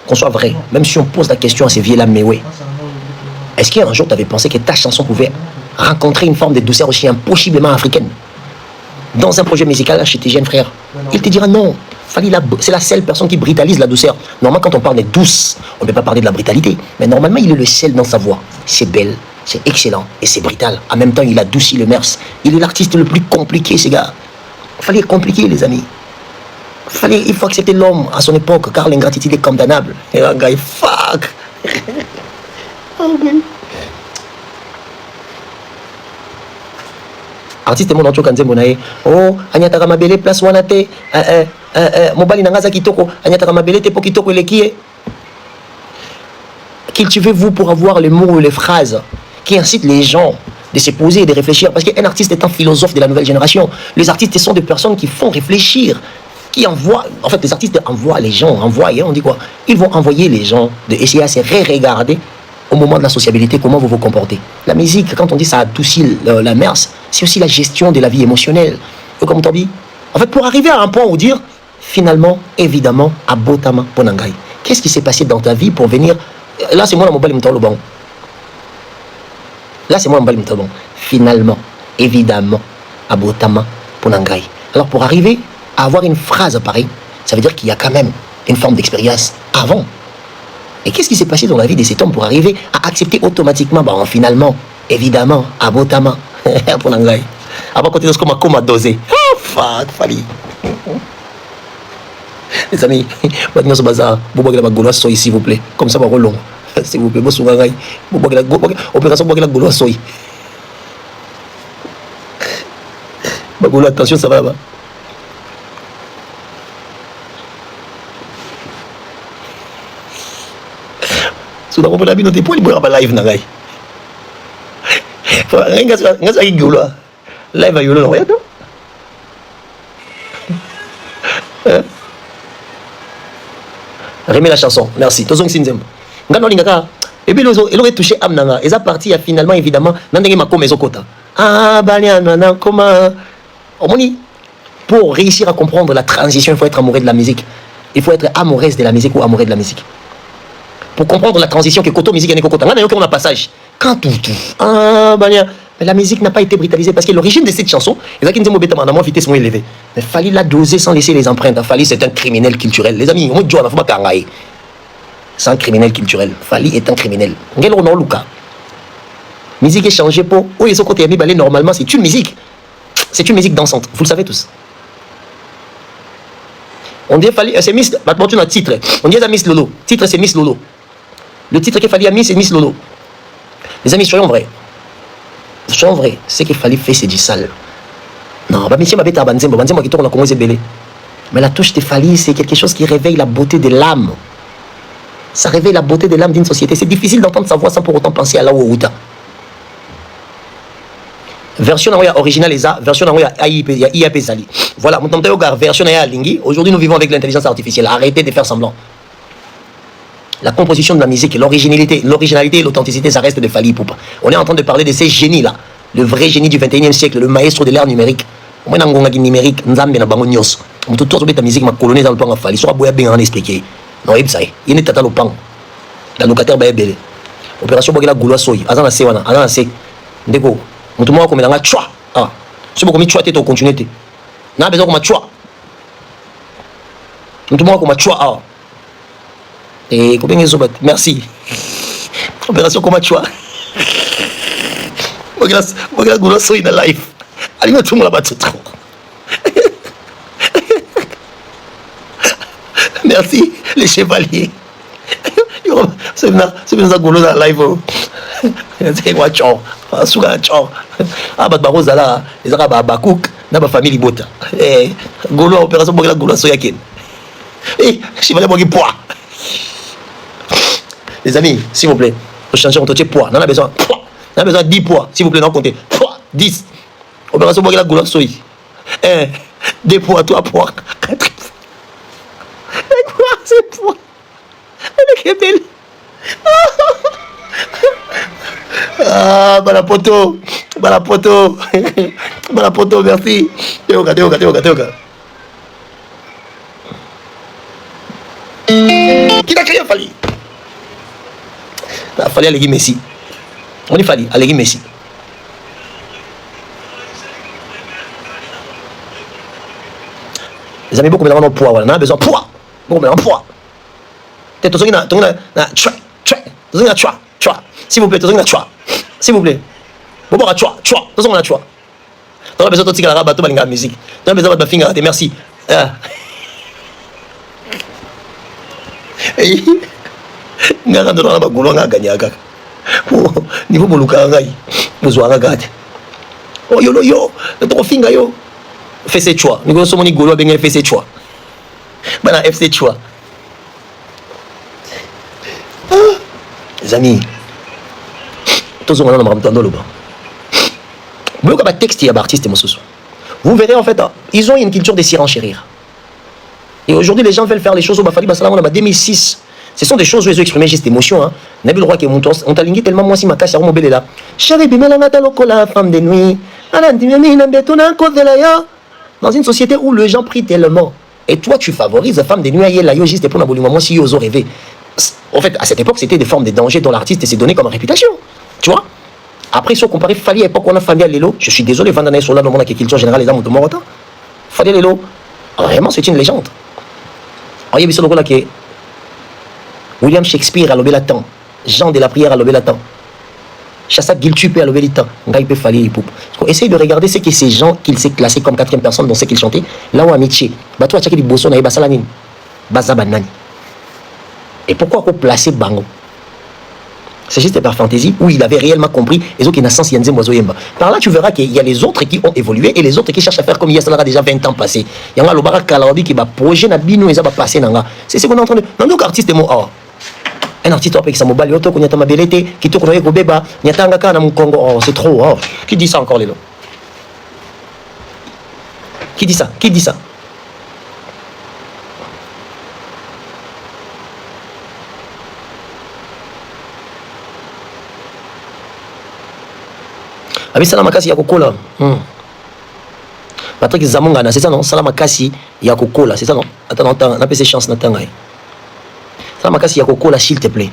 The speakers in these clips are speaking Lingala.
qu'on soit vrai, même si on pose la question à ces vieilles-là, mais oui, est-ce qu'un jour tu avais pensé que ta chanson pouvait rencontrer une forme de douceur aussi impossiblement africaine dans un projet musical chez tes jeunes frères? Il te dira non. C'est la seule personne qui brutalise la douceur. Normalement, quand on parle de douce, on ne peut pas parler de la brutalité. Mais normalement, il est le seul dans sa voix. C'est belle, c'est excellent et c'est brutal. En même temps, il adoucit le mers. Il est l'artiste le plus compliqué, ces gars. Il fallait compliquer, les amis. Il faut accepter l'homme à son époque, car l'ingratitude est condamnable. Et un gars, fuck. Artiste mon ancho kanze monae oh anyataka mabele place wana te mobali nangaza kitoko anyataka mabele te po kitoko elekie. Cultivez-vous pour avoir les mots ou les phrases qui incitent les gens de se poser et de réfléchir, parce qu'un artiste est un philosophe de la nouvelle génération. Les artistes sont des personnes qui font réfléchir, qui envoient, en fait les artistes envoient les gens, on dit quoi, ils vont envoyer les gens d'essayer à se regarder au moment de la sociabilité, comment vous vous comportez. La musique, quand on dit ça adoucit la mers, c'est aussi la gestion de la vie émotionnelle. Comme on dit, en fait, pour arriver à un point où dire, finalement, évidemment, à Botama Ponangai, qu'est-ce qui s'est passé dans ta vie pour venir. Là, c'est moi, mon bal le bon. Là, c'est moi, mon bal bon. Finalement, évidemment, à Botama Ponangai. Alors, pour arriver à avoir une phrase pareille, ça veut dire qu'il y a quand même une forme d'expérience avant. Et qu'est-ce qui s'est passé dans la vie de cet homme pour arriver à accepter automatiquement, finalement, évidemment, à Botama, pour l'anglais. Avant qu'on dise comment doser. Oh, fuck, fali. Les amis, maintenant, ce bazar, vous voyez la gouloise soy, s'il vous plaît. Comme ça, va long. S'il vous plaît, vous voyez opération, vous voyez la gouloise soy. Bagolo, attention, ça va là-bas. Sudah ko pala binuti po, libo na live na kay. Ngayon nga sa gulo. Live ayulo na kaya to. Remets la chanson, merci. Tozong sinzem. Ngano lingaka. Et puis il aurait touché âme nanga. Et ça parti a finalement évidemment nandenge mako mezo kota. Ah bania nana comment omoni pour réussir à comprendre la transition, il faut être amoureux de la musique. Il faut être amoureuse de la musique ou amoureux de la musique. Pour comprendre la transition que Koto musique et Neko Kota. On a passage. Quand tout. Ah, mais la musique n'a pas été brutalisée parce que l'origine de cette chanson, il y a vitesse moins élevée. Mais il fallait la doser sans laisser les empreintes. Il fallait, c'est un criminel culturel. Les amis, c'est un criminel culturel. Fali est un criminel. Musique est changée pour. Oui, ils sont côté normalement, c'est une musique. C'est une musique dansante. Vous le savez tous. On dit Fali, c'est Miss. Maintenant, tu as un titre. On dit à Miss Lolo. Titre, c'est Miss Lolo. Le titre qu'il fallait à Miss, c'est Miss Lolo. Les amis, soyons vrais. Soyons vrais. Ce qu'il fallait faire, c'est du sale. Non, monsieur Mabeta Banzembo, Banzembo qui tourne à Congo Zébélé. Mais la touche de Fali, c'est quelque chose qui réveille la beauté de l'âme. Ça réveille la beauté de l'âme d'une société. C'est difficile d'entendre sa voix sans pour autant penser à la Ououta. Version originale ESA, version IAP Zali. Voilà, mon version Lingi. Aujourd'hui, nous vivons avec l'intelligence artificielle. Arrêtez de faire semblant. La composition de la musique, l'originalité et l'authenticité, ça reste de Fali Poupa. On est en train de parler de ces génies-là. Le vrai génie du 21e siècle, le maestro de l'ère numérique. Moi, je suis numérique, Nzambe na bango nyos. Je suis ta musique, ma colonie dans le pan à Fali. Soit boya bien en expliquer. Non, il y a une tata le pan. La locataire baébélé. Opération Bogela Gouloa Soy. Azan se wana, azan se. Ndeko. Mutu mwa ko melanga chwa. Ah. Si boko mi chwa te to continuer te. Na besoin ko ma chwa. Mutu mwa ko ma chwa ah. Et combien ils ont battu? Merci. Opération comme tu vois. Regarde, Gouloa Soy dans live. Allez, tout le monde là-bas, c'est trop. Merci, les chevaliers. C'est bien ça, Gouloa dans live. C'est quoi, tchao. Souga, tchao. Ah, bah, Barozala, les Arabes, Bakouk, n'a pas famille Bota. Gouloa, opération Gouloa Soy, Yakin. Eh, chevalier, moi, qui poids. Les amis, s'il vous plaît, pour changer on poids. On a besoin de 10 poids, s'il vous plaît, non comptez. 10. Opération Bogela Gouloa Soy. 1, 2 poids, 3 poids, 4 poids. Quoi, c'est poids? Elle est belle. Ah, Balapoto, merci. Théoga. Qui t'a créé Fali? Fali Allegui Messi. On dit Fali Allegui Messi. Les amis, beaucoup de poids, on a besoin de poids. Beaucoup de poids. Peut-être que s'il vous plaît, s'il vous plaît. Bon, on a choix. On a choix. On a besoin de la bateau de la musique. On a besoin de finger. Merci. Ngana ndo na bagolo nga ganya kaka. Niveau boluka ngai. Besoin regarder. Oh yo, to finger yo. Fais ses choix. Nous sommes ni golo ben fait ses choix. Bana FC choix. Les amis. Tous on a dans le bas. Vous voyez comme texte il y a artiste Mososo. Vous verrez en fait, ils ont une culture de s'y renchérir. Et aujourd'hui les gens veulent faire les choses au Bafali Basalam en 2006. Ce sont des choses où ils ont exprimé juste émotion. Hein. Nabil Roi qui est monté, on t'a lingué tellement moi si ma casse à remobile là. Chérie Bimelangata Lokola, femme de nuit. Dans une société où les gens prient tellement. Et toi tu favorises la femme de nuit là juste pour n'abonner moi si ils ont rêvé. En fait à cette époque c'était des formes de danger dont l'artiste s'est donné comme réputation. Tu vois? Après si on compare Fali à l'époque on a Fali à Lelo. Je suis désolé Vandana sur là dans le monde qui est culture générale les hommes de Morota. Fali à Lelo. Vraiment c'est une légende. Alors il y a le qui est William Shakespeare a levé la temps. Jean de la Prière a levé la temps. Chassa Giltupe a levé le temps. Ngaïpe Fali et Poup. Essayez de regarder ce que ces gens qu'il s'est classé comme 4e personne dans ce qu'il chantait. Là où Amiché. Bah toi tu as dit Bosso na Basalanine. Bazabanani. Et pourquoi on placer Bango? C'est juste par fantaisie où il avait réellement compris les autres qui naissent Yanzé Mozoyemba. Par là, tu verras qu'il y a les autres qui ont évolué et les autres qui cherchent à faire comme il y a déjà 20 ans passé. Il y a un Lobara Kalaobi qui va projet Nabino et ça va passer. C'est ce qu'on est en train de. Non, donc artiste est mort. Un artiste qui s'est mobile, qui a ma belleté, qui tourne avec Obeba, qui a un Kana Congo. Oh, c'est trop. Oh. Qui dit ça encore, les lots? Qui dit ça? Qui dit ça? Abi Salamakasi Yakokola. Patrick Zamongana, c'est ça non? Salamakasi Yakokola, c'est ça non? Attends, on a fait ses chances. Salamakasi Yakokola, s'il te plaît.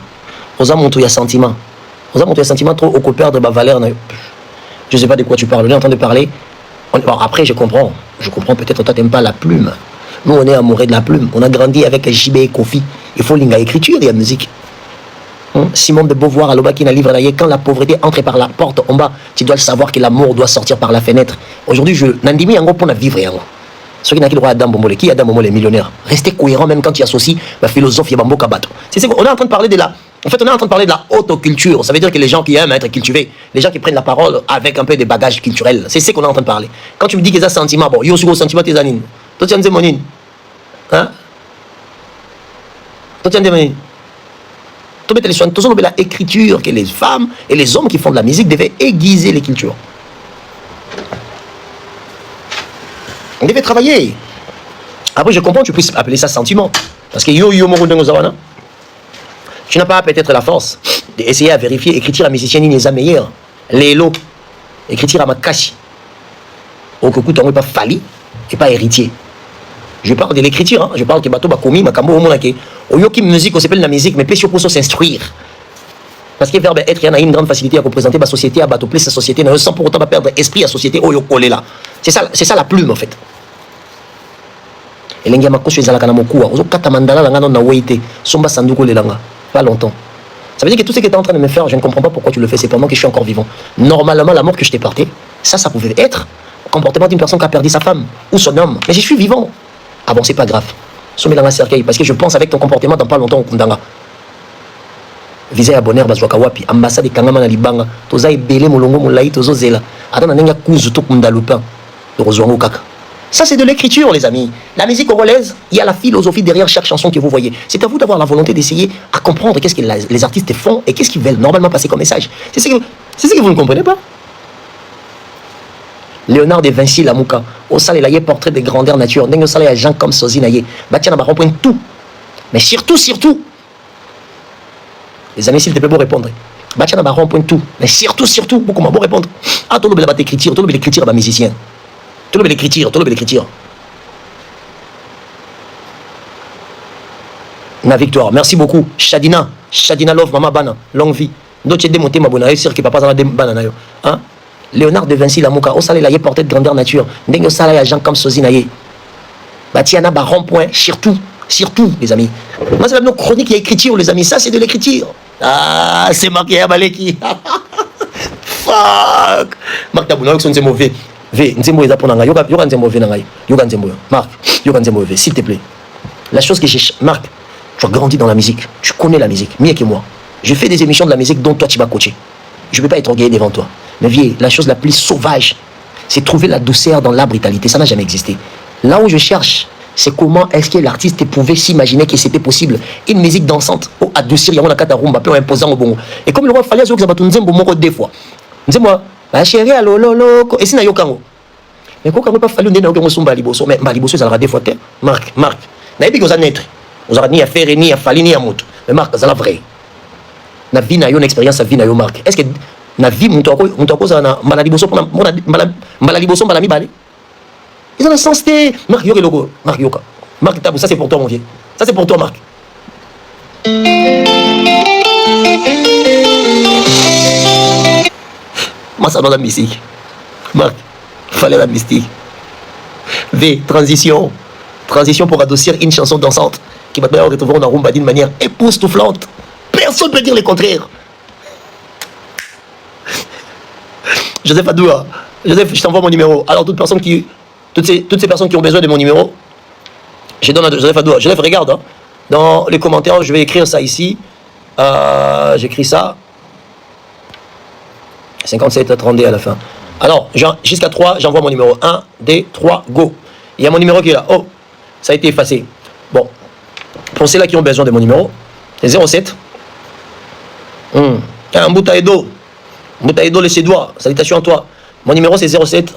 Osa montre il y a sentiment. Osa montre il y a sentiment trop au perdre ma valeur. Je ne sais pas de quoi tu parles. On est en train de parler. Bon, après, je comprends. Je comprends peut-être que toi, tu n'aimes pas la plume. Nous, on est amoureux de la plume. On a grandi avec JB et Kofi. Il faut l'inga écriture et la musique. Simone de Beauvoir à l'Oba qui n'a livre d'ailleurs quand la pauvreté entre par la porte en bas, tu dois le savoir que l'amour doit sortir par la fenêtre. Aujourd'hui, je n'andimi en gros pour vivre. Ceux qui n'ont pas le droit à Adam Bombo, qui Adam Bombo les millionnaires. Restez cohérent même quand tu associes la philosophie Bambo Kabato. C'est qu'on est en train de parler de la. En fait, on est en train de parler de la haute culture. Ça veut dire que les gens qui aiment être cultivés, les gens qui prennent la parole avec un peu de bagages culturels, c'est ce qu'on est en train de parler. Quand tu me dis qu'ils ont sentiment, bon, yo suis au sentiment tes anines. Toi tu as des monines. Hein? Toi tu as des monines. Toujours la écriture que les femmes et les hommes qui font de la musique devaient aiguiser les cultures. On devait travailler. Après, je comprends que tu puisses appeler ça sentiment. Parce que tu n'as pas peut-être la force d'essayer à vérifier, écriture à musicienne, il est meilleur. Lélo, écriture à Makashi. Au coup, tu n'as pas Fali et pas héritier. Je parle de l'écriture, hein. Je parle que bateau bakomi makambo omonake. Oyoki musique, on s'appelle la musique, mais plus pour s'instruire. Parce que verbe être, il y a une grande facilité à représenter la société, à bateau plus sa société, sans pour autant pas perdre esprit à la société. Oyokolé là. C'est ça la plume en fait. Et l'engia mako sur zalaka na mokuwa. Ozo kata mandala langa na weite. Somba sanduko le langa. Pas longtemps. Ça veut dire que tout ce que tu es en train de me faire, je ne comprends pas pourquoi tu le fais. C'est pendant que je suis encore vivant. Normalement, la mort que je t'ai portée, ça pouvait être le comportement d'une personne qui a perdu sa femme ou son homme. Mais je suis vivant. Ah bon, c'est pas grave. Parce que je pense avec ton comportement dans pas longtemps au Kundanga. Visé à Bonheur, Bazwaka Wapi, ambassade de Kangama na Libanga, Toza et Belé Molongo Moulaï, Tozo Zela, Adana Nenga Kuzu Tokunda Lupin, de Rozuango Kaka. Ça, c'est de l'écriture, les amis. La musique congolaise, il y a la philosophie derrière chaque chanson que vous voyez. C'est à vous d'avoir la volonté d'essayer à comprendre qu'est-ce que les artistes font et qu'est-ce qu'ils veulent normalement passer comme message. C'est ce que vous ne comprenez pas. Léonard de Vinci Lamouka, au salé la portrait de grandeur nature, n'est-ce salé à Jean comme Sozi naïe, Batiana va reprendre tout. Mais surtout, les amis, s'il te plaît, pour répondre. Batiana va reprendre tout. Mais surtout, beaucoup m'a beau répondre. Ah, tout le monde va t'écrire, tout le monde l'écriture à musicien. Tout le monde l'écriture. Na victoire. Merci beaucoup. Shadina Love, Mama Bana, longue vie. D'autres démonté ma bonne sûr que papa ça va bana na yo. Hein? Léonard de Vinci Lamouka, au salé la yé portée de grandeur nature. N'engo salé à Jean comme Sozi na yé. Batiana ba rond-point, surtout les amis. Moi c'est la même chronique et écriture les amis, ça c'est de l'écriture. Ah, c'est marqué à Baleki. Fuck. Marc Tabouna c'est mauvais. V, Nzembo est pour Nanga. Yoga Nzembo V Nanga. Yoga Nzembo. Marc, Yoga Nzembo V, s'il te plaît. La chose que j'ai Marc, tu as grandi dans la musique, tu connais la musique mieux que moi. Je fais des émissions de la musique dont toi tu vas coacher. Je ne peux pas être orgueilleux devant toi. Mais vieux, la chose la plus sauvage, c'est trouver la douceur dans la brutalité. Ça n'a jamais existé. Là où je cherche, c'est comment est-ce que l'artiste pouvait s'imaginer que c'était possible. Une musique dansante, adoucir, il y a un katarumba, peu imposant au bon. Et comme le roi fallait que ça va tout Nzembo moko deux fois. Nzembo, ma chérie, allo, lolo, et si na yokango. Mais quand on pas fallu on est somba liboso, mais liboso ça la deux fois terre. Marc. Na ebi vous a naître. Vous aurez ni à faire ni à falli ni à moto. Mais Marc, ça la vrai. Na vie na yo une expérience à vie na yo Marc. Est-ce que na vie mon toi ça na maladie bosso pour maladie bosso malami balé. Ils ont le sens de Marc yo logo, Marc yoka. Marc Tabou, ça c'est pour toi mon vieux. Ça c'est pour toi Marc. Moi ça dans la musique. Marc, fallait la mystique. V, transition pour adoucir une chanson dansante qui va te retrouver en rumba d'une manière époustouflante. Personne ne peut dire le contraire. Joseph Adoua, Joseph, je t'envoie mon numéro. Alors toutes ces personnes qui ont besoin de mon numéro, je donne à Joseph Adoua. Joseph, regarde, hein, dans les commentaires, je vais écrire ça ici. J'écris ça. 57 à 32 à la fin. Alors, jusqu'à 3, j'envoie mon numéro. 1, 2, 3, go. Il y a mon numéro qui est là. Oh, ça a été effacé. Bon, pour ceux-là qui ont besoin de mon numéro, c'est 07. Un Moutaïdo, les Cédois, salutations à toi. Mon numéro c'est 07.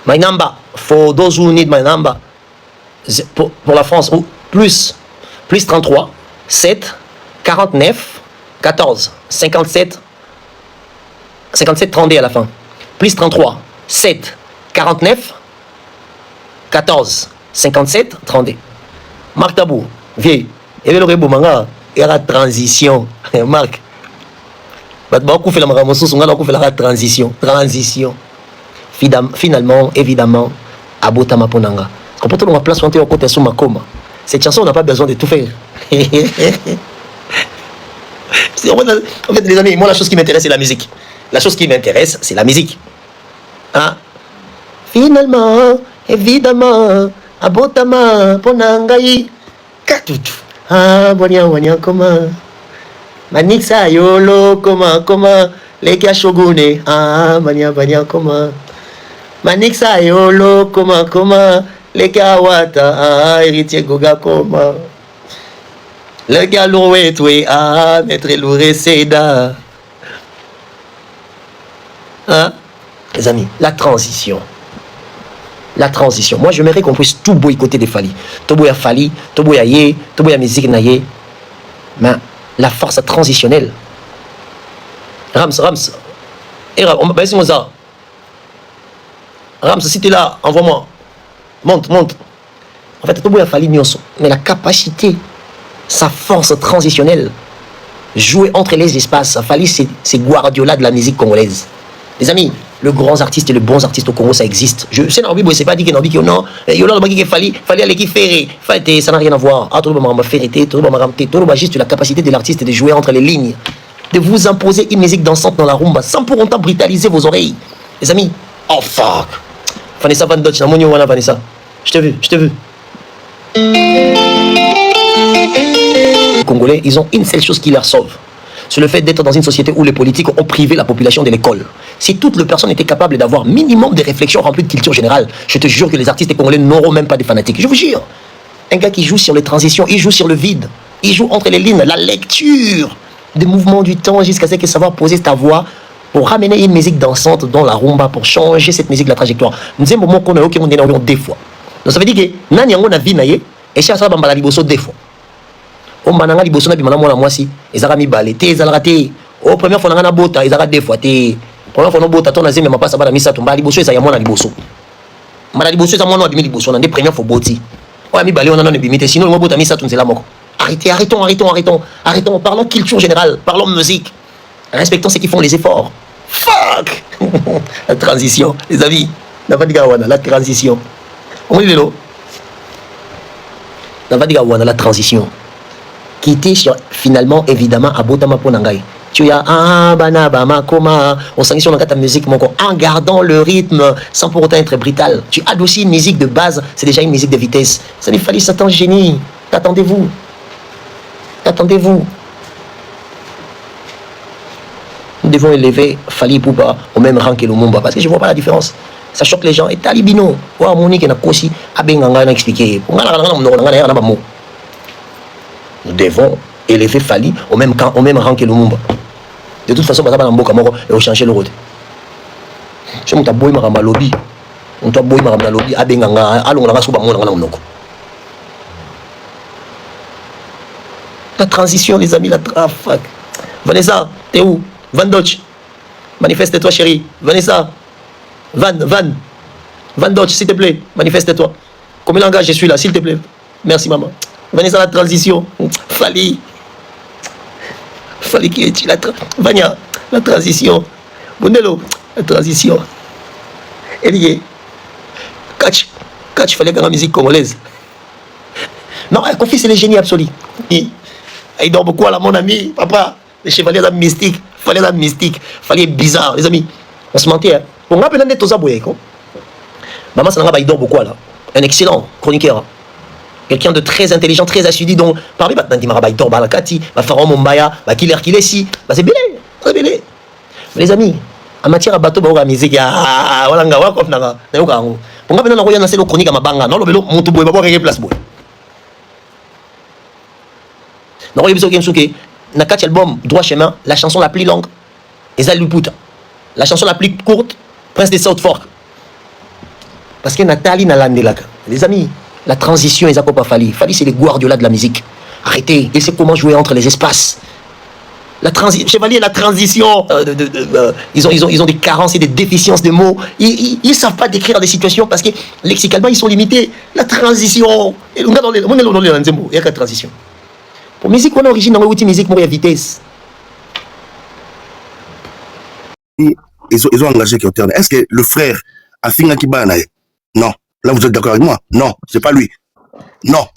My number, for those who need my number, pour la France, plus 33, 7, 49, 14, 57, 32 à la fin. Plus 33, 7, 49, 14, 57, 32. Marc Tabou, vieille, et le Rebomanga, et la transition. Marc, fait la transition. Finalement, évidemment, Abotama Ponanga. Quand on a place, on est au côté de Makoma. Cette chanson, on n'a pas besoin de tout faire. En fait, les amis, moi, la chose qui m'intéresse, c'est la musique. La chose qui m'intéresse, c'est la musique. Hein? Finalement, évidemment, Abotama Ponangai. Katutu. Ah, bonya, comment? Manixa yolo, comment? Leka shogune. Ah, bonya, comment? Manixa yolo, comment? Leka wata. Ah, héritier goga, comment? Le galon est oui, ah, maître louré seda. Hein? Les amis, la transition. Moi, j'aimerais qu'on puisse tout boycotter des Fali. Tout boya Fali, tout boya Yé, tout boya musique naïe. Mais la force transitionnelle. Rams. Et Rams, on va essayer ça. Rams, si tu es là, envoie-moi. Monte. En fait, tout boya Fali nyonso. Mais la capacité, sa force transitionnelle, jouer entre les espaces. Fali, c'est Guardiola de la musique congolaise. Les amis, le grand artiste et le bons artistes au Congo, ça existe. Je sais, c'est pas dit que non, il fallait aller qui faire. Ça n'a rien à voir. Ah, tout le monde m'a fait tout le monde m'a ramté, tout le monde juste la capacité de l'artiste de jouer entre les lignes, de vous imposer une musique dansante dans la rumba sans pour autant brutaliser vos oreilles. Les amis, oh fuck. Vanessa Van Dutch, Vanessa. Je t'ai vu. Les Congolais, ils ont une seule chose qui leur sauve. C'est le fait d'être dans une société où les politiques ont privé la population de l'école. Si toutes les personnes étaient capables d'avoir minimum de réflexions remplies de culture générale, je te jure que les artistes congolais n'auront même pas de fanatiques. Je vous jure. Un gars qui joue sur les transitions, il joue sur le vide. Il joue entre les lignes, la lecture des mouvements du temps jusqu'à ce que savoir poser ta voix pour ramener une musique dansante dans la rumba, pour changer cette musique, la trajectoire. Nous avons un moment qu'on a eu qui est environ deux fois. Donc ça veut dire que Nani Yango na vie naïe et si ça va bambala liboso deux fois. On mananga liboso na bimana mwana mwasi ezaka mibale te ezalaka te o première fois na bota ezaka deux fois te première fois no bota to na zeme mapasa bana misa to mbali liboso eza ya mwana liboso mala liboso eza mwana wa bimi liboso na nde première fois boti Ouais, mi balé, on en a bimité. Sinon, le mot bout, ça, tout c'est la mort. Arrêtez, arrêtons. Parlons culture générale, parlons musique. Respectons ceux qui font les efforts. Fuck. La transition, les amis. La transition. On est là. La transition. Qui était finalement, évidemment, à Botama Ponangai. Tu as on sanctionne la musique en gardant le rythme sans pour autant être brutal. Tu adoucis une musique de base, c'est déjà une musique de vitesse. Ça lui fallait Satan génie. Attendez-vous. Nous devons élever Fally Ipupa au même rang que Lumumba parce que je ne vois pas la différence. Ça choque les gens. Et Talibino, Monique n'a pas aussi expliqué. Nous devons élever Fally au même rang que Lumumba. De toute façon, on va changer le route. Si on a beau lobby, on a beau lobby, la transition, les amis, la trafic. Vanessa, t'es où? Van Dodge, manifeste-toi, chérie. Vanessa, Van Dodge, s'il te plaît, manifeste-toi. Combien langage je suis là, s'il te plaît. Merci, maman. Vanessa, la transition. Fally qui est Vania, la transition. Bundelo, la transition. Elie, catch, fallait que la musique congolaise. Non, Kofi, c'est le génie absolu. Il dort beaucoup à mon ami, papa. Les chevaliers d'âme mystique, fallait bizarre, les amis. On se mentait, hein. On rappelle un tous aboués, quoi. Maman, ça n'a il dort beaucoup là. Un excellent chroniqueur. Quelqu'un de très intelligent, très assidu, donc parmi maintenant, il m'a dort Balakati, ma Pharaon Mombaya, ma Killer Kilesi, c'est belé, très belé. Mais les amis, en matière à bateau, la musique, voilà, on va venir dans chronique à ma banga, non, le vélo, mon tout boy, va voir place boy. Non, il y a besoin de na quatre album Droit Chemin, la chanson la plus longue, Eza Luputa. La chanson la plus courte, Prince des South Fork. Parce que Nathalie n'a l'andelaka. Les amis, la transition, ils n'ont pas Fally. Fally, c'est les Guardiola de la musique. Arrêtez, et c'est comment jouer entre les espaces. Chevalier, la transition, ils ont des carences et des déficiences de mots. Ils ne savent pas décrire des situations parce que lexicalement, ils sont limités. La transition. Il y a la transition. Pour musique, on a origine dans la musique pour vitesse. Ils ont engagé qui ont. Est-ce que le frère a fini qui bat? Non. Là, vous êtes d'accord avec moi? Non, c'est pas lui. Non.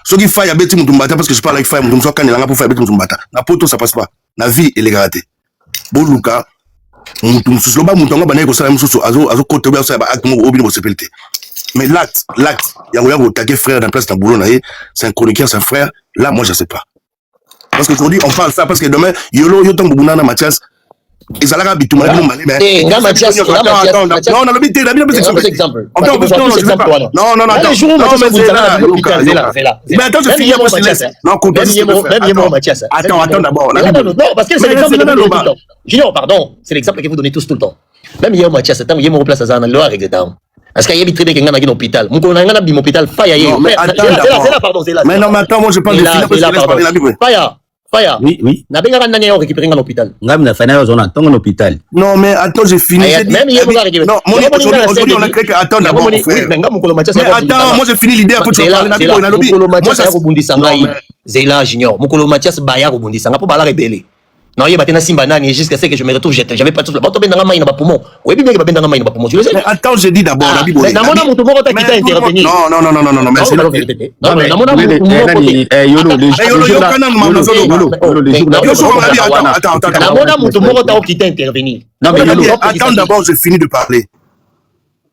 Ce qui fait, il y a Betty Moutumbata parce que je parle avec Faye Moutumbata quand il a pour faire Betty Moutumbata. La poto, ça passe pas. La vie, elle est gratée. Bon, Luka, Moutumbata, mais l'acte, il y a un tagué frère dans la place d'un boulot, c'est un chroniqueur, c'est un frère. Là, moi, je ne sais pas. Parce qu'aujourd'hui, on parle ça parce que demain, Yolo, Yotan Boubounana, Mathias, ils allaient habiter tout le monde. Mais non, Mathias, non, on a l'habitude, on a exemple. Non, mais attends, je finis mon silence. Non, Mathias. Attends d'abord. Non, parce que c'est l'exemple que vous donnez tout le temps. Junior, pardon, c'est l'exemple que vous donnez tous tout le temps. Même hier, Mathias, tant que je me replace à Zana, le avec des temps. Parce qu'il y a des très bien qui hôpital. Mon collègue a un hôpital Faya. Mais attends, pardon, c'est là. Mais non, mais attends, moi je parle de Faya. Oui. N'a pas gagné un récupéré en hôpital. N'a pas fait un hôpital. Non, mais attends, j'ai fini. Même hier, non, aujourd'hui, on a créé que attends d'abord. Mais attends, moi j'ai fini l'idée après tu vas parler dans la lobby. Moi ça Zéla Junior. Mon collègue Mathias Bayar au Bundisanga pour pas la révéler. Non, il y a maintenant Simba Nani jusqu'à ce que je me retrouve jeté. J'avais pas tout le temps. Ben dans la main, il n'a pas poumon. Oui, bien que ben dans la main, il n'a pas poumon. Tu le sais. Mais attends, j'ai dit d'abord la Bible. Mais dans mon âme, tout le monde t'a quitté intervenir. Non, mais c'est non, mais dans mon âme, tout le monde côté. Dans mon âme, tout le monde t'a quitté intervenir. Non, mais attends d'abord, j'ai fini de parler.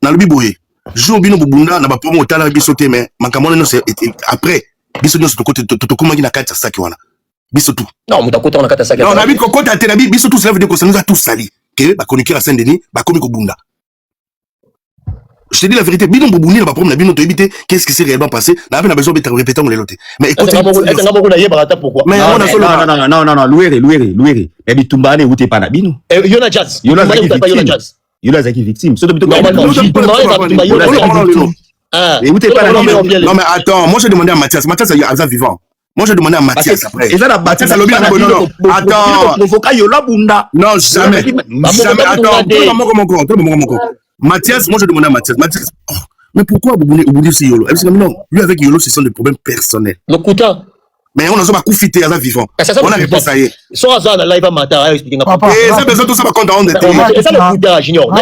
Dans le Bible, jour bino bubunda na ba pomo otala biso te mais makamona no c'est après biso no to côté to comment na kata saki wana. Bisotou. Non, mais d'accord, on a quatre sacs. Non, on a vu que quand tu as dit, Bisotou, ça veut dire que ça nous a tous sali. Que, bah, chroniqueur à Saint-Denis, bah, comme Bunda. Je te dis la vérité, Bidon Boubouni, on va prendre la Bidon, éviter qu'est-ce qui s'est réellement passé. On a besoin de répéter, on les loté. Mais écoute, pourquoi? Mais non, louer. Et Bitumba, où t'es pas na Bino. Yona Jazz. Yona Jazz. Yona Zaki victime. Non, mais attends, moi j'ai demandé à Mathias est vivant. Moi, j'ai demandé à Mathias après. Et ça, la Mathias a lobby à non. Attends. Non, jamais. Attends. Mathias, moi, j'ai demandé à Mathias. Mais pourquoi Boubouné c'est Yolo? Non, lui avec Yolo, ce sont des problèmes personnels. Le Kouta. Mais on a besoin de couper à vivant. On a réponse à y. Soit à la live à matin, expliquer. Et ça besoin tout ça va compte en détail. Et ça le Kouta, Junior.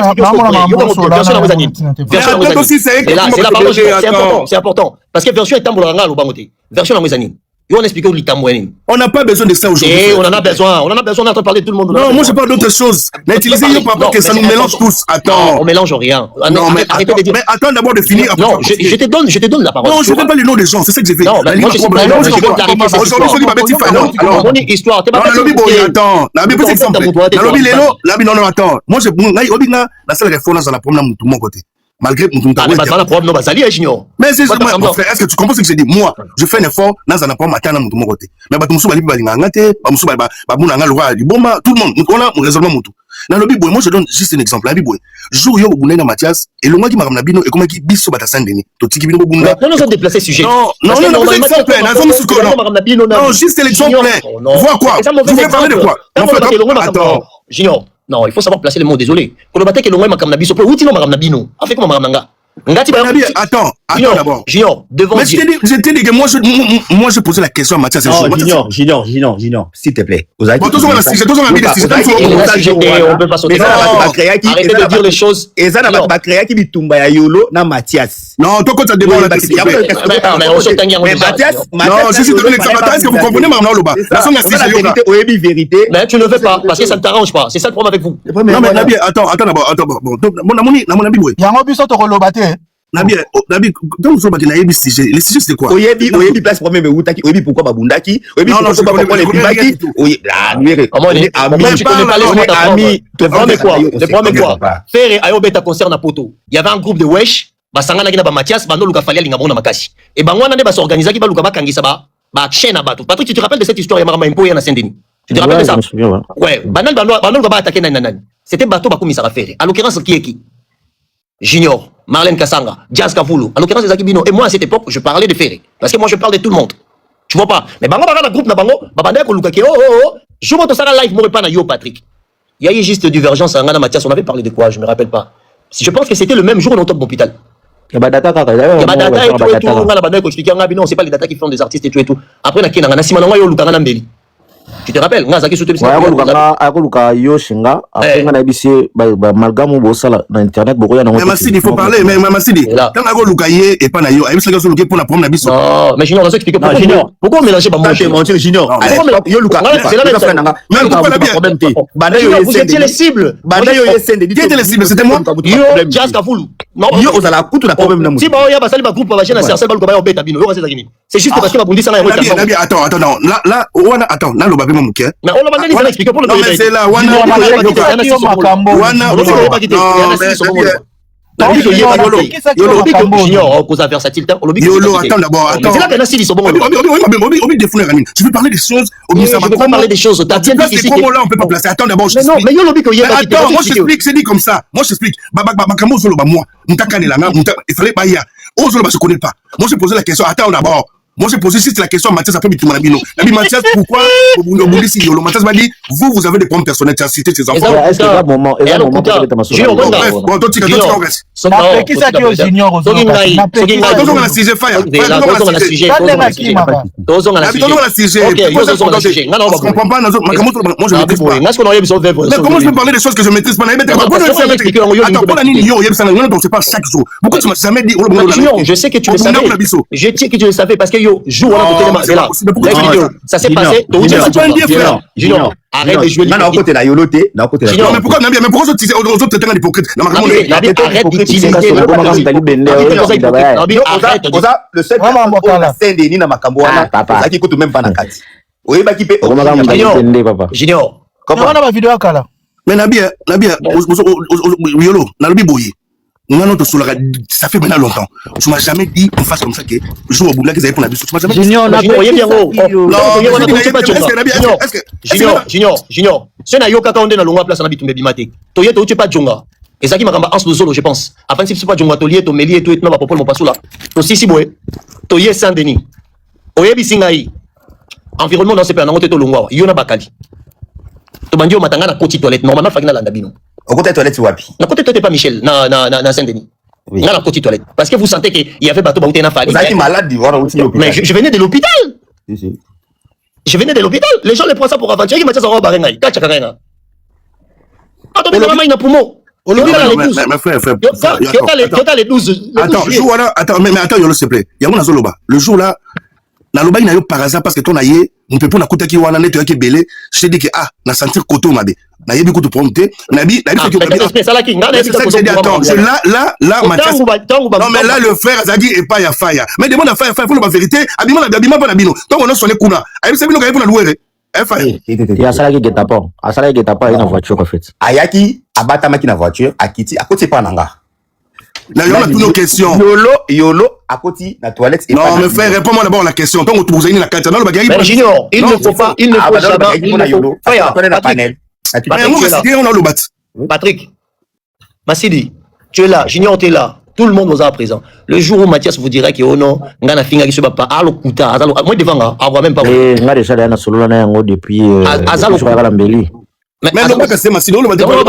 C'est important. Parce que version est tambouranga au Bangoté. Version à Mouizanine. On explique où l'Itamouénine. On n'a pas besoin de ça aujourd'hui. On en a besoin. On en a besoin d'entendre parler de tout le monde. Non, moi je parle d'autre chose. N'utilisez pas que ça nous mélange tous. Attends. On mélange rien. Non, mais attends d'abord de finir. Non, je te donne la parole. Non, je ne donne pas les noms des gens. C'est ça que j'ai fait. Non, moi je veux clarifier cette histoire. Aujourd'hui, je dis pas non. Non, histoire. Non, attends. Petit exemple. Non, attends. Moi, je la seule référence dans la promenade de mon côté. Malgré mon mais c'est est-ce que tu comprends ce que j'ai dit? Moi, je fais un effort dans un apport matin dans mon côté. Mais tout le monde, on raisonnement mon tout. Dans le biboy, moi je donne juste un exemple. La biboy, jour yo boubouné dans Mathias et le moi qui m'a ramené bino et comment qui biso bata Saint-Denis. To tiki bino boubouné. Non, nous avons déplacé sujet. Non, juste l'exemple. Vois quoi? Vous voulez parler de quoi? Attends. Junior. Non, il faut savoir placer le mot désolé. Quand le bataille est loin, ma biso, où tu n'as bino? Avec moi, ma Attends d'abord. Junior, devant mais je t'ai dit que moi je posais la question à Mathias. Junior, s'il te plaît. On peut pas sauter. Arrêtez de dire les choses. Et ça n'a pas créé qui bitumba ya Yolo na Mathias. Non, toi quand tu as débat là, mais on saute mais Mathias, non, je suis donné l'exemple. Est-ce que vous comprenez maintenant Loba? La vérité. Mais tu ne le fais pas parce que ça ne t'arrange pas. C'est ça le problème avec vous. Non mais Nabi, attends d'abord. Mon ami, yango biso to kolobate. Nabi, donc vous avez naïbi sujet. Le sujet c'est quoi? Oyebi place problème utaki, oyebi pourquoi babundaki, oyebi pourquoi les bibaki. Oyebi là, nuire. Le problème quoi? Faire ayobeta concert na poto. Il y avait un groupe de wesh, basanga na kina ba Mathias, bando luka falia linga bona makasi. Et bangwana ne ba s'organiser ki ba luka ba kangisa ba chaîne à bateau. Patrick, tu te rappelles de cette histoire ya Marama Impo ya na Saint-Denis? Tu te rappelles de ça? Ouais, bando ba attaquer nan. C'était bateau ba komisa faire. À l'occurrence qui est qui? Junior, Marlène Kassanga, Jazz Kavoulou. En l'occurrence, Zaki Bino. Et moi, à cette époque, je parlais de Ferré. Parce que moi, je parle de tout le monde. Tu vois pas? Mais bango, dans le groupe, babanda ko lukake. Je vois ton ça live, moi, pas na yo, Patrick. Il y a eu juste divergence à Ngana Mathias. On avait parlé de quoi? Je me rappelle pas. Je pense que c'était le même jour dans top d'hôpital. Il y a data et tout. On a la bande qui explique. Non, c'est pas les data qui font des artistes et tout et tout. Après, on a Kena, on a Simon yo lukanga Mbeli. Tu te rappelles? Nga zaki soute bisika. Akoluka yo shinga, après nga na bisi malgamu bosala na internet bokoya na. Mais Massidi, il faut parler, mais Massidi. Tant akoluka ye et pas na yo, ayebisa gaso luke pour la prendre na biso. Non, mais Junior, on va expliquer pourquoi Junior. Pourquoi on mélange pas mon Junior? Yo luka. C'est la même chose. Mais pourquoi la bien? Vous étiez les cibles. Qui était les cibles? C'était moi. Yo, Jazz Kavoulou. Non, yo ozala kutu na problème na mutu. Si ba ya basali ba groupe ba chaîne na CRC ba luka ba obeta bino. Yo c'est ça qui. C'est juste parce que ba bundi ça na yo. Attends, là attends, là le babé mon muke. Mais on l'a dit expliquer pour le non mais c'est là tu veux parler des choses je veux pas parler des choses là on peut pas placer attends d'abord mais attends moi je t'explique c'est dit comme ça moi je t'explique moi il fallait pas y aller je connais pas moi je posais la question attends d'abord. Moi, j'ai posé juste la question à Mathias après Bitumabino. Mathias, pourquoi Mathias m'a dit, vous avez des problèmes personnels, tu as cité tes enfants. Est-ce que c'est moment bon, toi, tu Qui ça qui est Junior attention à la sujet, je comprends pas, moi je maîtrise pas. Mais comment je peux parler des choses que je maîtrise pas? Attends, c'est pas chaque jour. Pourquoi tu m'as jamais dit? Je sais que tu le savais. Je sais que tu le savais parce que yo joue c'est là. Ça s'est passé. Junior, arrête de jouer. Non, côté la Yolo té, non côté la. Mais pourquoi aux autres t'es un hypocrite? Arrête d'utiliser le seul la Saint-Denis na makambo wana ça qui coûte même pas na kati. Oyeba ki pe Junior. Comment on a ma vidéo kala? Mais Nabi Yolo, Nabi Boyi. Ça fait maintenant longtemps. Tu m'as jamais dit qu'on fasse comme ça que je joue au bout là qu'ils avaient pour la biche. Tu m'as jamais dit. Junior. C'est na yo kaka onde na longa place na bitumbe bimate. To yeto uche pas jonga. Et ça qui m'a ramba ans de solo je pense. Après si c'est pas jonga to lié to meli et tout na ba popol mo pasula. To sisi boy. To ye Saint-Denis. Oyebi singai. Environnement dans ce pays na ngote to longwa. Yo na bakali. To bandio matanga na koti toilette normalement fakina landa bino. Au côté toilette wapi? Na côté toilette pas Michel na Saint-Denis. Dans la côté toilette. Parce que vous sentez qu'il y avait bateau Baouté Nafali. Vous êtes malade, mais je venais de l'hôpital. Je venais de l'hôpital. Les gens les prennent ça pour aventure. Ils me disent, oh, Barengaï, Kachakarenga. Attends, mais il y a poumon. Mais frère, les 12. Attends, mais attends, Yolo, s'il te plaît. Il y a un Zoloba. Le jour là, na loba ina yo par hasard parce que ton aïe, on peut pas na kota ki wana net yo ki belé. Je te dis que na sentir koto mabe. Na yebi koto prompté. Na bi fait que là Mathias. Non mais là le frère Azagi et pas ya faya. Mais demande à faya, faut la vérité. Abima pas na bino. Tant on a sonné kuna. Ayi se bino ka pour na louer. Il y a ça qui est tapant. À ça qui est tapant une voiture en fait. Ayaki abata maki na voiture, akiti à côté pas nanga. Là, il y a toutes nos questions. Yolo, à côté, la toilette. Non, mais frère, réponds-moi d'abord à la question. Tant que vous avez la carte, non, le bagage. Mais Junior, il ne faut pas, il ne faut jamais. Patrick, Massidi, tu es là, Junior, tu es là. Tout le monde nous a à présent. Le jour où Mathias vous dirait que oh non, ngana finga qui se bat pas, alo kuta, moi devant, on voit même pas. Et nga déjà là na solo là na ngo depuis Azalo la Mbeli. Mais non, pas que c'est Massidi, on va dire. Non,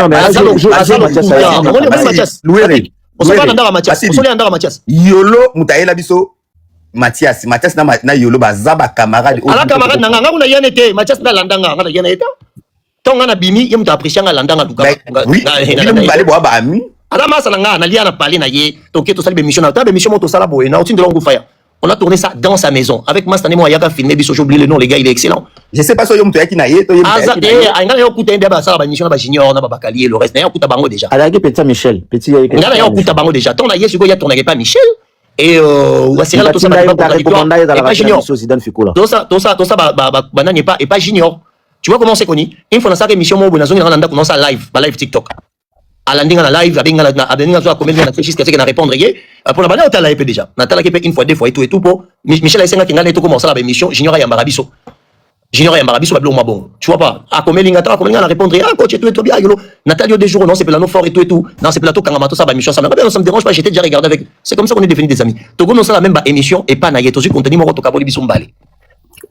mais Azalo Mathias. On s'en va dans Mathias. On s'en va dans Mathias. Yolo, Moutaïla Bisso, Mathias na Yolo, Bazaba camarade. Ala camarade nanga, nga yana été, Mathias na landanga, nga yana été. Tant nga na bimi, yem ta apprécier nga landanga duka. Oui, il me balé bois ba ami. Ala masa nga na lia na parler na ye, donc to sali émission na, ta émission moto sala boy, na outin de longue fire. On a tourné ça dans sa maison. Avec Mastane moi yaka filmé biso, j'ai oublié le nom, les gars, il est excellent. Je sais pas si yom toyaki na ye, to yom. Aza eh, nga yo kuta ndeba sala ba émission na ba junior na ba bakali le reste na yo kuta bango déjà. Ala ki petit Michel, petit nga yo kuta bango déjà. Tant na ye siko ya tourné pas Michel et Wasira tout ça ba pas junior. Tout ça ba nani pas et pas junior. Tu vois comment c'est connu? Il faut na ça émission mo bona zonga na ndako na ça live, ba live TikTok. Alandinga na live abenga zo comédien na jusqu'à ce que na répondre yé pour la banane otala épée déjà natala qui peut une fois deux fois et tout pour Michel Aïsenga qui ngana tout commencer la émission junior ya Mbarabiso bablo ma bon tu vois pas a comédien na répondre ah coach et tout bien yolo Nathalie des jours non c'est plateau fort et tout dans ces plateaux quand mato ça ba émission ça me dérange pas j'étais déjà regardé avec c'est comme ça qu'on est devenu des amis Togo non ça la même ba émission et pas na yeto contenu mo to kaboli biso mbale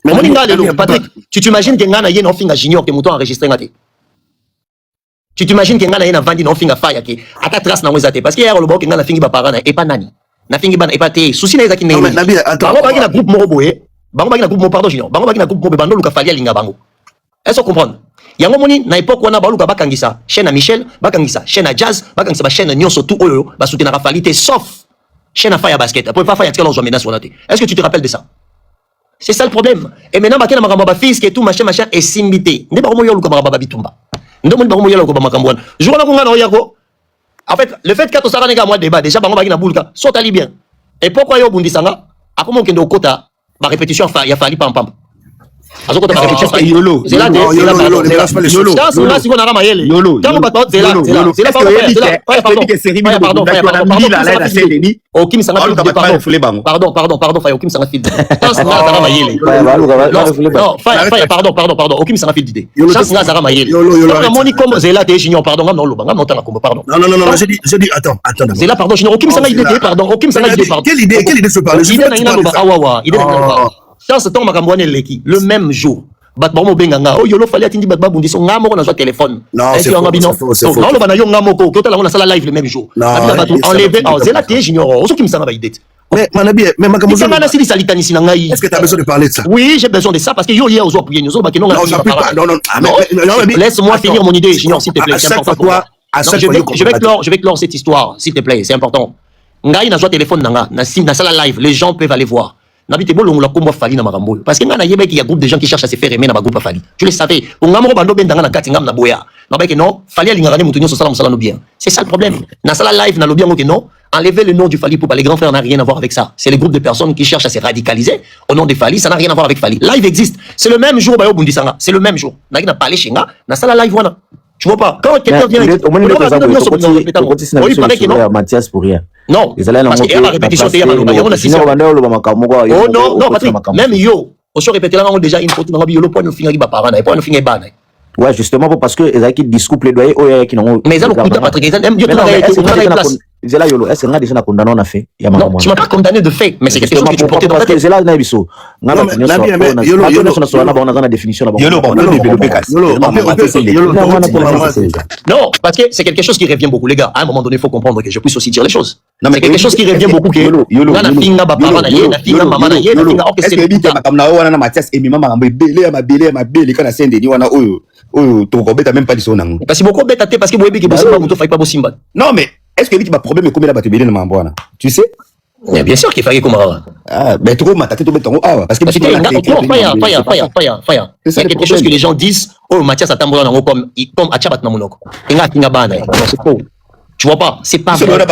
mais mon Patrick tu t'imagines que ngana yé non finga junior que mouton enregistré ngate. Tu t'imagines que ngana yena vandi non finga fire ke ata trace na ngwezate parce que hier le bok ngana fingi ba parana et pas nani na fingi ba et pas té souci na ezaki ndenge Nabi attends bango baki na groupe moko boye bango baki na groupe pardon junior bango baki na groupe moko bando luka fali alinga bango est-ce que comprendre yango moni na époque wana baluka bakangisa chaîne à Michel bakangisa chaîne à Jazz bakangisa ba chaîne nyonso tout oyo ba soutenir la falité sauf chaîne à Fire Basket après pas Fire tika lonzo menace wana té est-ce que tu te rappelles de ça c'est ça le problème et maintenant bakena makamba ba fils que tout machin est simbité ne ba ko yo luka ba bitumba. En fait, le fait que tu as un débat, déjà, tu as bien. Et pourquoi tu as dit ça? À comment tu as ma répétition, il a fallu pam pam. Yolo. C'est là, chance tant makambouane leki le même jour bat bamo benganga oh yolo fallait atindi bat babundi so ngamo na so téléphone non c'est faux non le bana yo ngamo ko tota la on a sala live le même jour enlever zela tie junior oso qui me sanga ba idée mais manabi mais makambo ça na sili salitani sina ngai est-ce que tu as besoin de parler de ça oui j'ai besoin de ça parce que yo hier ozo appuyer nous ba non laisse-moi finir mon idée junior s'il te plaît c'est important pour toi je vais clore cette histoire s'il te plaît c'est important ngai na so téléphone nanga na sala live les gens peuvent aller voir. N'habitez pas la combo fali na marambo parce que ngana yebeki ya groupe de gens qui cherchent à se faire aimer na groupe fali tu le savais pour ngamoro bando bendanga na kati ngam na boya na beki non fali alingana mutunyo so sala musala no bien c'est ça le problème na sala live na lobby que non enlever le nom du Fali pour les grands frères n'a rien à voir avec ça c'est les groupes de personnes qui cherchent à se radicaliser au nom de Fali ça n'a rien à voir avec Fali live existe c'est le même jour bayo bundisanga c'est le même jour na parlé chinga na sala live wana tu vois pas quand quelqu'un vient il paraît que non Mathias pour rien. Non, parce qu'il y a la répétition, il y a oh non, Patrick, même yo, on se répète là, on déjà une photo dans le point de finir par parana, et point de finir ban. Ouais, justement, parce que les qui discours plaidoyer, qui n'ont. Mais ils ont coûté Patrick. Est-ce que déjà condamné on a fait? Non, tu m'as pas condamné de fait, mais c'est quelque chose que tu portais dans ta tête. C'est là, Nabiso. Non, parce que c'est quelque chose qui revient beaucoup, les gars. À un moment donné, il faut comprendre que je puisse aussi dire les choses. C'est quelque chose qui revient beaucoup. Parce que beaucoup bêta parce que vous avez dit que vous faites pas vos simba. Non mais est-ce que lui qui va problème combien là batubélé na mbwana? Tu sais? Mais bien sûr qu'il fallait comme ah mais trop matati to betongo ah parce que fire. C'est quelque chose que les gens disent oh Mathias atambola nango comme achabat na monoko. Inga kinga bana. C'est faux. Tu vois pas, c'est pas vrai.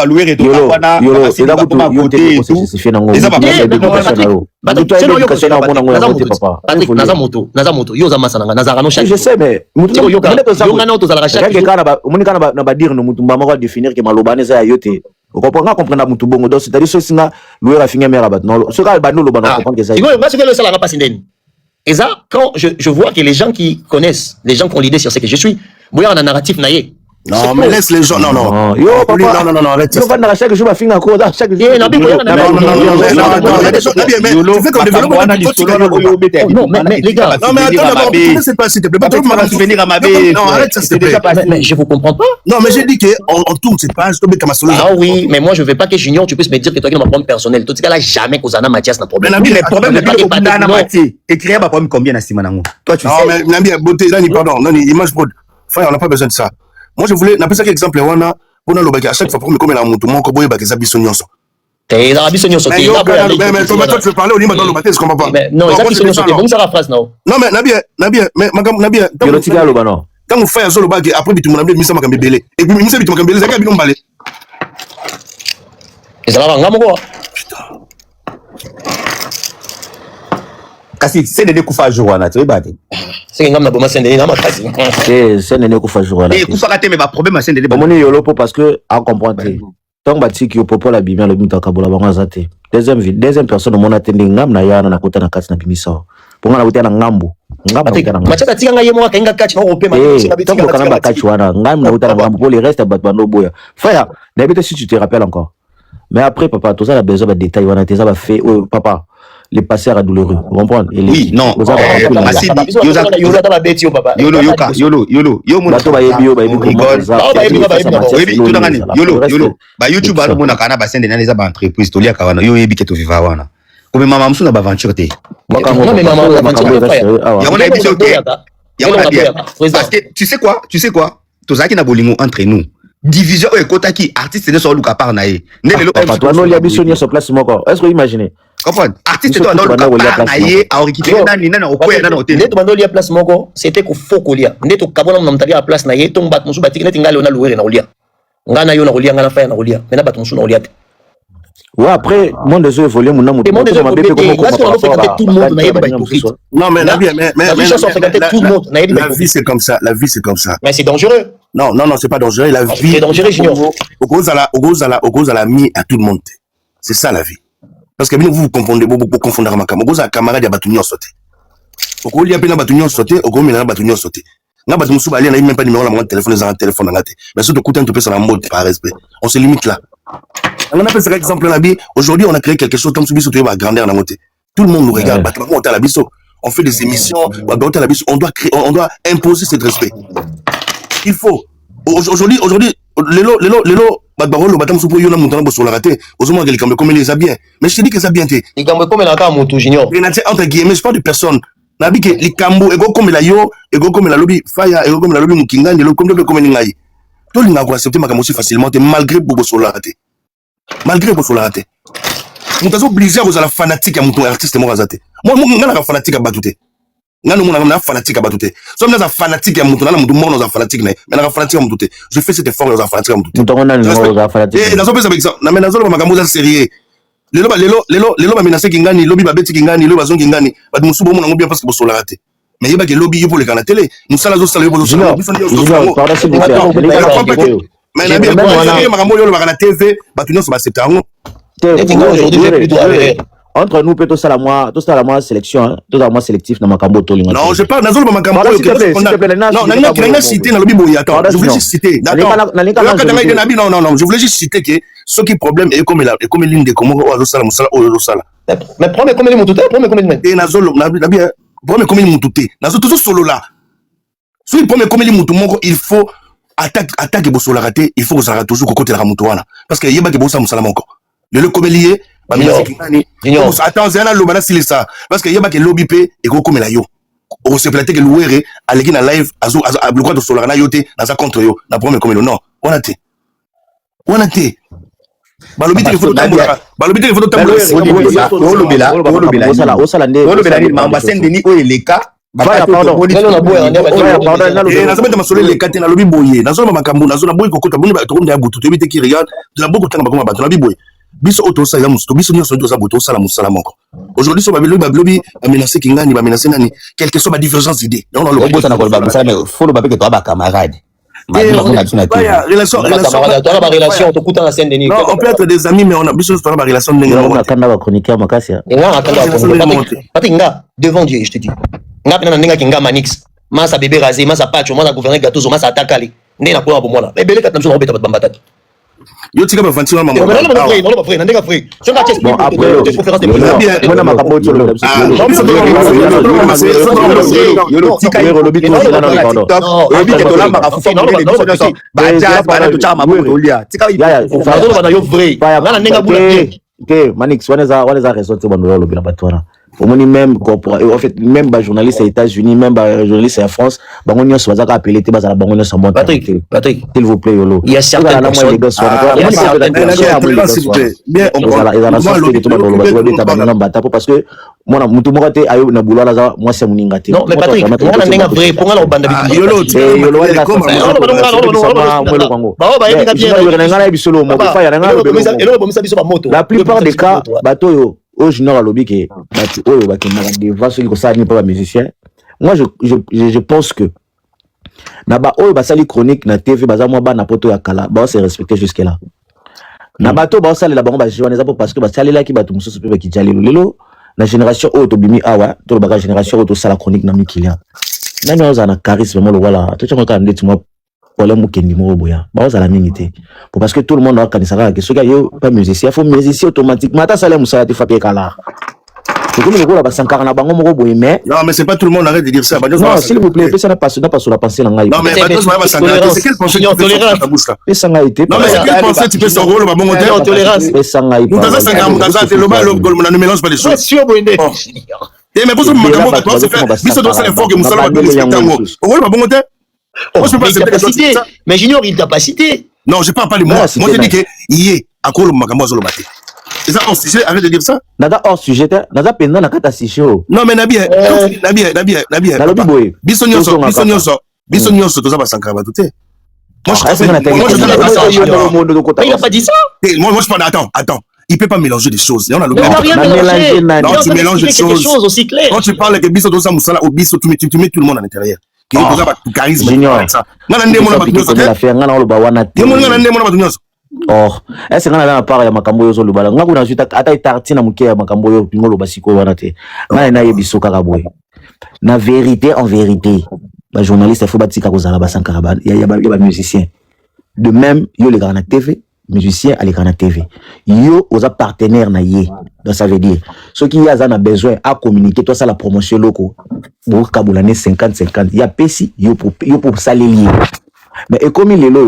Je sais, mais définir que Malobanese a yoté. On comprend comprendre mutu bongo donc c'est-à-dire ce singa louer a fini mère abat non ce gars bano lo bana comprendre que ça. Moi ce que le salaire pas sindeni. Et ça quand je vois que les gens qui connaissent, les gens qui ont l'idée sur ce que je suis, boya on a narratif naïe. Non, mais laisse les gens. Non, non. Non, arrête. Tu vas chaque jour à finir encore chaque jour. Non, mais les gars. Non, mais attends, c'est pas s'il te plaît. Non, arrête, ça s'il te plaît. Mais je vous comprends pas. Non, mais j'ai dit qu'on tourne cette page. Ah oui, mais moi je veux pas que Junior, tu puisses me dire que toi qui n'as pas de problème personnel. Tout ce cas-là, jamais qu'Ozana Mathias n'a problème. Mais le problème n'est pas que Nana Mathias. Écrire un problème combien à Simanango? Toi, tu sais. Non, mais Nambi, beauté, pardon, non, image brode. Frère, on n'a pas besoin de ça. Moi, je voulais, n'appelle ça exemple, wana, pour nous, à chaque fois, pour me comme la montre, mon coboy, bah, que ça bisse son yonso. T'es dans la bisse son yonso. Mais toi, tu veux parler au niveau dans le bâtiment, je comprends pas. Non, ça bisse son yonso, t'es bon, ça la phrase, non? Non, mais Nabi, mais, quand vous faites un solo bag, après, tu m'as amené, Missa Makambélé. Et puis, Missa Makambélé, ça a bien balé. Et ça va, on va quoi? Putain. Kasi c'est de kufa journa tu vois c'est ngam na boma sendeni na makasi c'est ne kufa journa et kufa kate mais ba problème c'est de ba moni yolo po parce que à comprendre tant batiki yo popo la bimia lo mita kabola bango zate deuxième personne mon attending ngam na yana na kota na kati na bimisa ponga na kota na ngambo macha tika nga yemo kainga catch na opema tant que kana ba catch wana ngam na kota na ngambo pour le reste bat bando boya frère d'habitude si tu te rappelles encore mais après papa tout ça a besoin de détails wana ça va fait papa les passeurs à douloureux, vous comprenez? Oui, non. Yolo, YouTube a mon akana bassin de naniza ba entreprise tolia kawana yo yebi keto viva wana. Comme maman musu na ba aventure te. Non mais maman parce que tu sais quoi? Tozaki na bolingo entre nous. Division et kotaki artiste ne sont luka par naé. Toi non liabisonia sur place moko. Est-ce que vous imaginez? Comprendre artiste toi non luka par naé a récupérer nana okoya nana hôtel. Neto bando lia place moko, c'était ko foko lia. Neto kabona mnamtalia à place naé ton bat musu batiki netinga leona louer na olia. Ngana yo na olia ngana fa na olia. Mena bat musu na olia. Ouais après monde des évoluer mon amour. Monde des évoluer tout le monde naé ba hypocrite. Non mais mais la vie c'est comme ça, Mais c'est dangereux. Non, c'est pas dangereux. La vie. C'est dangereux, Junior. Au cause à la mis à tout le monde. C'est ça la vie. Parce que vous confondez, vous confondez ma camarade. Au cause à camarade, il y a batunion sauté. Au cause il y a peine batunion sauté. Au cause il y a batunion sauté. N'a pas de moussou balé, n'a même pas de numéro, la téléphone, les téléphone en gâté. Mais surtout, coûte un peu sur la mode par respect. On se limite là. On appelle ça exemple la vie. Aujourd'hui, on a créé quelque chose comme celui qui va grandir dans la montée. Tout le monde nous regarde. On est à la biseau. On fait des émissions. On doit créer, on doit imposer ce respect. Il faut. Aujourd'hui, Lélo, Badbarolo, Batam Soupo, Yona Montana, Bossola raté, aux hommes qui comme les a bien. Mais je te dis que ça bien été. Les Gambo, comme la carte, mon tout junior. Entre guillemets, je parle de personne. Nabi que les Cambo, ego comme la yo, ego comme la lobby, Faya, ego comme la lobby Mukingan, ego comme Ningaï. Tout le monde a accepté ma aussi facilement, malgré Bossola raté. Malgré Bossola raté. Nous sommes obligés à la fanatique à mon artiste Morazate. Moi, je suis fanatique à Batouté. Je suis fanatique à Batouté. Je suis fanatique à Moutouna, je suis fanatique à Moutoute. Je fais cet effort, je suis fanatique à Moutoute. Et dans ce pays, je suis sérieux. Les menacé Kingani, lobby Babeti Kingani, le bazon Kingani, but Moussou Bomon bien parce que vous la raté. Mais il y a des lobbies pour les canaux télé. Nous sommes là, mais il y a des TV, aujourd'hui, entre nous, tout ça la moi sélection, tout ça moi sélectif dans ma cambo tolinga. Non, je parle, Nazolo ma cambo. Non, n'a cité dans le bibo. Attends, je voulais juste citer. Non, je voulais juste citer que ce qui est problème est comme l'une des Comores au Azosala, Moussala. Mais premier comme les moutoutés, premier comme les et Nazolo, premier comme les moutoutés. Nazolo, tout solo là. Si le premier comme les moutoutés, il faut attaque Bosso la raté, il faut que ça rate toujours côté la Moutouana. Parce qu'il y a des Bossa Moussala encore. Le comélier, attends, c'est un lobana si ça. Parce qu'il y a des lobby et gros comme la yo. On se plaît que l'ouéré, à l'équipe en live, à bloquer de Solarana yoté, dans sa contre yo, dans premier comme non. On a été. Balobi il faut tambola. Balobi il faut tambola. Biso otosa ya musto biso nyo soto za botosa la musala moko aujourd'hui so babilobi amenacer kingani ba menacer nani quelque soit ba divergence d'idées donc on le bosa na kolba musala mais faut ba pe que toi ba camarade relation to kuta na scène Denis non on peut être des amis mais on a biso to ba relation ndenge on a kanda ba chroniqueur makasi Patinga devant Dieu je te dis nga pena ndinga kinga manix masa bébé rasé masa pacho masa gouverneur gâteau masa atakali ndena ko bomona ebele katamso na obeta bambata yo tika ba fanti mama non pas frère ndinga frère sur la bon après conférence de presse on a makambo tolo Manix waneza raison te bando lo bina batwana omoni même en fait même ba journaliste aux États-Unis même ba journaliste en France bango nyonso bazaka appeler te bazala bango nyonso monta Patrick s'il vous plaît yolo il y a certaines personnes bien on va parce que moi mutu moko te ayo na boulot la moi c'est moninga te non mais Patrick moi na ndenga vrai pour ngala obanda bitu yolo la plupart des cas bateau yo au junior à lobby que oyo bakenda devant ceux qui savent pas musicien moi je pense que na ba oyo basali chronique na TV baza moi ba na poto ya kala ba se respecter jusque là na bato ba sali la bango ba journée ça parce que basali là ki bato mususu pe ki jali lelo la génération oyo to bimi awa to ba génération oyo to sala chronique na mikilia nani oza na charisme mo lo wala to tshaka ka ndeti mo problème kendi mo boya ba oza la mingité parce que tout le monde a kanisa que ce gars yo pas musicien il faut musicien automatiquement ta sala musala te fape kala c'est comme le gars ba sankara na bango mo boye mais non mais c'est pas tout le monde arrête de dire ça non s'il vous plaît ça n'a pas sur la pensée là non mais ba sankara c'est quelle pensée tolérance ça n'a été non mais c'est quelle pensée tu peux son rôle ba bongo tolérance ça n'a été nous ça c'est le mal on ne mélange pas les choses mais pour ça makambo ba toi c'est faire biso do ça l'effort que musala ba respecter ngo rôle ba bongo te mais Junior il t'a pas cité. Non, je parle pas de moi. Moi je dis que yé à quoi le makambo zolo baté. C'est ça hors sujet, arrête de dire ça. Nada hors sujet, nada pendant na kata sujet. Non mais Nabi. Biso nyonso to za ba sankara ba touté. Moi il a pas dit ça. Moi je parle attends. Il peut pas mélanger des choses. On a mélangé. Non, tu mélanges des choses aussi claires. Quand tu parles que biso do ça musala au biso tu mets tout le monde à l'intérieur. Charisme. Or, est-ce que na part ya makambo yo zo lobala ngaku na juta ata itarti na muke ya makambo yo pingo lo basiko wana te na yebiso kaka boy na vérité en vérité ba journaliste faut batika kozala ba sankara ya ba musicien de même yo les gars na TV musicien à l'écran TV yo aux partenaires na yé donc ça veut dire ceux qui a besoin à communiquer toi ça la promotion locaux pour kabulane 50-50 il y a pesi yo pour ça les lier mais et comme il est là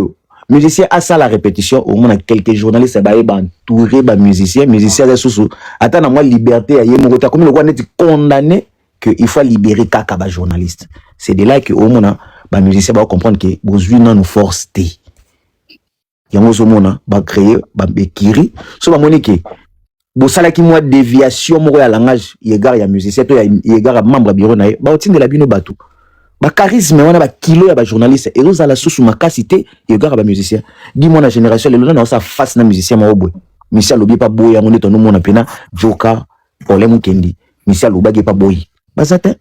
musicien a ça la répétition au moins quelques journalistes ba entouré ba musicien les sous attends moi liberté à yemo comme le roi net condamné que il faut libérer kaka ba journaliste c'est de là que au moins ba musicien va comprendre que besoin nous force té yango zomona ba créer ba bekiri so ba monike bo sala ki moi déviation moko ya langage yegara ya musicien to ya yegara membre bureau na ba otindela bino batou ba charisme wana ba kilo ya ba journaliste et oza la sous makasité yegara ba musicien dis-moi la génération le lona na sa face na musicien ma obwe musicien lobi pa boya ngone to no mona pena joka problème kendi musicien lobagi pa boyi bazate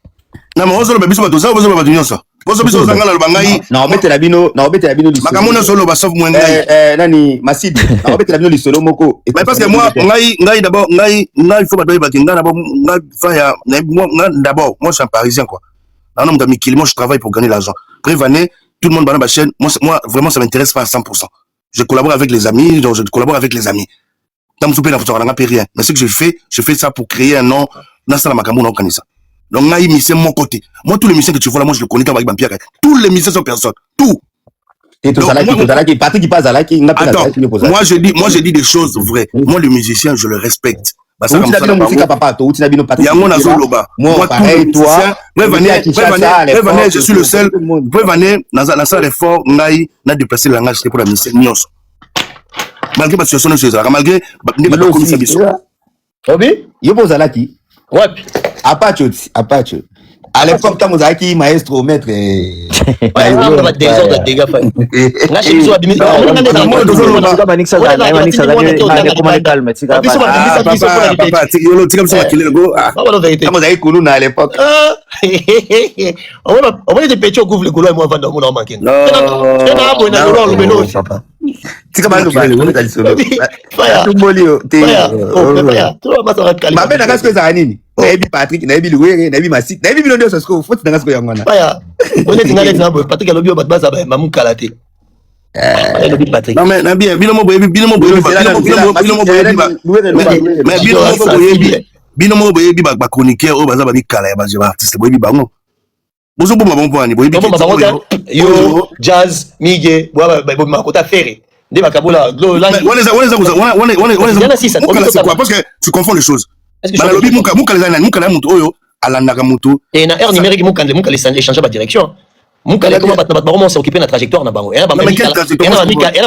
non mais ozo lo biso bato ça ozo lo bato nyonso Poso biso zanga la bangai. Na obete la bino lisolo. Makamuna solo ba sauf moins ngai. Nani Masidi. Na obete la bino lisolo moko. Mais parce que moi ngai d'abord ngai il faut pas doyer bakinga d'abord ngai faya moi d'abord moi je suis un parisien quoi. Un homme d'amis qui moi je travaille pour gagner l'argent. Prévané tout le monde dans ma chaîne moi vraiment ça m'intéresse pas à 100%. Je collabore avec les amis, donc je collabore avec les amis. Tant me souper la photo on n'a pas rien. Mais ce que je fais ça pour créer un nom dans ça la makamuna on connaît ça. Donc, là, il est mon côté. Moi, tous les musiciens que tu vois là, moi, je le connais dans ma pierre. Tous les musiciens sont personnes. Tout. Et tout ça là, Patrick qui passe à là, qui n'a pas attends, moi, je dis des choses vraies. Moi, le musicien, je le respecte. Moi, pareil, toi. Prévenez, je suis le seul. Prévenez, dans la salle d'effort, on a déplacé le langage pour la musicienne. Malgré la situation de chez eux, malgré la commission. Obi, il pose à là qui? Ouais. Apache. À l'époque, tu as dit maestro, maître. Patrick, Nabi Loué, Nabi Massi, Nabi Bilondo, ça se trouve, faut que tu n'aies pas de Paya, on est dans l'exemple, Patrick a l'objet, Batbasa, Mamou Kalate. Non, mais Nabi, Bilomo Boyebi, Bilomo Boyebi, chroniqueur, au bazar, Kala, artiste, Boyebi Bango. Bonjour, bon point, Boyebi, yo, jazz, Miguel, Makota Ferré. Des Makabola, parce que tu confonds les choses. Balobi muka oyo alandaka mutu et na ère numérique muka échanger ba direction muka les comment battement s'occuper na trajectoire na bango et na ba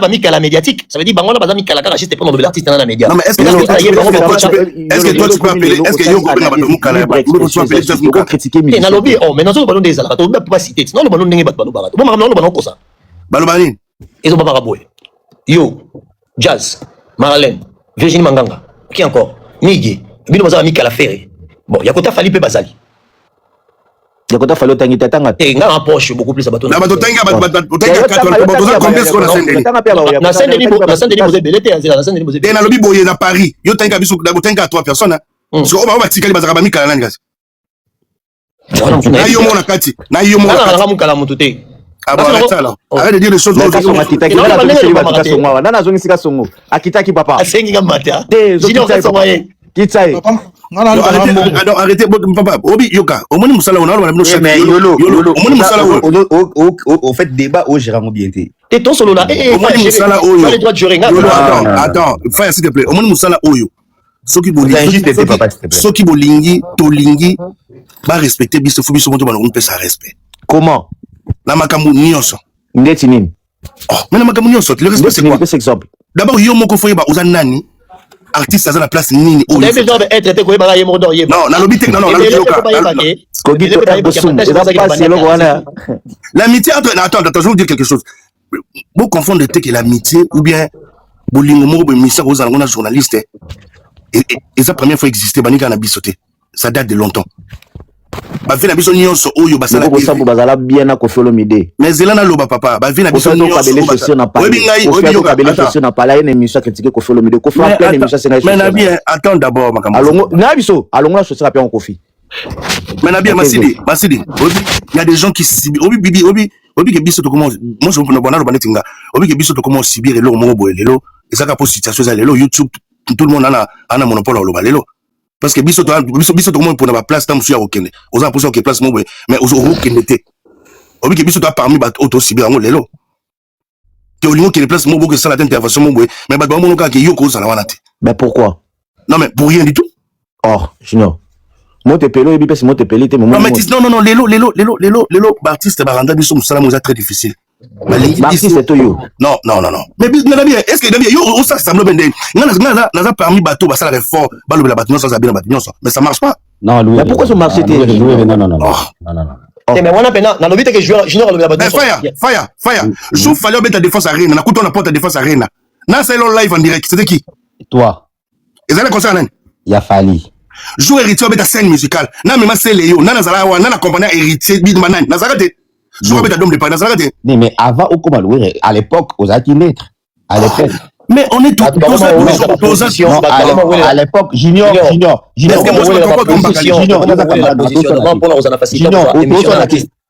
mika la médiatique ça veut dire bango na ba mika la artiste pour l'artiste na média. Non mais est-ce que toi tu peux appeler est-ce que yo ko na ba muka la ba tu peux appeler ça muka critiquer mais na lobby oh mais non so ballon des ala to pas citer non le ballon ndenge bat ballon barato bon marama no ballon ko ça ballon bani ils ont pas boy yo jazz Marlène Virginie Manganga qui encore Miguel bino baza mika la ferré bon yakota fali pe bazali yakota fali otangi tatanga te nga en poche beaucoup plus abato na bato tanga combien sur la scène na scène vous belete na scène vous belete na lobi boye na Paris yo tanga biso na tanga à 3 personnes so on va tikali bazaka mika la nani kasi na yo mona kati na yo mona na mukala mutu te arrête de dire des choses akitaki papa asengi ngambata Kitsai. Arrêtez, papa. Obi Yoka. Au moins, Moussala, on a yolo. Au moins, Moussala, au fait, débat au gérant bien. Et ton solo là. Au moins, Moussala, Oyo. Les droits de jury. Attends. Fais s'il te plaît. Au moins, Moussala, Oyo. Soki bolingi, tolingi, va respecter biso fubiso moto bana on ça respect. Comment? La makamu nyonso. Ndetinin. Oh, mais la makamu nyonso, le respect c'est quoi? Exemple. D'abord, yo moko foye ba ozanani. Artiste à la place nini o être été ko ba yemo do yemo non na lobby non l'amitié entre attends je vais vous dire quelque chose vous confondez que l'amitié ou bien bolingo mo bo misa ko zana journaliste et ça première fois existé banika na bisoté ça date de longtemps ba vina biso nyonso oyo basala bazala bien na Koffi Olomide mais zelana loba papa ba vina biso nyonso na pala une émission critiquer Koffi Olomide Koffi en pleine émission c'est mais na bien attends d'abord makambo alongo na chaussure bien Koffi mais na bien Masidi il y a des gens qui obi que biso to comment moi je ne bona banetinga obi que biso to comment subir le mo boelelo et ça ka pour situation ça lelo YouTube tout le monde ana monopole au lelo. Parce que biso to mo pour na place tam suya okende oza pour ça que place mo mais ozo okende te obi que biso to parmi ba auto sibira ngo lelo que olingo que les places mo que ça la intervention mo mais ba mo ka que yoko ça la wana te mais pourquoi non mais pour rien du tout oh junior monte pelo et bipes monte pelite non mais non lelo artiste baranda biso musala mo très difficile c'est tout yo non mais bien est-ce que bien yo on ça semble ben na parmi bateau ba ça la fort ba le bateau ça bien bateau mais ça marche pas non mais pourquoi ça marche non mais on a pena na lobite que junior le bateau fire jour fallait mettre la défense arena na couteau na porte la défense arena na c'est le live en direct c'était qui toi et ça le concerne ya fali jour héritier mettre scène musicale na même c'est Léo na zala wa na compagnie héritier bid manan na zakate Je crois que tu as de parler dans ça. Non, mais avant, au Koma, à l'époque, aux Akinetres. À l'époque. Mais on est tous. À l'époque, Junior. Est-ce que moi, je me comprends comme Bakali?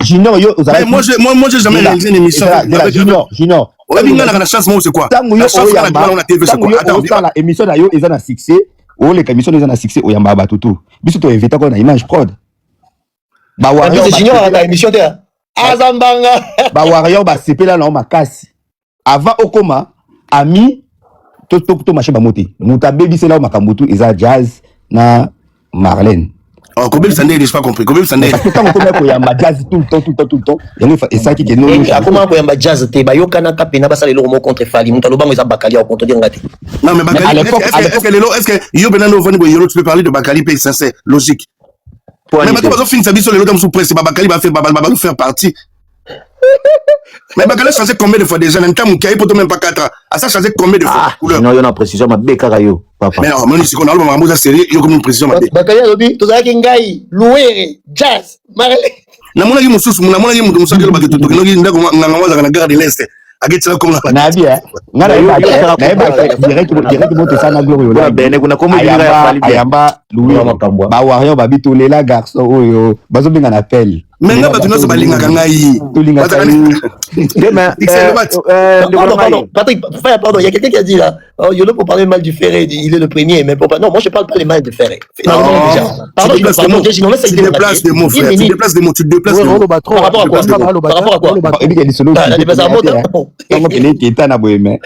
Junior, moi, j'ai jamais réalisé une émission. Junior. On a mis la chance, moi, c'est quoi? La chance, on a TV, c'est quoi? Attends, l'émission d'ailleurs, ils ont un succès. Oh, les émissions, ils ont un succès. Oyamba Batutu. Biso, tu as invité qu'on a image prod. Junior, la émission, t'es là. Azambanga. Warrior, c'est là, on m'a cassé. Avant, Okoma, ami, tout marché bamoté. Mouta baby, c'est là, on m'a kambutu, ils ont jazz, na Marlène. Oh, combien de Sunday, je n'ai pas compris. Combien de Sunday? Parce que quand on a un jazz tout le temps, et ça qui est non. Comment on a jazz, t'es bayo kanaka pena basa lelo mo contre Fali. Moutalobang ils a Bakali au contre dire ngati. Non, mais Bakali, est-ce que Yo Benano Vani Boyolo, tu peux parler de Bakali, c'est sincère, logique. Mais maintenant, on finit sa vie sur les lots sous presse, Bakali va faire partie. Mais Bakali a changé combien de fois déjà? Un temps où il peut même pas 4 ans. Ah, ça a changé combien de fois? Non, il y a une précision, ma bécarayo, papa. Mais non, mais si on a le mamou, ça série, il y a comme une précision. Bakali a dit, tout ça qui ngaï, loué, jazz, marlé. Namuna yi mususu, namuna yi mutu musakelo baketu, nogi ndako ngangamaza kana garde l'est. Agetsa comme la Nabi, ngana direct monte ça na glorio. Bene kuna komo ayamba Louis ba warrior ba bitolela garçon oyo bazo benga na appel. Mais nga batu noso balinga kangai. Tolinga Patrick, pardon, il y a quelqu'un qui a dit là, Yolo pour parler mal du Ferré, il est le premier, mais pour pas. Non, moi je parle pas les mal du Ferré. Pardon, je déplace des mots, frère. Tu déplaces des mots, tu déplaces des mots. Par rapport à quoi? Par rapport à quoi? Et puis il y a des solos. Comment qu'il est qui est à Bohémé.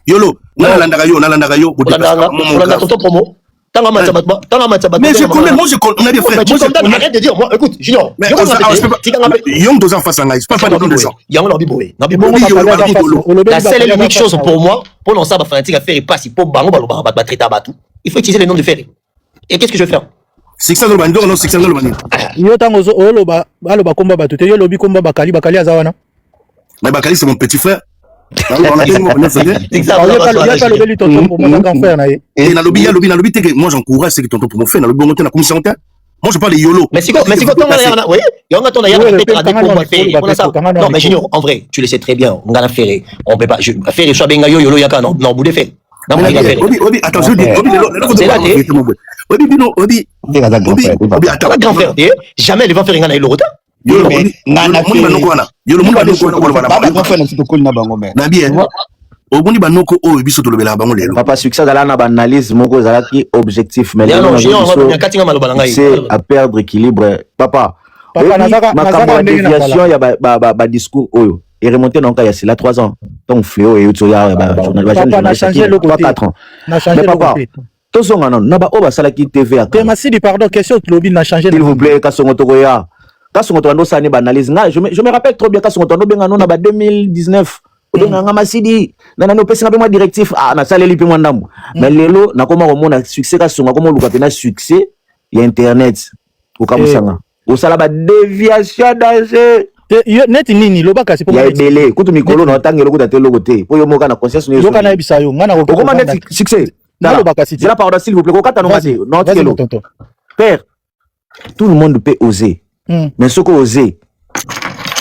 Yolo. Nalanda yo. Mais je connais, moi je connais, on a des frères. Arrête de dire, moi, écoute, Junior. Yom deux enfants sans je parle pas de gens. La seule et unique chose pour moi, pour lancer ma fanatique à faire et passer pour Bango Baloba, traiter à Batou, il faut utiliser le nom de Ferry. Et qu'est-ce que je vais faire? 600 Lobando, non 600 Lobando. Yo tango oloba komba Batou, yo lobi komba Bakali azawana. Mais Bakali c'est mon petit frère. Moi j'encourage ce que tonton pour me faire. Moi je parle de YOLO. Mais c'est quoi oui, non mais Junior, en vrai, tu le sais très bien, on a ferré. On peut pas ferré soit benga YOLO yaka non bout fait. Non mais attends, je dis jamais les va faire ngana YOLO. Papa succès dans la analyse moko zalaki objectif mais c'est à perdre équilibre papa ma déviation ya ba discours oyo et remonter donc il y a cela 3 ans donc fléau et ya ba 4 ans mais papa tout ça non na ba oba salaki TV à merci pardon question lobby n'a changé s'il vous plaît kasongo tokoya kasongo to ndo sani ba analyse je me rappelle trop bien kasongo to ndo benga na ba 2019 nga masidi na no pesa moi directif na saleli pe mwandambo mais lelo na koma komona succès kasongo koma luka pena succès ya internet okamusanga osala ba déviation danger net nini lobaka c'est pour ya belé kutu mikolo na tangelo kuta te logo te po yo moka na conscience no loka na ebisa yo ngana ko koma net succès na lobaka c'est la pardon s'il vous plaît ko kata no ngati non kelo père tout le monde peut oser mais ce qu'on oser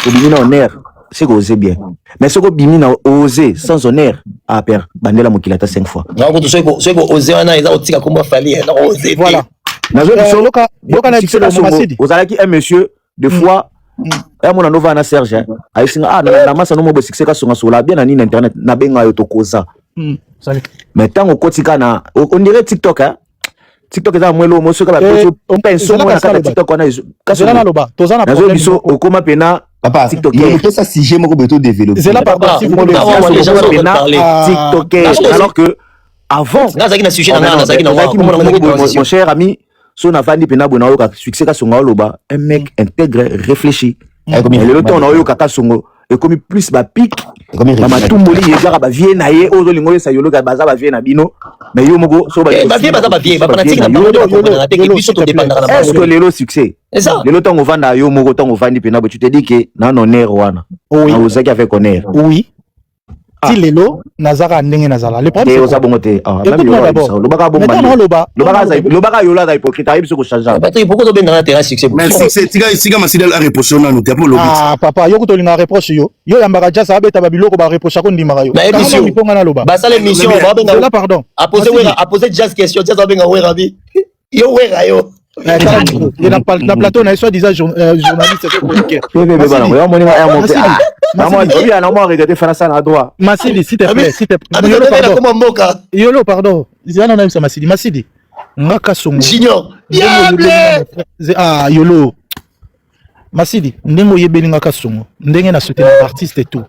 obimina honneur c'est qu'on oser bien mais ce qu'on bimina oser sans honneur à père bandela mokilata 5 fois non ko ce qu'on oser wana eza otika komba fali na oser voilà nazo loka na succès ozalaki un monsieur de fois ya mona nova na Serge aisinga na masa no mo bo succès ka songa sola bien na ni internet na benga yo to koza mais tango kotika na on dirait TikTok TikTok eza mwelo mo soka ba penso mo na TikTok na kasona na loba tozana problème biso okoma pena papa TikTok il ça si j'ai mo beto développer c'est là papa si vous TikTok alors que avant mon cher ami son avandi pena bona yo ka succès ka songa loba un mec intègre réfléchi le temps na yo ka songo et comme plus ba pic comme matumboli yezaka ba vie na ye ozo lingo yesa yolo ka baza ba vie na bino mais yo moko so ba vie baza ba vie ba fanatique na na te que biso to dépendre na est-ce que lelo succès c'est ça lelo tango vanda yo moko tango vandi pena tu te dis que na honneur wana na ozaki avec honneur oui ti lelo nazaka ndenge nazala le problème Te c'est oza quoi? bongo te. Ah, même Écoute-moi yo d'abord. lobaka bomba. Maintenant, Lobaka yola da hypocrite, ayebi so ko changer. Patrick, pourquoi tu as un terrain succès? Mais si Massidel a reproché on a nous pour lobby. Ah papa yo kutolinga reproche yo yambaka jasa abeta babiloko ba reproche ko ndimaka yo Na émission. miponga na loba Bah ça l'émission, Mais- on va bien là pardon à poser jazz question, jazz va bien wera bi. Yo wera yo. na plateau na soit disant journaliste c'est chroniqueur Bébé bana, yo moni ma monter. Na moi bien, na moi regarder faire ça à droit. Masidi s'il te plaît s'il te Ah, plaît mais Yolo, tu pardon. comme Moka. Yolo pardon zana na msa Masidi Masidi ngaka songo Junior. Ndenge Diable. oyebeli nga ah Yolo Masidi ndenge oyebeli ngaka songo ndenge na soutenir artiste et tout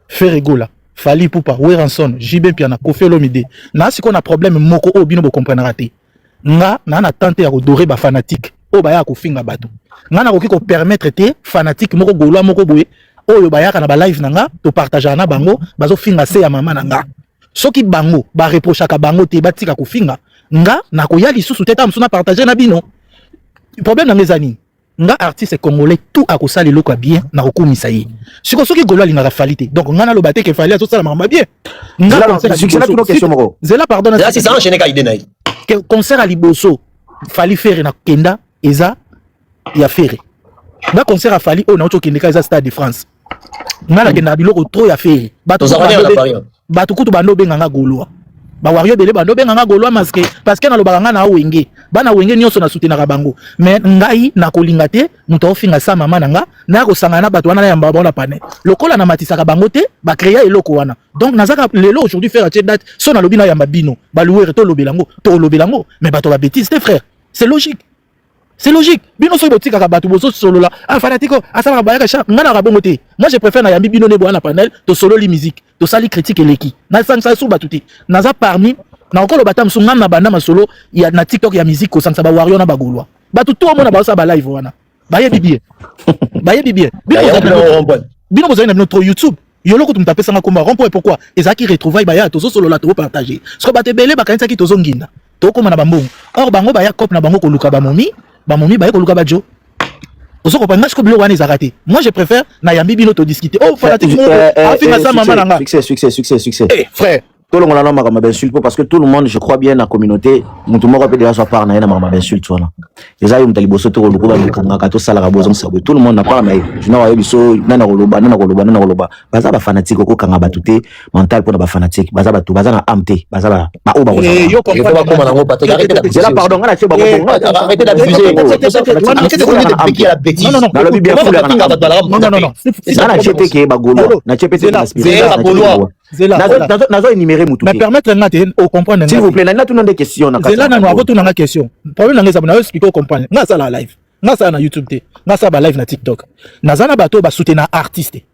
Ferregola Fali Poupa Weranson JB Piana Kofi Olomide na siko na problème moko o bino bo comprendre te nga na tente ya kodorer ba fanatique o baya kofinga bato nga na koki ko permettre te fanatique moko golwa moko boye oyo bayaka na ba live na nga to partager na bango bazo finga se ya mama na nga soki bango ba reprochaka bango te batika kofinga nga na koya lisusu te ta msuna partager na bino problème na ngezani nga artiste congolais tout akosala eloko ya bien na kokumisa ye siko soki golo alingaka fali te donc nga naloba te ke fali azosala makambo ya bien Zela, concert ya succès na liboso- tuno question moko. zela pardon Là c'est ça enchaîner ka idée na. concert à liboso fali fere na kenda eza ya fere na concert à fali o na oto kende ka eza stade de France nga na kenda biloko trop ya fere bato Toza kutu wana bando na be- Paris. bato kutu bando benganga golwa ba wario bele bando benganga golwa maske parce que na lobaka nga na wenge bana wenge nyonso na soutenaka bango mais ngai na kolinga te muto ofinga sa mama nanga na ko sanga na bato wana na yamba bona pane lokola na matisaka bango te ba créer eloko wana donc nazaka lelo aujourd'hui faire a date so na lobi na yamba bino ba louer to lobelango to lobelango mais bato ba bêtise te frère c'est logique. C'est logique. Bino so botika ka batu boso solo la. Ah fanatiko, asala ba ya cha ngana ka bongo te. Moi je préfère na yambi bino ne bo na panel to solo li musique, to sali critique eleki. Na sangsa su batuti. Naza parmi na okolo batam su ngana banda ma solo ya na TikTok ya musique ko sangsa ba wario na bagolwa. Batu to mo na ba sa ba live wana. Ba ye bibie. Ba ye bibie. Bino bozo na notre YouTube. Yolo ko tumtape sanga komba rompo et pourquoi? Ezaki retrouvaille ba ya to solo la to partager. Sko ba te belé ba kanisa ki to zonginda. To ko na bambongo. Or bango ba ya cop na bango ko luka ba momi. Ba momi ba ko luka ba jo. Ozo ko panga sko bilo wana ezakate. Moi je préfère na yambi bino to discuter. Oh fanatique mo afika sa mama nanga. Succès. Eh frère, Tout le monde a ma insulte parce que tout le monde, je crois bien, la communauté, tout le monde peut déjà soit par na ma insulte voilà. Les aïeux m'tali bosso to lukuba lukanga kato sala kabozo msabo. Tout le monde n'a pas na je na wayo biso nana koloba. Baza ba fanatique ko kanga batute mental pour na ba fanatique. Baza ba na amte, baza ba oba ko. yo Il faut pas comprendre. comment on Patrick, arrêtez d'abuser. C'est là pardon, on a cheba Arrêtez d'abuser. La bêtise. Non, non, non. Dans le bien fou Non. na chete ke ba golo, na chete Zela, Zela. nazo énumérer mutu. Mais permettre nga te o comprendre. S'il vous plaît, na tout le monde des questions na Zela na no tu na question. Problème na ngeza na expliquer o comprendre. Nga sala live. Nga sala na YouTube te. Nga sala ba live na TikTok. Na zala bato ba soutenir artiste.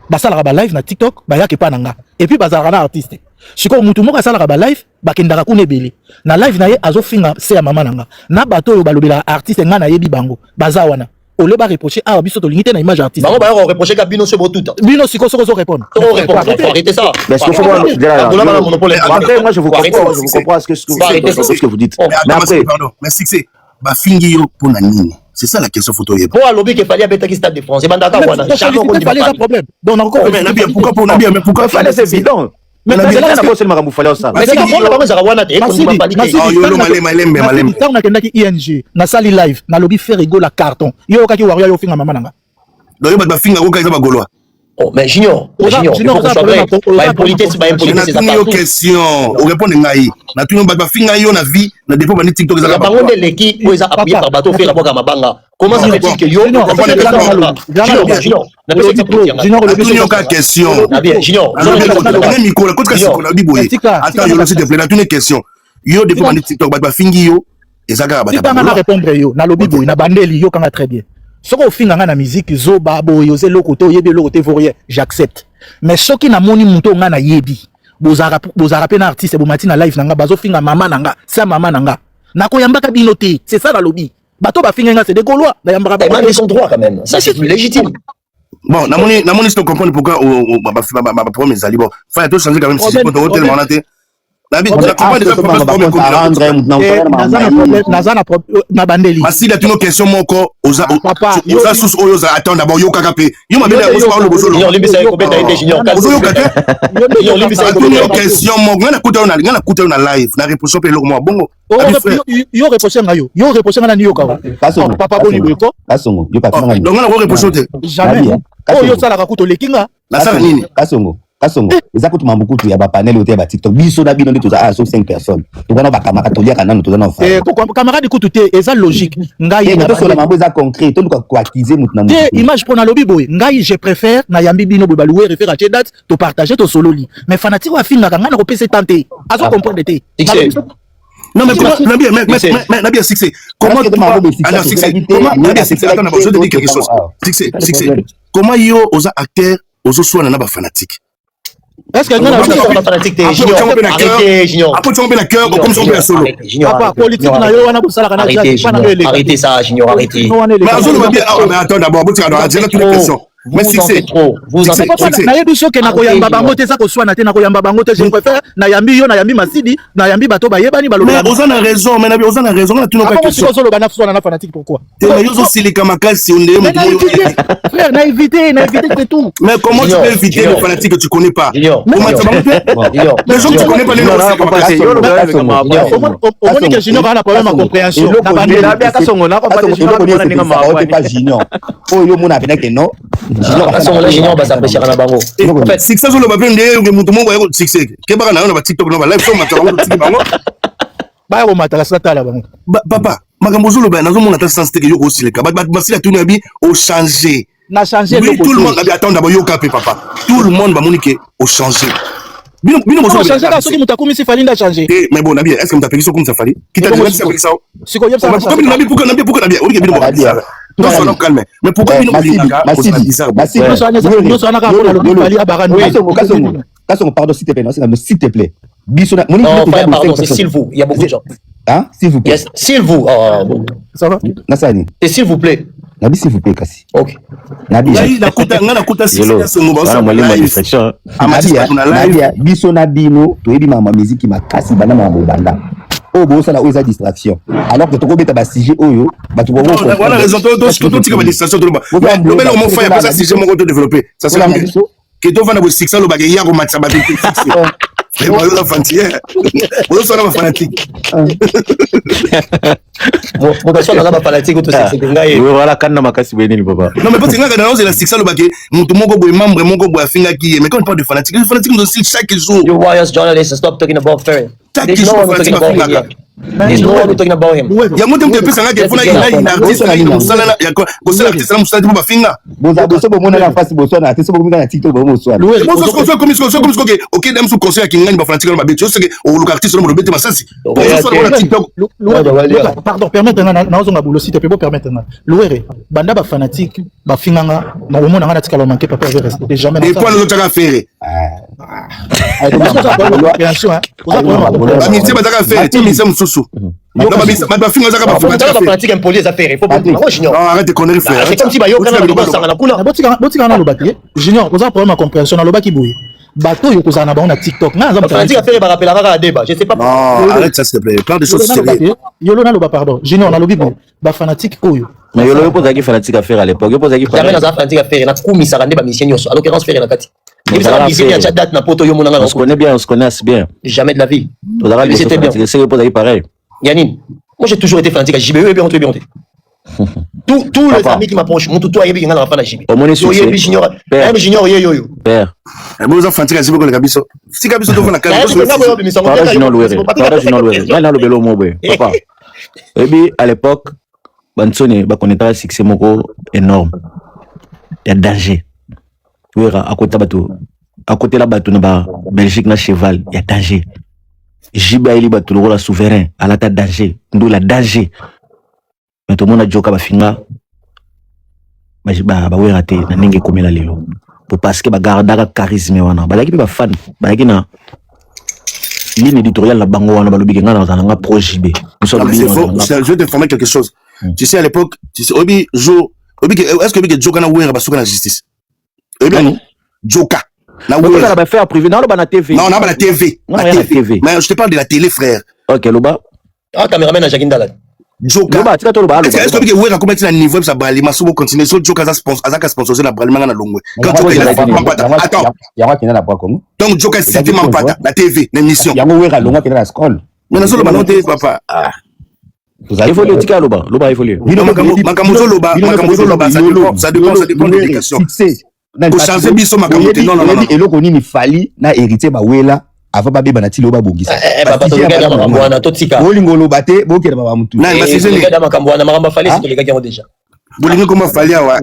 Ba sala ba live na TikTok, ba yake pa nanga. Et puis ba sala na artiste. Siko mutu moko sala ba live, ba kendaka kuna ebele. Na live na ye azo finga se ya mama nanga. Na bato yo ba lobela artiste nga na yebi bango. Baza wana. Ole ba reprocher ah biso to limiter na image artiste. Bah on va reprocher qu'à Bino sur tout. Bino siko soko répondre. Trop répondre. Arrêtez ça. Mais est-ce qu'il faut voir le monopole. après, moi je vous comprends ce que vous dites. Mais après, pardon, mais c'est ba fingi yo pour na nini. C'est ça la question photo Pour un lobby qu'il fallait à qui stade de France. Et bandata wana. Jamais on dit pas. Problème. Donc on a encore pourquoi pour Nabia mais pourquoi fallait c'est évident. Mais Mais là, c'est on a pas makambu fallait ça. Mais c'est pas bon, on va wana te. On va pas Oh yo malembe. Tant na kendaki ING na sali live na lobby faire ego la carton. Yo kaki wario yo finga mama nanga. Donc yo ba finga ko kaisa ba goloa. Oh mais Junior, il faut qu'on soit vrai. Pas impolité, c'est pas impolité, c'est ça. Na tuni question, on répond ngai. Na tuni ba finga yo na vie, na dépôt ba ni TikTok La ezala ba. bango de l'équipe où ils ont appuyé par bateau fait la boca mabanga. Comment ça fait-il que yo Junior, Junior ka question. Junior, Na micro la côté kasi ko na di boye. Attends yo s'il te plaît, na tuni question. Yo dépôt ba ni TikTok ba fingi yo ezaka ba. Si tanga na répondre yo na lobby boy na bandeli yo kanga très bien. Soko ofinga nga na musique zo babo yo ze loko to yebi loko te vorien, j'accepte. Mais soki na moni muto nga na yebi. Bozara pe na artiste bo matina live nanga bazo finga mama nanga, sa mama nanga. Na ko yambaka bino te, c'est ça la lobby. Bato ba finga nga c'est des gaulois, na yambaka ba. ils sont droits quand même. Ça c'est plus légitime. Bon, na moni si tu comprends pourquoi ba problème ezali bon. Faut tout changer quand même si on tellement naté. Nabi, tu comprends déjà pourquoi na bandeli. Masila, tu as une question, mon corps, aux assos, aux attends d'abord, yo kakape. Yo m'a bien dit, on le besoin. Junior, limbi, ça combien t'as été junior? Junior, limbi, ça combien question, mon gars, na kuta na live, na réponse pe moi bon. Yo reproché ngayo. Yo reproché ngana niyo kawa. Papa boni bweko. Kasongo, yo papa ngani. Donc on a reproché te. Jamais. Oh yo sala ka kuto lekinga. Na sala nini? Kasongo, eza kutu mambukutu ya ba panel ote ba TikTok. Biso na bino ndeto za sauf 5 personnes. To bana ba kamaka to lia kana to na fa. Camarade kutu te eza logique. Ngai na to la mambo eza concret, to ko accuser mutu na mutu. Image pour na lobby boy. Ngai je préfère na yambi bino boy balouer réfère à date to partager to solo li. Mais fanatique wa finga ngana ko pese tenter. Azo comprendre te. Non mais comment Nabi Sixé, comment tu vas alors Sixé, comment Nabi Sixé, attends d'abord je te dis quelque chose. Sixé, comment yo aux acteurs aux soins na ba fanatique. Est-ce que ngana ba fanatique te junior? Arrêtez junior. Après tu on la cœur comme si on fait solo. Papa politique na yo wana kusala kana arrêtez ça junior, arrêtez. Mais Azolo va bien mais attends d'abord, tu vas dire toutes les questions. Mais Sixé, vous en faites trop. Na yebi soke na koyamba bango te za koswana te na koyamba bango te je préfère na yambi yo na yambi Masidi na yambi bato bayebani baloba. Mais Ozan a raison, mais Nabi Ozan a raison, on a tout nos questions. Pourquoi solo bana swana na fanatique pourquoi? Mais yo aussi les kamakazi si on est frère na éviter c'est tout. Mais comment tu peux éviter les fanatiques que tu connais pas? Comment tu vas faire? Les gens que tu connais pas les noms. Au moins que junior a un problème de compréhension. Na bandela bien kasongo na ko pas junior. Oh yo mona venait que non. Junior ba s'empêcher na bango. En fait, c'est ça sur le papier ndé mutu mongo yako succès. Ke baka na ba TikTok no ba live so mataba ko tiki bango. Ba ko matala sata la bango. Papa, makambo zolo ba nazo mona ta sensité que yo ko sileka. Ba basila tout nabi au changer. Na changer tout le monde nabi attend d'abord yo kapé papa. Tout le monde ba monique au changer. Bino changer ka soki mutakumi si fali nda changer. Mais bon nabi, est-ce que mutapeli so comme ça fali? Qui t'a dit ça avec ça? Siko yeb ça. Comme nabi pourquoi nabi on dit bino ba bizarre. Non, soyons calmes. Mais pourquoi nous Kasongo, pardon, s'il te plaît, non, s'il te plaît. Non, pardon, c'est s'il vous. Il y a beaucoup de gens. Hein? S'il vous plaît. Yes, s'il vous. Ça va? Nasani. Et s'il vous plaît. Nabi, s'il vous plaît, Kassi. Ok. Nabi. Biso Nabino, tu es ma musique qui m'a cassé, banana banda. Oh bon ça là où ça distraction alors que tu connais ta sujet oyo bah tu vois voilà raison toi tu comme distraction tout le monde mais mon frère pas ça sujet mon côté développer ça c'est que tu vas na six ça le bagage ya ko match ça ba et moi la fanatique moi ça la fanatique bon ça na ba fanatique tout c'est ngai voilà kana makasi benini papa non mais parce que ngaka na la six ça le bagage mutu moko boy membre moko boy afinga ki mais quand on parle de fanatique les fanatiques nous aussi chaque jour you warriors journalists stop talking about Ferry. There's no one talking about him. There's no one talking about him. Ya mutu mpesa ngake funa ina artiste na musala na ya ko sala artiste na musala tibo bafinga boza boso bomona na face boso na artiste bomona na TikTok bomo swala boso ko comme OK dem sous conseil ki ngani ba fanatique na ba beto c'est que o lu artiste na mo bete masasi boso na TikTok pardon permettre na ozonga bolo si te peut permettre na louere banda ba fanatique ba finganga na omona ngana tikala manquer papa veut rester jamais et quoi nous autres à faire amitié bataka faire tu mise mususu ba finga zaka ba fanatique impoli za faire il faut pas junior arrête de conneries frère c'est comme si ba yo kana ba sanga na kuna botika na lobaki junior oza problème de compréhension na lobaki boye bato yo kozana ba na TikTok na za fanatique a faire ba rappel à débat je sais pas non arrête ça s'il te plaît parle de choses sérieuses yo na loba pardon junior na lobi boye ba fanatique oyo mais yo lo posaki fanatique à faire à l'époque yo posaki jamais na za fanatique a faire na kumisa kande ba mission yoso à l'occurrence faire na kati il ça mission ya date na poto yo monanga on se connaît bien on se connaît assez bien jamais de la vie c'était bien c'est posaki pareil Yannin moi j'ai toujours été fanatique à JB et bien on te bien tous les amis qui m'approchent mon tout toi yebi ngana fa na JB yo yebi junior junior yo père bon ça fanatique à JB ko le kabiso si kabiso to na kabiso pardon junior louere na lo belo mo boy papa et puis à l'époque bansone ba connaîtra succès moko énorme il y a danger wera à côté la bateau na Belgique na cheval il y a danger jiba ili bateau le rôle souverain à la tête danger ndo la danger mais tout le monde a joka ba finga ba wera te na ninge komela lelo pour parce que ba garda charisme wana ba laki ba fan ba laki na ligne éditoriale la bango wana ba lobi ngana na pro JB je vais t'informer quelque chose tu sais à l'époque tu sais est-ce que Joka na wera ba suka na justice Joka On va faire privé. Non, on va TV. Non, on a la TV. Non, la TV. Mais je te parle de la télé, frère. Ok, Loba. Ah, caméraman à Jacques Dalad. Joka. Loba, tu as tout Loba. Est-ce que vous avez comment tu as niveau ça brali masubo continuer so Joka za sponsorisé la brali manga na longwe. Quand Joka il a fait Mampata. Attends. Il y a qui n'a pas comme. Donc Joka c'était Mampata, la TV, l'émission. Il y a où est longa qui la scroll. Mais na solo ba noté papa. Il faut le tika Loba. Loba il faut le. Makamuzo Loba, ça dépend de l'éducation. Ko changer biso makamuzo non. Et le koni ni fali na héritier ba wela. Avant ba beba na ti loba bongisa. Papa to gars na makambo to tika. Bolingo loba te bokela baba mutu. Na masisi les gars na makambo na makamba fallait c'est les gars qui ont déjà. Bolingo comment fallait wa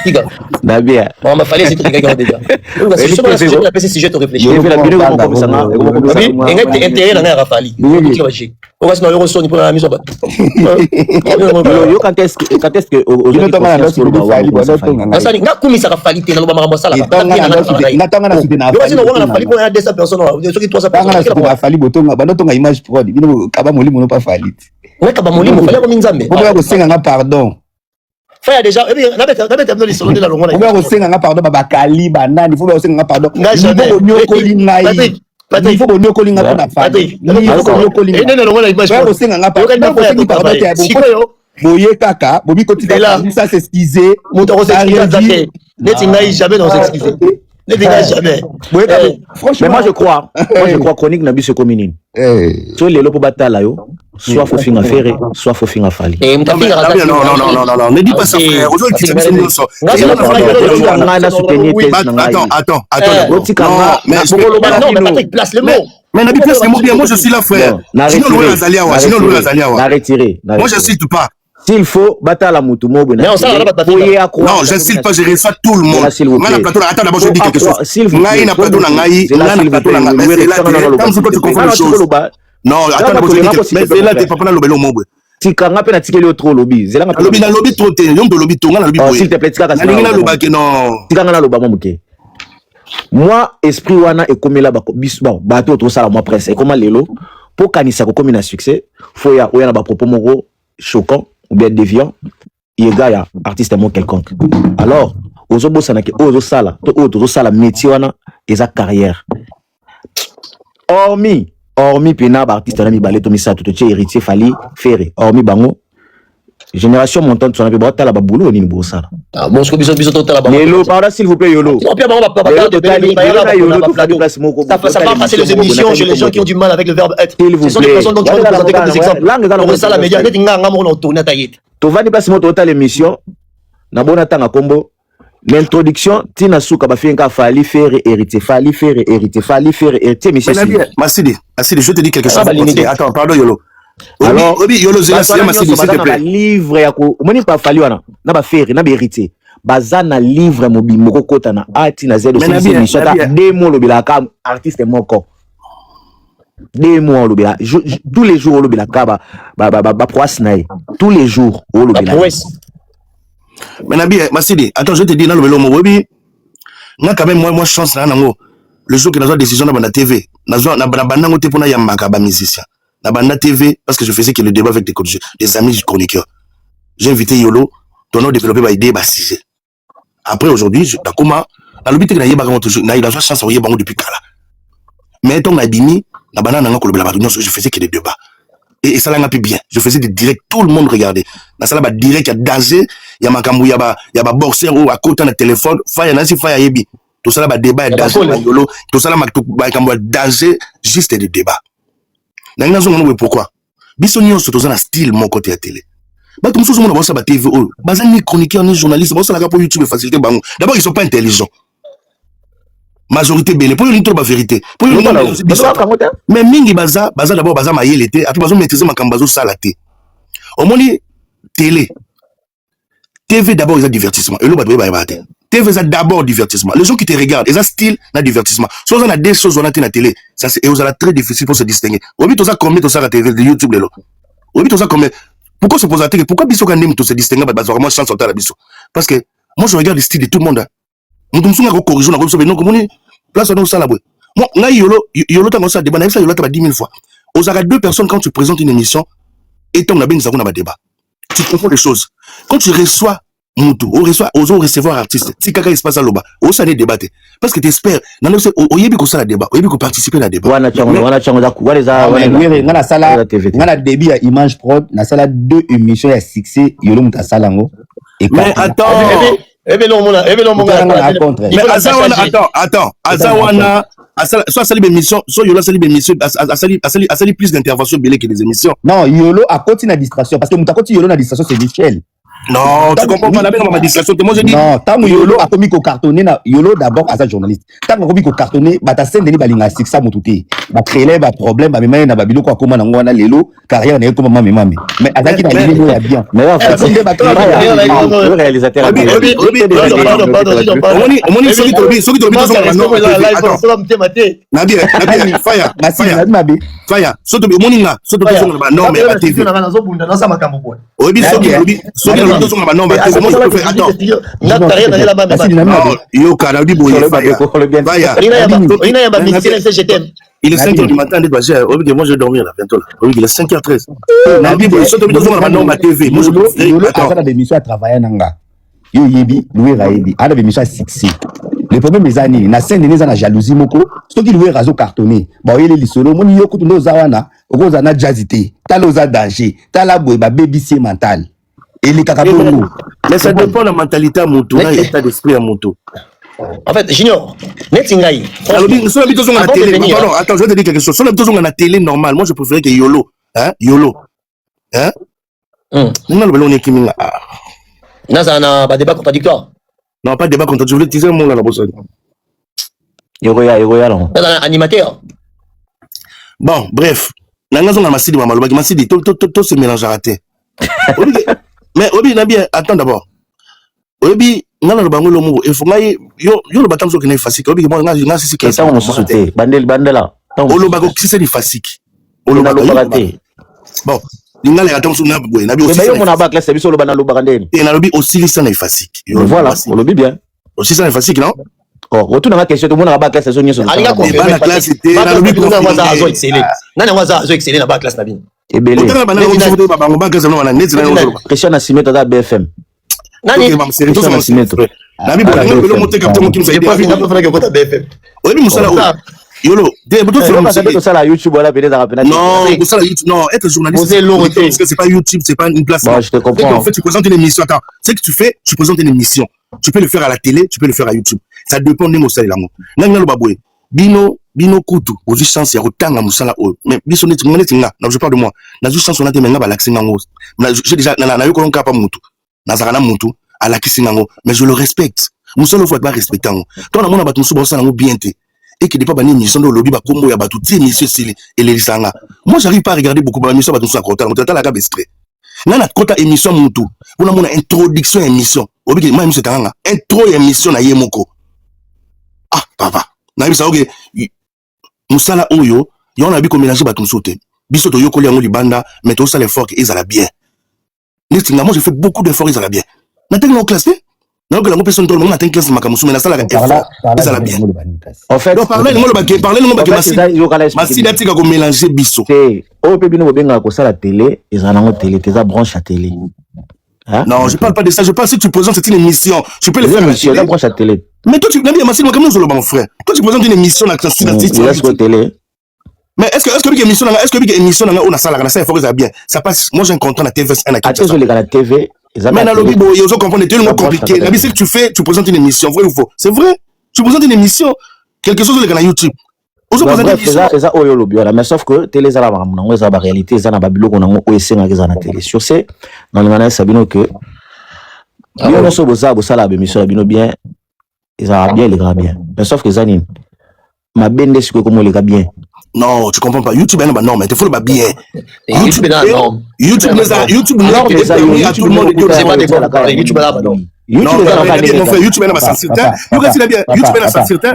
Tika. Na bien. Makamba fallait c'est les gars qui ont déjà. Donc c'est sur la sujet la PC sujet to réfléchir. Je fais la vidéo comme ça na. Oui, et intérêt na Rafali. On va se noyer au son pour la mission. Yo quand est-ce que Sasa nga kumisa Rafali te na loba makambo sala. Natanga na soutenir. Yo sino wanga Rafali pour 200 personnes. Ceux qui 300 Tanga na personnes. soutenir Rafali botonga banotonga image prod. Bino kaba molimo no pas falit. Ouais kaba molimo fallait comme Nzambe. Oba ko senga nga pardon. Frère déjà, na beta dans les salons de la longue. Oba ko senga nga pardon baba kali banani faut ko senga nga pardon. Nga jamais. Il faut que nous collinga pour la famille. Il faut que nous collinga. Et non non la image. Frère ko senga nga pardon. Faut senga pardon te boye kaka, bobi kotika ça s'excuser. Moto ko s'excuser. Net ngai jamais dans s'excuser. Net ngai jamais. Franchement, mais moi je crois chronique na biso commune. So lelo po batala yo, soit faut finga ferré, soit faut finga fali. Et non, ne dis pas ça frère. Aujourd'hui tu sais nous ça. Attends. Non, mais Patrick place le mot. Mais Nabi place le mot bien, moi je suis là frère. Sinon le Azaliawa, na retirer. Moi je cite pas. S'il faut, batala mutu mobo. Non, j'incite pas, je reçois tout le monde. Attends, d'abord, je dis quelque chose. Ngai na plateau na ngai, na plateau na ngai. Comme ce que tu confonds les choses. Non, attends, d'abord, je dis quelque chose. Mais c'est là, t'es pas pendant le belo mobo. Tikanga pe na tikeli o trop lobby. Zela nga lobby na lobby trop te. Yom to lobby to nga na lobby boy. S'il te plaît, tikanga na linga na loba ke non. Tikanga na loba momuke. Moi, esprit wana e komela ba bis bon, bato to sala moi presse. E comment lelo pour kanisa ko komina succès, faut ya oya na ba propos moko choquant ou bien déviant, il y a artiste mo quelconque. Alors, ozo bosana ke ozo sala, to ozo sala métier wana eza carrière. Hormis pena ba artiste na mi balé to misa tout héritier fali ferré. Hormis bango génération montante sur la ba tala ba boulot ni bo sala. Ah bon, ce que biso tala ba. Yolo, pardon s'il vous plaît Yolo. Non, Pierre Bango papa ça va passer les émissions chez les gens qui ont du mal avec le verbe être. Ce sont des personnes dont tu vas nous présenter comme des exemples. On ça la média net nga mo no tourner ta yete. To vani place mo to ta l'émission na bona tanga kombo l'introduction tina suka ba finga fali faire héritier monsieur. Masidi, je te dis quelque chose. Attends, pardon Yolo. Alors, Yolo Zela c'est Masidi s'il te plaît. Livre ya ko moni pa fali wana na ba faire na ba héritier. Bazana livre mobimoko kota na ati na zedo c'est émission ta demo lobila ka artiste moko. Des mois lobila tous les jours lobila ka ba proasnae tous les jours lobila. Mais Nabi Masidi, attends, je te dis dans le vélo mobi. Nga quand même moi chance na nango. Le jour que na décision na bana TV, na bana ngote pona yambaka ba musicien. Na bana TV parce que je faisais que le débat avec des amis du chroniqueur. J'ai invité Yolo, ton nom développer ba idée ba sujet. Après aujourd'hui, je comment na lobité na yeba comment toujours na il a chance à yeba depuis kala. Mais ton abimi na bana nga ko le bla je faisais que des débats. Et ça l'a ngapi bien. Je faisais des directs, tout le monde regardait. Dans ça là direct, il y a danger, il y a makambu, il y a boxeur ou à côté de téléphone, fire nasi fire yebi. Tout ça là débat danger, tout ça là makambu danger, juste des débats. Na ngazo ngomwe pourquoi? Biso nyonso to za na style mon côté à télé. Ba tout muso mona ba TV o, baza ni chroniqueur ni journaliste, ba ça la pour YouTube facilité bango. D'abord ils sont pas intelligents. Majorité belé pour une trop vérité pour une mais mingi baza d'abord baza mayele té après bazo maîtriser makambazo salaté au moni télé TV d'abord ils ont divertissement et le ba TV c'est d'abord divertissement les gens qui te regardent ils ont style na divertissement so on a des choses on a na télé ça c'est et vous allez très difficile pour se distinguer obi to ça combien to ça la TV de YouTube lelo obi to ça combien pourquoi se poser la télé pourquoi biso quand même to se distinguer ba vraiment chance sur la biso parce que moi je regarde le style de tout le monde. Nous sommes en corrigeant la corruption, mais non, comme on est place dans ça là. Moi, là, Yolo, t'as ça débat, ça, Yolo, t'as 10 000 fois. Aux arrêts deux personnes, quand tu présentes une émission, et ton abin, ça va débat. Tu confonds les choses. Quand tu reçois Moutou, on recevoir artiste. Si quelqu'un se passe à l'oba, on s'en est débatté. Parce que t'espères, non, non, on y est bien qu'on s'en a débat, on y est bien qu'on participe à la débat. Wana chango da kuwa les a ngana sala ngana début à Image Prod na sala 2 émissions à succès yolo muta salango. Mais attends. Mais attends, Azawana, soit sali émission, soit Yolo sali émission, sali plus d'interventions belé que des émissions. Non, Yolo a continué la distraction parce que muta continue Yolo na distraction c'est Michel. Non, tu comprends pas, on a ma distraction. Moi je dis non, tant Yolo a commis qu'au cartonné na Yolo d'abord à sa journaliste. Tant commis qu'au cartonné, ba ta scène de balinga sixa mututé. Ba créer ba problème ba même na babilo ko akoma na ngwana lelo carrière na ko mama mais azaki na lelo ya bien. Mais en fait, le réalisateur a Omoni soki Faya, soto omoni nga, soto to songa ba non mais ba TV. Obi soki to songa ba non ba TV. Moi je préfère attends. Yo kana di boye Faya. Il est 5h du matin, moi je vais dormir là bientôt là. Il est 5h13. Nabi boye soto to songa ba non ba TV. Moi je préfère attends. Ada émission à travailler nanga. Yo yebi, Louis Raebi, ada émission à succès. Le problème est ani na scène de na jalousie moko, ce qui Louis razo cartonné. Ba oyele lisolo, moni yo kutu ndo zawana, okoza na jazzité, taloza danger, tala boy ba baby c'est mental. Et les kakabongo. Mais ça dépend de la mentalité à Moutou, l'état d'esprit à Moutou. En fait, Junior, Netingaï. Alors, sur la on a télé, pardon, attends, je vais te dire quelque chose. Sur la on a télé normale, moi je préférais que Yolo. Hein? Yolo. Hein? Non, le ballon est qui m'a. Nazana, pas débat contradictoire. Non, pas de débat contradictoire. Je voulais teaser un mot là, la bosse. Yogoya, non. Animateur. Bon, bref. Nangazo na masidi mama, le masidi, tout se mélange à rater. Mais Obi Nabi, attends d'abord. Obi, ngana le bango lomo, il faut ngai yo le batam so kene fasik. Obi moi nga sisi kesa on sauté. Bandela. Olo bago kisa di fasik. Olo bago raté. Bon, ngala attends so na boy, Nabi aussi. Mais yo mona ba classe biso lo bana lo bagandeni. Et na lobi aussi lisa na fasik. Voilà, on le dit bien. Aussi ça na fasik non? Oh, retourne à ma question, tout le monde a ba classe so nyeso. Ali ga ko la classe était na lobi pour na waza azo exceller. Nana waza azo exceller na ba classe na bin. Ebele. Otana bana ko foto ba bango ba classe na wana net na yo. Christian Asimeto da BFM. Nani Christian Asimeto. Nabi bolo monter capteur mo kim sa pas fini après que kota BFM. Obi musala Yolo, des boutons sur ça la YouTube voilà peut-être rappeler. Non, ça YouTube, non, être journaliste parce que c'est pas YouTube, c'est pas une place. Bon, je te comprends. En fait, tu présentes une émission. Attends, c'est que tu fais, tu présentes une émission. Tu peux le faire à la télé, tu peux le faire à YouTube. Ça dépend de musala là. Nanga lo baboué. Bino kutu, aux chance ya rotanga musala o. Mais biso net nga, non je parle de moi. Na juste chance on a te menga ba l'accent ngo. J'ai déjà na yo kolonka pa mutu. Na zakana mutu à la kisingango, mais je le respecte. Musala faut pas respecter ngo. Toi na mona ba tunsu ba sala ngo bien te. Et qui n'est pas banni mission de lobby ba combo ya ba tout émission c'est et les sanga. Moi j'arrive pas à regarder beaucoup ba mission ba tunsu akota, on tata la gabe extrait. Nana kota émission mutu. Pour mon introduction émission. Obi moi émission tanga. Intro émission na yemoko. Ah papa. Na bisa oke musala oyo, yon a bi ko mélanger ba tunsu te. Biso to yokoli yango libanda, mais to ça l'effort qu'ils ala bien. Nestinga moi j'ai fait beaucoup d'efforts ils ala bien. Na tellement classé. Non que la personne tout le monde a une classe makamusu mais na sala ça la bien. En fait, parler Massi datika ko mélanger biso. C'est au pe bino benga ko sala télé, ils en ont télé, tes branche à télé. Hein? Non, je parle pas de ça, je parle si tu présentes une émission, tu peux le faire à la branche à télé. Mais toi tu n'as bien Massi makamusu mon frère. Toi tu présentes une émission na télé. Mais est-ce que émission on a ça là ça il faut que ça bien. Ça passe moi j'ai un contrat à TVS1 à Kinshasa. À la TV mais dans le lobby, il faut comprendre, c'est tellement compliqué. La musique que tu fais, tu présentes une émission, vrai ou faux? C'est vrai. Tu présentes une émission, quelque chose sur le canal YouTube. C'est ça, mais sauf que télé, ça la réalité, ça n'a pas bilo qu'on a OSC dans la télé. Sur ce, dans le canal Sabino que, nous sommes ça la émission Sabino bien, ils ont bien les gars bien. Mais sauf que Zanine, ma bende c'est comment les gars bien. Non, tu comprends pas. YouTube est un norme, il faut le bien. YouTube est un norme. YouTube nous a permis à tout le monde de dire c'est pas des gars. YouTube est là non. YouTube est là certain. YouTube est là certain.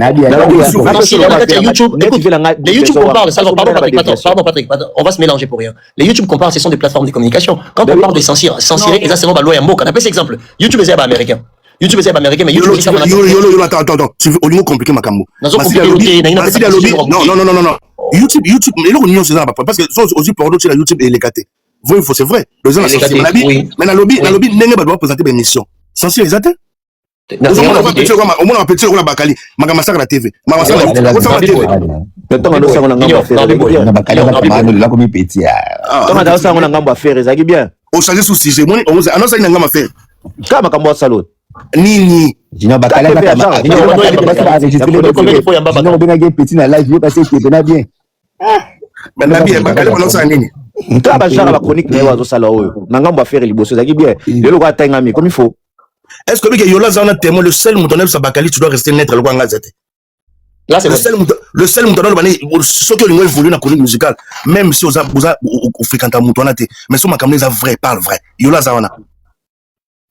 Les YouTube qu'on parle, pardon Patrick, on va se mélanger pour rien. Les YouTube qu'on parle, ce sont des plateformes de communication. Quand on parle de censurer, et ça c'est bon, loi et mot. On appelle cet exemple. YouTube est américain. YouTube c'est américain, mais YouTube Yo, attends. Tu veux au niveau compliqué, Makambo. Non. YouTube, mais là, on c'est ça, parce que aussi pour d'autres, YouTube est élégaté. C'est vrai. Mais dans le lobby, n'est pas présenter des missions. censure eza te Na au singa moins na on va vite. petit on a petit on a bakali makamasa na TV makamasa na TV Ntonga ndo sango na ngambo affaire. na bakali bakamano la komi petit Ntonga ndo sango na ngambo affaire ezaki bien. au changer sous sujet moni on annonce na ngama faire Kama kambo salon. nini jino bakali bakama jino benga petit na live yo parce que c'est bien mais na bien bakali annonce nini Ntonga ba genre ba chronique na wazo sala oyo. Na ngambo affaire liboso ezaki bien. Lelo ko atanga mi comme il faut. est-ce que lui yola zana témoin le seul moutonneau sa bakali tu dois rester net le quoi ngazate Là, c'est le seul moutonneau bani ce que lingo évolue na chronique musicale même si oza fréquente moutonneau te mais son makamne za vrai parle vrai yola zana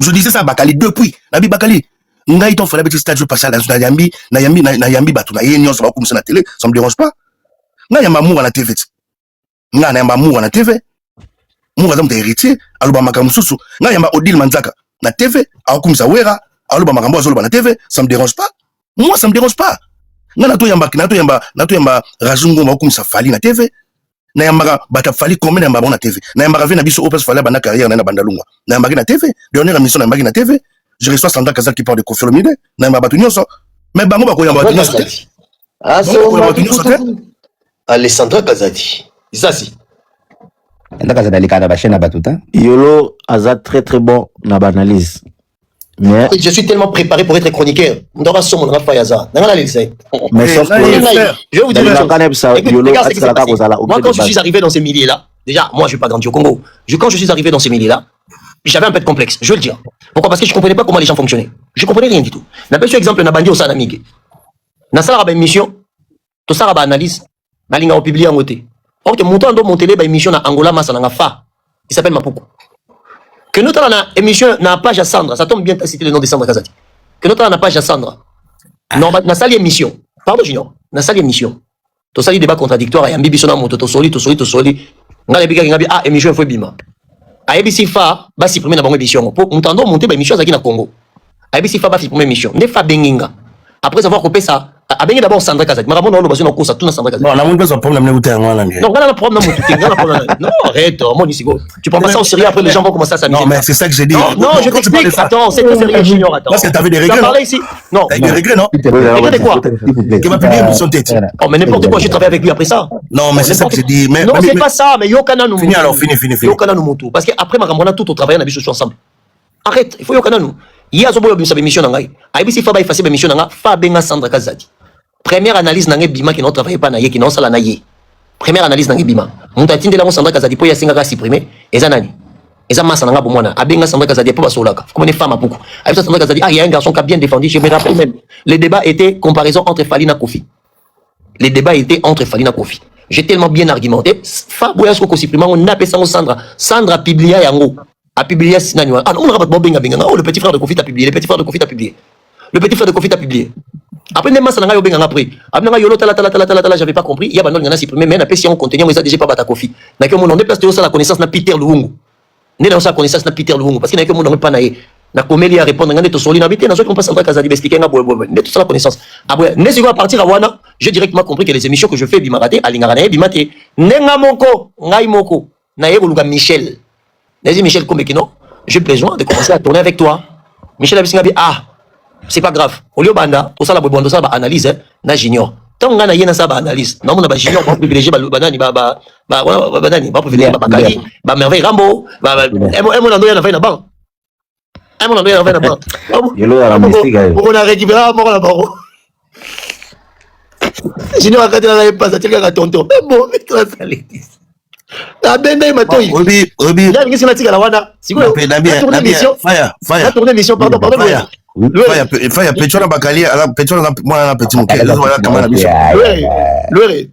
je disais ça bakali depuis nabi bakali ngai ton fallait petit stade passer na yambi batu na yenyo ça va comme ça na télé ça me dérange pas na yamba moura na TV na yamba moura na TV moura za mta héritier aloba makambo susu na yamba Odile Manzaka na TV akumisa wera aloba makambo azoloba na TV ça me dérange pas moi ça me dérange pas na to yamba rajungo akumisa fali na TV na yamba bata fali combien na yamba na TV na yamba vena biso opes fali bana carrière na bandalungwa na yamba na TV dernière émission na yamba na TV je reçois Sandra Kazak qui parle de Koffi Olomide na yamba batu nyonso mais bango ba ko yamba batu nyonso Ah, c'est Alessandra Kazadi. Ça, si. ndaka za likana ba chaîne batuta Yolo aza très très bon na ba analyse. Mais Je suis tellement préparé pour être chroniqueur. On doit sur mon Rafa Yaza. mais sauf que Je vais vous dire une chose. Écoute, Yolo regarde ce qui s'est passé. atsala Moi, quand je suis arrivé dans ces milieux-là, déjà, moi, je suis pas grandi au Congo. Quand je suis arrivé dans ces milieux-là, j'avais un peu de complexe, je veux le dire. Pourquoi? Parce que je comprenais pas comment les gens fonctionnaient. Je comprenais rien du tout. N'appelle sur exemple, Nabandi au Sanamig. Na sala ba émission, to sala ba analyse, na linga au publier en côté. Or que montant do monter ba émission na Angola masa na fa. Il s'appelle Mapuku. Que notre na émission na page à Sandra, ça tombe bien de citer le nom de Sandra Kazadi. Que notre na page à Sandra. Non, na sali émission. Pardon Junior, na sali émission. To sali débat contradictoire et ambibi sona moto to soli. Nga lebika ngabi émission faut bima. A ABC fa ba supprimer na bango émission. Pour montant monter ba émission zaki na Congo. A ABC fa ba supprimer émission. Ne fa benginga. Après avoir coupé ça, a baigné d'abord Sandra Kazadi. Mais avant, on a besoin de course à tout Sandra Kazadi. non on a même pas un problème là où t'es en Hollande Non, on a un problème non, arrête, mon ici. Tu prends pas ça au sérieux, après les gens vont commencer à s'amuser. non mais c'est ça que j'ai dit Non, je t'explique. Attends, c'est très sérieux, Junior, attends. parce que t'avais des regrets Tu as non parlé ici. Non. t'as eu des regrets non Regrets de quoi? qui va publier une son tête Oh, mais n'importe quoi, je travaille avec lui après ça. non mais c'est ça que j'ai dit mais Non, c'est pas ça, mais Yokana nous. fini alors fini Yokana nous montou. Parce qu'après, ma grand tout au travail, on a vu ce ensemble. Arrête, il faut Yokana nous. Il y a Zobo Yobim Sabe Mission Nangai. ABC Faba effacer Mission Nanga, Fabenga Sandra Kazadi. Première analyse Nangé Bima qui n'ont travaillé pas Naye, qui n'ont sala Naye. Première analyse Nangé Bima. Montatine de la Sandra Kazadi, pour Yasinga supprimer, et Zanani. Et ça massa Nanga Boumwana. Abenga Sandra Kazadi, pour Basolaka. Comme une femme à beaucoup. Avec ça, Sandra Kazadi, il y a un garçon qui a bien défendu. Je me rappelle même. Les débats étaient comparaison entre Falina Kofi. Les débats étaient entre Falina Kofi. J'ai tellement bien argumenté. Faboyasko ko supprimer, on appelle ça Sandra. Sandra Piblia Yango. A publié Sinani. Ah non, on rabat Benga Benga. Oh, le petit frère de Kofi a publié. Le petit frère de Kofi a publié. Le petit frère de Kofi a publié. Après, les masses n'ont pas après. Après, yolo tala, j'avais pas compris. Il y a un supprimé, mais si on continue, on a déjà pas battu Kofi. N'a que mon nom déplace la connaissance na Peter Luungu. N'est dans sa connaissance na Peter Luungu. Parce qu'il n'y a que mon nom pas naïe. Na comélie à répondre, n'a que soli n'habité, n'a pas Sandra Kazadi expliquer n'a pas n'est tout ça la connaissance. Après, n'est pas partir à Wana, j'ai directement compris que les émissions que je fais, Bimarate, Alingarane, Bimate, Nenga Moko, Ngai Moko, Nae Oluga Michel. N'est-ce Michel Komekino? J'ai besoin de commencer à tourner avec toi. Michel Abissingabi, c'est pas grave. Au lieu banda, tout ça la bonne ça analyse na junior. Tant on a yena ça analyse. Non on a junior pas privilégié banani banani pas privilégié bakali ba merveille Rambo mon ando na fait na ban. Mon ando na fait na ban. Yolo la mystique. On a récupéré mort la baro. Junior a quand il a pas ça tient à tonton. Bon, mais toi ça les dit. La bende matoi. Obi là ngi sina tika la wana. Siko. na bien fire La tournée mission pardon. fire petro bakali ala petro moi na petit moké voilà comment la mission Lure.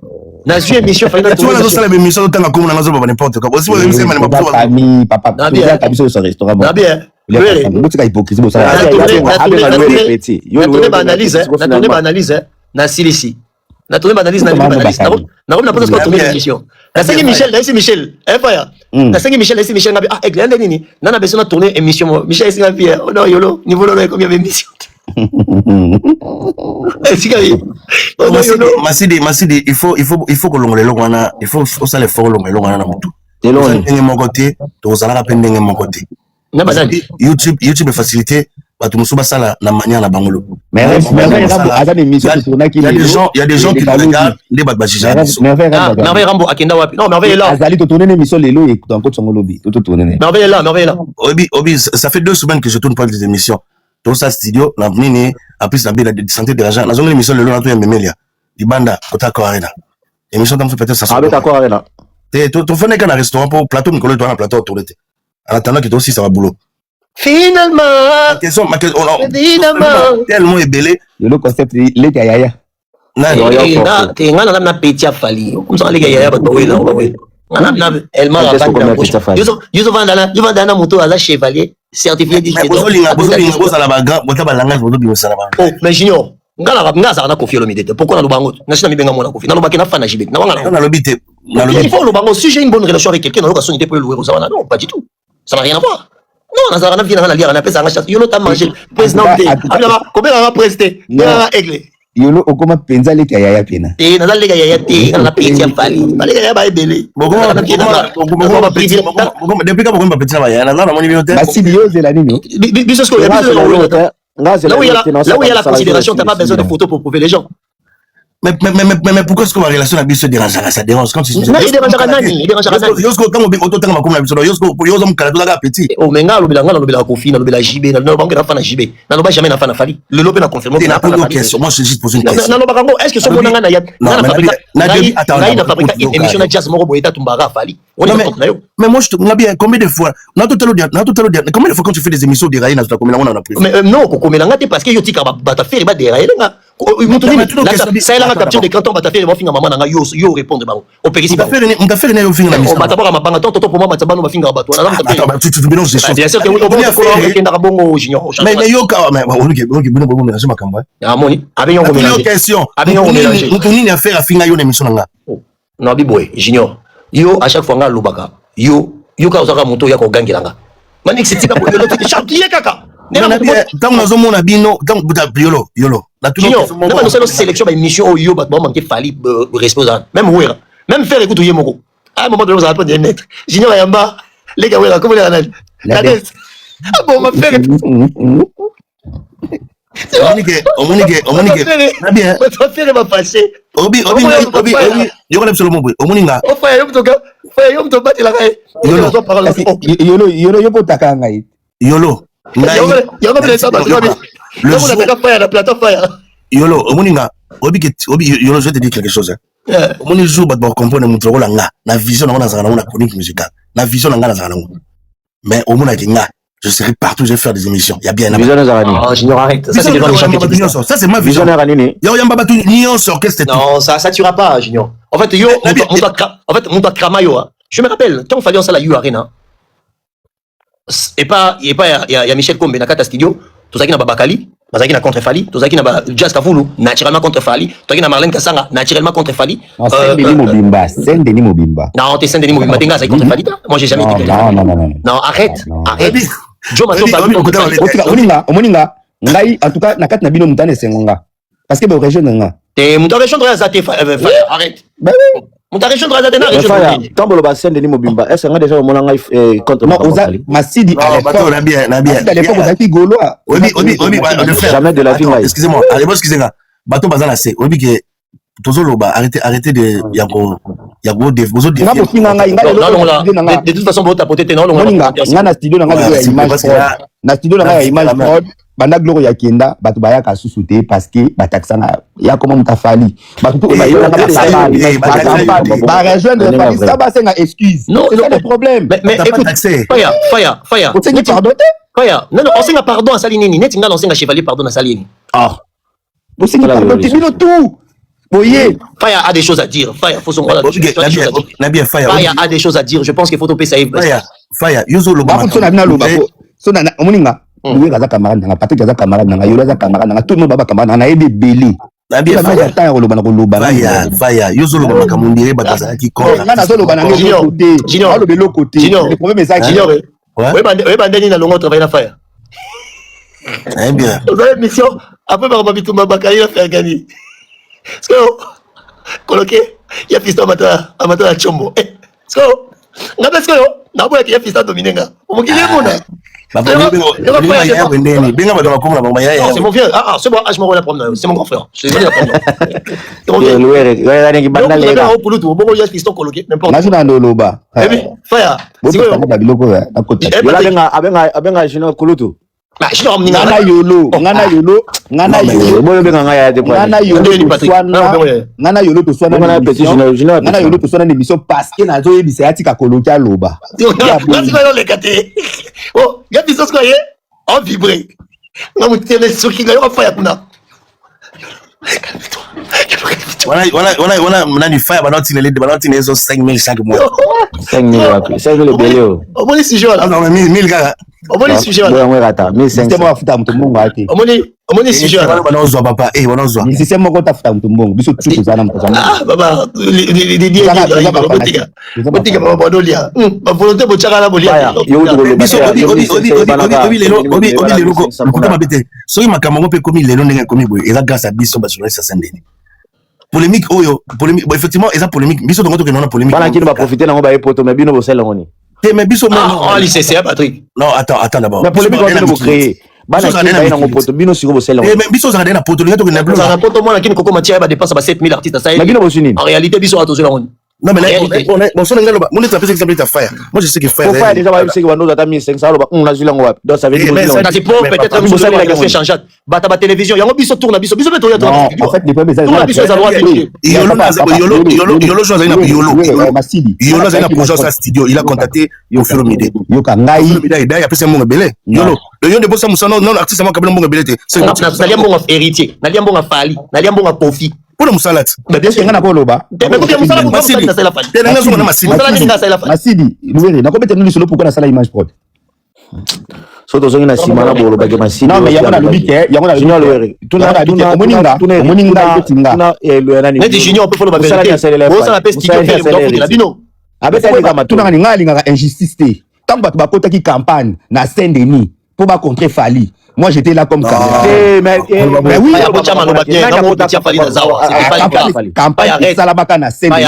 Na suis émission fallait tu vois ça la émission tanga comme na zoba n'importe quoi aussi vous aimez ma papa kabiso sur restaurant na bien Lure. mutika hypocrisie bo ça na tourner analyse na silisi na tourner analyse na analyse na comme na pas tourner émission na sengi Michel fire na sengi Michel ngabi eglande nini na besoin de tourner émission Michel ngabi non yolo niveau là combien d'émission Masidi il faut que l'on le il faut ça les faut l'on na mutu ndenge mon côté to ça la peine ndenge mon côté YouTube est facilité. Il Mais il y a des gens qui le regardent. Merveille Rambo, Akenda Wapi. Non, Merveille est là. Merveille est là, Merveille est là. Obi, ça fait 2 semaines que je tourne pas des émissions. Dans sa studio, la venue, après ça la santé de l'argent. La zone émission le long, Memelia. Ibanda, Kota Koarena. Émission dans peut-être ça. Ah, Kota Koarena. Tu fais un restaurant pour plateau, Nicolas, tu as un plateau autour de toi. En attendant que toi aussi ça va boulot. Finalement, tellement ébélé. Le concept, il est yaya. t'es un petit afali. Comme ça, les gars, elle m'a rappelé moto à la chevalier certifié mais junior ngaza na kofi olomidete pourquoi na lubango na china mibenga mona kofi na lobaki na fana jibet na wanga na lobité il faut lubango si j'ai une bonne relation avec quelqu'un na loka sonité pour louer aux non pas du tout ça n'a rien à voir non na zara na vient na lire na pesa nga chasse yo no ta manger président de abina combien va prester na aigle yolo okoma penza le yaya pena na le yaya te na petit afali na le yaya ba ebele depuis quand on petit na yaya na moni biote basi bioze la nini biso sko ya biso là où il y a la considération, tu n'as pas besoin de photos pour prouver les gens. Mais pourquoi est-ce que ma relation avec se dérange? Ça dérange quand tu il dérange Nani. Il dérange Nani. Yosko, quand on auto tant comme la Yosko, pour Yosom Kalatola petit. Oh, mais là, le Kofi, le JB, le banque de la JB. Non, pas jamais la fan fali. Le lopé n'a confirmé. N'a pas de question. Moi, je juste poser une question. Non, est-ce que ce qu'on a Nayat? N'a fabriqué une émission de jazz Moro Boeta Tumbara Fali. Mais moi, je te bien combien de fois? Combien de fois quand tu fais des émissions de Raïna, combien on a pris? Mais non, combien on a parce que Yotika va faire des Raïna. Ça est là, la capture des cantons, Batafé, va finir maman, yo répondre. Au Périssi. On t'a fait une fin de la mission. On va d'abord à ma banque, pour moi, Matabano va finir à bateau. Attends, tu mélanges des choses. Bien sûr que vous avez junior. Mais yo, mais on est ma campagne. Ah, moni, avec une question. Avec un mélange. On a affaire à finir une émission. Non, Biboy, junior. Yo, à chaque fois, on a l'obaka. Yo, quand on a moto, il y a un gang qui l'a. Manik, c'est pas pour le chantier, kaka. Tant que nous avons bino, tant que yolo. Nous avons sélection par émission au yo, bah manqué fali responsable. Même ouera, même faire écouter yemoko. À un moment donné, vous allez prendre des lettres. Junior Yamba, les gars, comment les analyses? La tête. Ah bon, ma frère. On bien. Votre frère va passer. Obi, yo connais seulement bruit. Omoninga. Oh frère, yo me battre la raie. Yolo yo potaka ngai. Yolo. Yolo, Omoninga. Obi, Yolo, je vais te dire quelque chose. Omoni jour bat ba comprendre mon trolo nga. Na vision na zana na chronique musicale. Na vision na zana. Mais Omona kinga. Je serai partout, je vais faire des émissions. Il y a bien un junior, arrête. Ça, c'est des gens ça, c'est ma vision. Non, ça tuera pas, Junior. En fait, yo, on doit cramayo. Je me rappelle, quand on fallait en salle à You Arena, et il y a Michel Kombe, dans Kata Studio, tout ça qui n'a pas Bakali, tout ça qui n'a contre Fali, tout ça qui n'a pas Jazz Kavoulou, naturellement contre Fali, tout ça qui n'a Marlène Kassanga, naturellement contre Fali. Saint-Denis Mobimba. Non, t'es Saint-Denis Mobimba, t'es c'est contre Fali. Moi, j'ai jamais été. Non, arrête. Joe Mato Omoninga ngai en tout cas na kat na bino mutane sengonga parce que ba région nga te muta région de Azate arrête bah oui muta région de Azate na région Tambolo ba Saint-Denis Mobimba est-ce que déjà mon ngai contre non oza Masidi na bien à l'époque on a dit golo Obi jamais de la vie excusez-moi allez excusez-moi bateau bazala c'est Obi que Tozoloba, arrêtez de Yago de toute façon, vous tapotez non, na studio na image mode banda gloro ya kenda batu baya ka susute parce que bataxana ya comment mutafali batu ba rejoindre Fali ça va c'est une excuse non c'est le problème mais écoute fire on s'est pardonné fire non on s'est pardon à Salini net nga l'ancien chevalier pardon à Salini on s'est pardonné bino tout. Voyez, Faya a des choses à dire. Faya, faut son rôle. Faya a des choses à dire. Je pense qu'il faut topper ça. Faya, Yuzo Loba. Louis Gaza camarade, Patrick Gaza camarade, Yola Gaza camarade, tout le monde va camarade, on a aidé Belly. Faya, Yuzo Loba Kamundire, Bataza qui colle. Junior, le problème est ça, Junior. Oui, Bandeni n'a longuement travaillé la Faya. Très bien. Vous avez une mission. Après, Barbabitouma Bakari a fait gagner. So, coloqué, il y a fiston à Chombo. So, n'a pas ce que n'a pas qu'il y a fiston dominé. On m'a dit, C'est mon vieux. Ah, c'est bon, je m'envoie la promenade. C'est mon grand frère. C'est mon frère. C'est mon vieux. polémique oyo polémique bon, effectivement eza polémique biso donc on a polémique bana qui va profiter nango ba epoto mais bino bosela ngoni mais biso non lycée Patrick non attends d'abord mais polémique on va créer bana qui va nango poto bino siko bosela ngoni mais biso za na poto linga to na na poto mona kini koko matia ba dépense ba 7000 artistes ça mais bino bosuni en réalité biso atozela ngoni. Non mais là, on sonne là, mon état fait exemple de Fire. Moi je sais que Fire. Fire déjà va c'est que va nous attendre 1500 on a joué là donc ça veut dire c'est pour peut-être nous allons la changer bata ba télévision yango biso tourne biso beto en fait les premiers yolo chose na yolo za na projet sa studio il a contacté Yofiro Mide yoka ngai il a appelé mon belé yolo le yon de bossa musano non artiste moi kabela mon belé c'est na liambonga héritier na liambonga fali na liambonga kofi pour musala mais bien sûr ngana ko loba Masidi Louere na ko bete nous solo pourquoi na sala image prod so tozongi na sima na bolo bage Masidi non mais yango na lobike yango na junior Louere tuna moninga tinga nani mais junior peut follow ba vérité bo ça la peste qui fait le la bino abeta ni kama tuna ngani ngali ngaka injustice te tant bato bakota ki campagne na Saint-Denis pour ba contrer Fali. Moi j'étais là comme caméra. Mais oui, campagne Salabaka na Saint-Denis.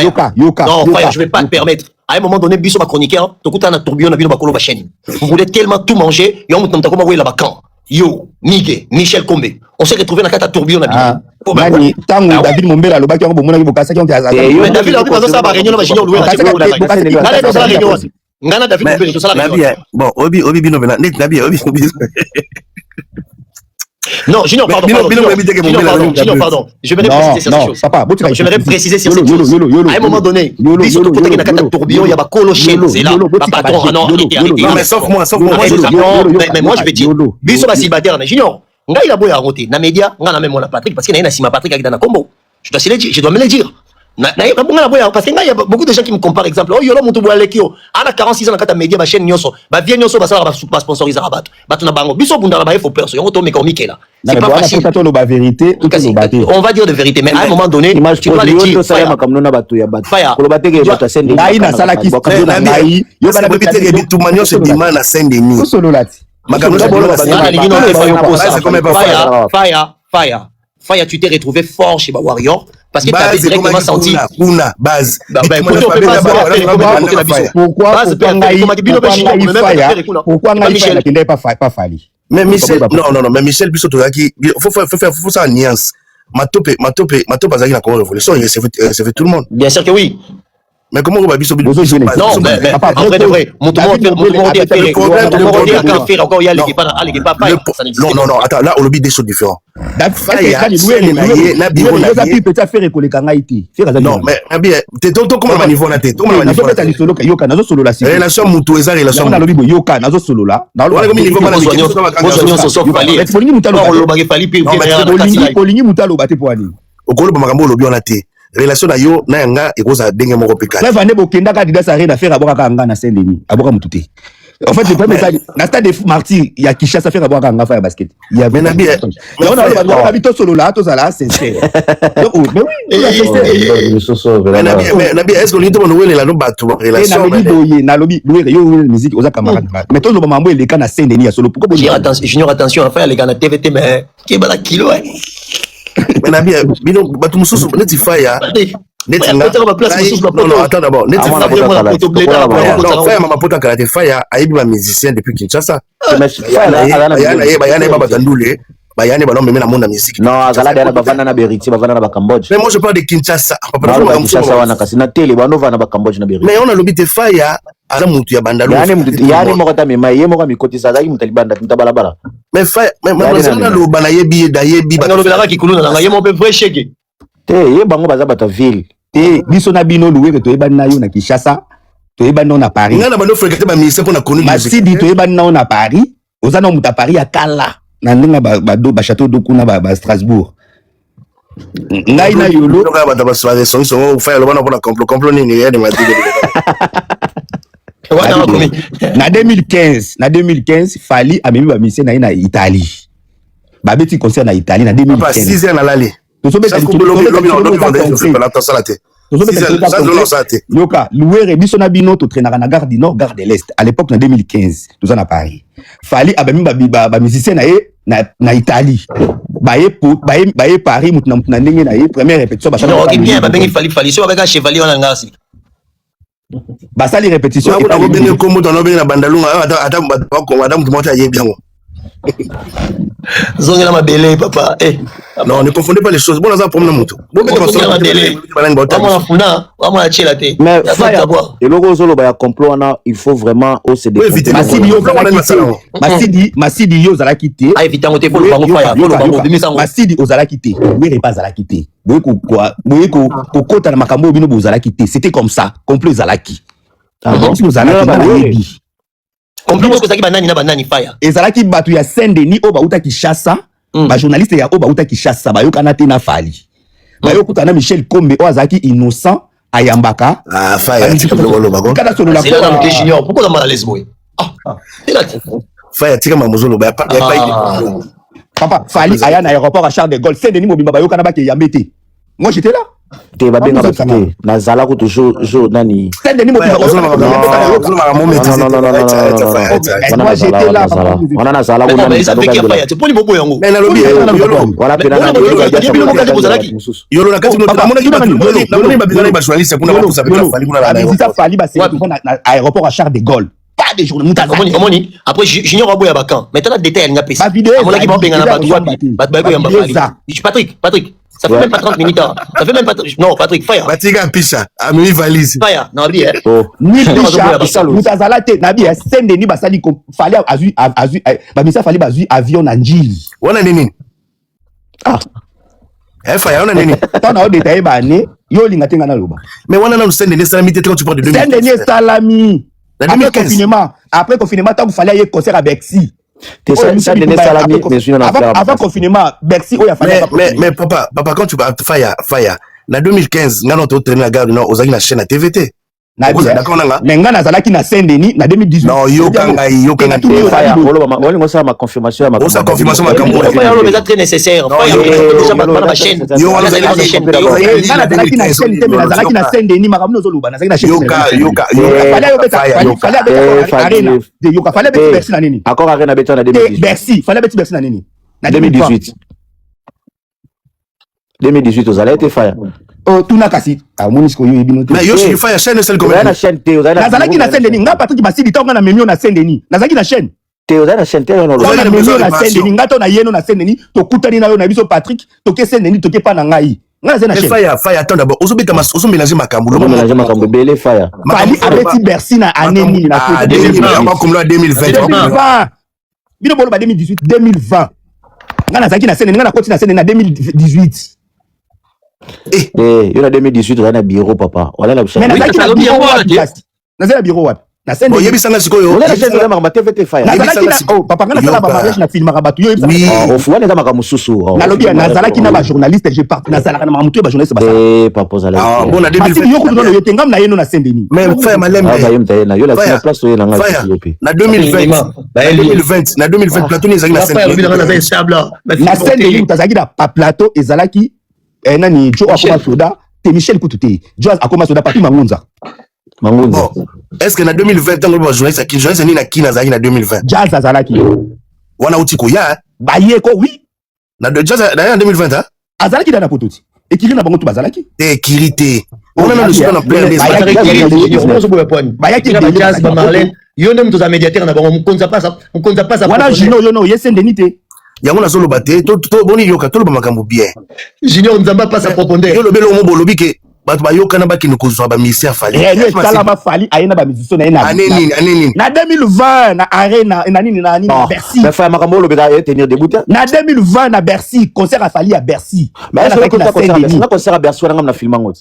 Yoka. Non, je vais pas te permettre. À un moment donné, biso ba chroniqueur, to kuta na tourbillon na bino ba kolo ba chaîne. Vous voulez tellement tout manger, yo mutamta ko ba wela ba camp. Yo, Nige, Michel Kombe. On s'est retrouvé na kata tourbillon na bino. Nani tango David Mombela lo ba ki ngo bomona ki bokasa ki on ta. Mais David lo ba zo sa ba réunion na junior loué na ngana David Mombela to sala réunion. Bon, obi bino bela net nabi obi. Non, Junior, pardon. Je vais préciser ces choses. À un moment donné, tourbillon, il y a colo chaîne, c'est là. Patron, non, mais sauf moi. Mais moi, je vais dire, biso ba célibataire, Junior. Ngai la boya roté, na média, nga na même la Patrick parce qu'il y a Sima Patrick avec dans combo. Je dois me le dire. Parce qu'il y a beaucoup de gens qui me comparent exemple oh yolo mutu boya lekio ana 46 ans na kata média ba chaîne nyoso ba vie nyoso ba sala ba sponsoriser rabat ba bango biso bunda ba faux perso yongo to mekomike là c'est pas facile on va dire de vérité mais à un moment donné tu dois le dire ngai na sala ki ngai yo ba na biteke bitumanyo se dima na Saint-Denis solo lati Fire, tu t'es retrouvé fort chez Warrior parce que tu avais directement senti. Base. Pourquoi Michel n'était pas Fali? Mais Michel, non, mais Michel Bissotozaki, il faut ça en nuance. Matope Azaki na comment révolution, c'est fait tout le monde. Bien sûr que oui. Mais comment on va biso non, mais en vrai de vrai, mon non, attends, là on le dit des choses différentes. Non, mais bien, t'es donc comment on niveau na tête, comment on niveau na solo yoka nazo solo la relation mutu eza relation na lobi yoka nazo solo la na lobi niveau na olingi mutalo bate poani okolo makambo lobi on a té relation na yo na yanga ekoza denge moko peka ça va ne bokenda ka dida sa rien à faire aboka kanga na Saint-Denis aboka mututé en fait le premier ça na stade de martyr il y a Kishasa faire aboka kanga fa basket il y a mais bien on a habité solo là tout ça là sincère mais oui mais est-ce que l'ito bonoué la no batu relation na lobby louer yo musique aux camarades mais tout le mambo il est quand na Saint-Denis solo pourquoi j'ignore attention enfin les gars na TVT mais qui est bala kilo Mais Nabi, bino batu mususu neti fire. Neti nga. Non, attends d'abord. Neti fire mama poto kalate fire aibi ba musicien depuis Kinshasa. Bayane baba tandule. Bayane ba non même na monde musique. Non, azala dela bavanda na Beriti, bavanda na Cambodge. Mais moi je parle de Kinshasa. Kinshasa wana kasi na tele bano vana ba Cambodge na Beriti. Mais on a lobby fire ala mutu ya bandalo. Yani moko ta mema ye moko mikotisa zaki mutalibanda mtabalabala. Mais fire mais on a lo bana yebi da yebi ba. On a lobby ki kuluna na ye mo pe vrai cheke. Te ye bango baza bata ville. Te biso na bino loué to yeba na yo na Kinshasa, to yeba na Paris. Ngana bano fréquenter ba ministère pour na connu. Masidi to yeba na Paris, ozana muta Paris ya kala. Na ndinga ba château de kuna ba Strasbourg. Ngai na yolo ka ba ba soirée son faire le bana pour la complot ni rien de ma dit. Na 2015 Fali amemi ba mission na Italie. Ba beti concert na Italie na 2015. Pas 6 ans na lali. Yoka, loué biso na bino to traînera na gare du Nord, gare de l'Est. À l'époque en 2015, tout ça na Paris. Fali abemi ba musicien na Italie. Baye Paris mutna ndenge na ye première répétition ba chama. OK bien, ba bengi Fali so ba ka chevalier wana ngasi. Ba sali répétition et ba bengi kombo to no bengi na bandalunga ata ko madame tout ya yebi yango. Zongela mabele papa non ne confondez pas les choses bon ça problème moto bon mais mais et logo zolo ba complot na il faut vraiment au se défendre Masidi yo zala quitter éviter ngote faut le bango fire Masidi ozala quitter oui pas zala quitter boye ko kota na makambo bino bozala quitter c'était comme ça complet zala qui si ozala quitter complot ko zaki banani na banani fire ezalaki batu ya Saint-Denis o bauta Kinshasa ba journaliste ya o bauta Kinshasa ba yokana te na Fali ba yokuta na Michel Kombe o azaki innocent ayambaka fire tika lo bago kada solo la kwa junior pourquoi dans la laisse boy fire tika mamozolo ba papa Fali aya na aéroport à Charles de Gaulle Saint-Denis mobimba ba yokana ba ke yambete moi j'étais là te babenga bakite na zala ko toujours nani Saint-Denis mobimba moi j'étais là on a zala ko nani ça fait qu'il y a tu poni bobo yango mais na lobi voilà pena yolo na kati no ba bizana ba journaliste kuna ba ça fait Fali kuna la Fali ba c'est na aéroport à Charles de Gaulle pas de journée omoni après junior abo ya bakan maintenant détail nga pesa amona ki ba benga na ba droit ba yamba Fali Patrick ça fait même pas 30 minutes. Ça fait même pas. Non, Patrick, fire. Batiga Picha, ami valise. Fire, non, bien. Ni Picha, Moutazalate, Nabi, Saint-Denis, Basali, fallait azu, Bamisa fallait bazu avion na Njili. On a nini. Ah. Fire, on a nini. T'en as détaillé, bané, yo lingatenga na loba. Mais on a non Saint-Denis, Salami, quand tu parles de 2015. Saint-Denis, Salami. Après confinement, tant qu'il fallait aller concert à Bercy. Avant confinement, Bercy, mais papa, quand tu parles fire, na 2015, nga non traîné la gare du Nord, aux na chaîne à TVT. Mais nga nazalaki na Saint-Denis na 2018. Non, yo kanga fire. On ça ma confirmation ma. On sa confirmation ma campagne. Fire le très nécessaire. Fire déjà pas la chaîne. Yo on a la chaîne. Nga nazalaki na chaîne te mais nazalaki na Saint-Denis makamno zoluba nazalaki na chaîne. Yoka fallait beti Bercy na nini? Encore arena beti na 2018. Bercy, fallait beti Bercy na nini? Na 2018. 2018 aux allez fire. Oh tuna kasi amonisiko yo ebino te. Mais yo shi fire chaîne seul comme na chaîne te nazalaki na Saint-Denis nga Patrick Basili tonga na memio na Saint-Denis nazalaki na chaîne te na chaîne te no na memio na Saint-Denis nga to na yeno na Saint-Denis to kutani na yo na biso Patrick to ke Saint-Denis to ke pa na ngai nga na chaîne fire attends d'abord ozo mélanger makambo mélanger makambo belé fire Fali abeti Bercy na année nini na ko 2020 bino bolo ba 2020 nga nazalaki na Saint-Denis nga na koti na Saint-Denis na 2018. Yo na 2018 on a bureau papa. Wala la mais na bureau wapi? Na scène yebi sanga sikoyo. Wala la chaîne de ma TVT fire. Papa nga na sala ba mariage na film rabatu yo yebisa. Oh fuane za makamususu. Na lobi na zalaki na ba journaliste je part na zalaka na mamutu ba journaliste ba ça. Papa zala. Ah bon na 2020. Yo kuno yo tengam na yeno na Saint-Denis. Mais frère malembe. Ah ba yemta na yo la place yo na ngai. Na 2020 na 2020 plateau ni zaki na Saint-Denis. Na Saint-Denis utazaki na plateau ezalaki nani jo akoma soda te Michel Kutute jo akoma soda Papi Mangunza est-ce que na 2020 tant que journaliste qui journaliste ni na kina zaki na 2020 jazz azalaki wana utiko ya baye ko oui na de jazz na 2020 hein azalaki dans la pototi et qui na bango tout bazalaki te kirité on a même le soir en plein des yo ndem toza médiateur na bango mkonza pasa wana Junior yo no yesende nité yango na solo baté to boni yoka to lo makambo bien Junior nzamba pasa profondeur yo lobelo mo bolobi ke bato bayoka na bakino kozwa ba mission fali kala ba fali ayena ba musicien na ena aneni na 2020 na arena na nini na Bercy mais fa makambo lo beka tenir debout na 2020 na Bercy concert a fali à Bercy mais est-ce que concert à Bercy on a filmé ngot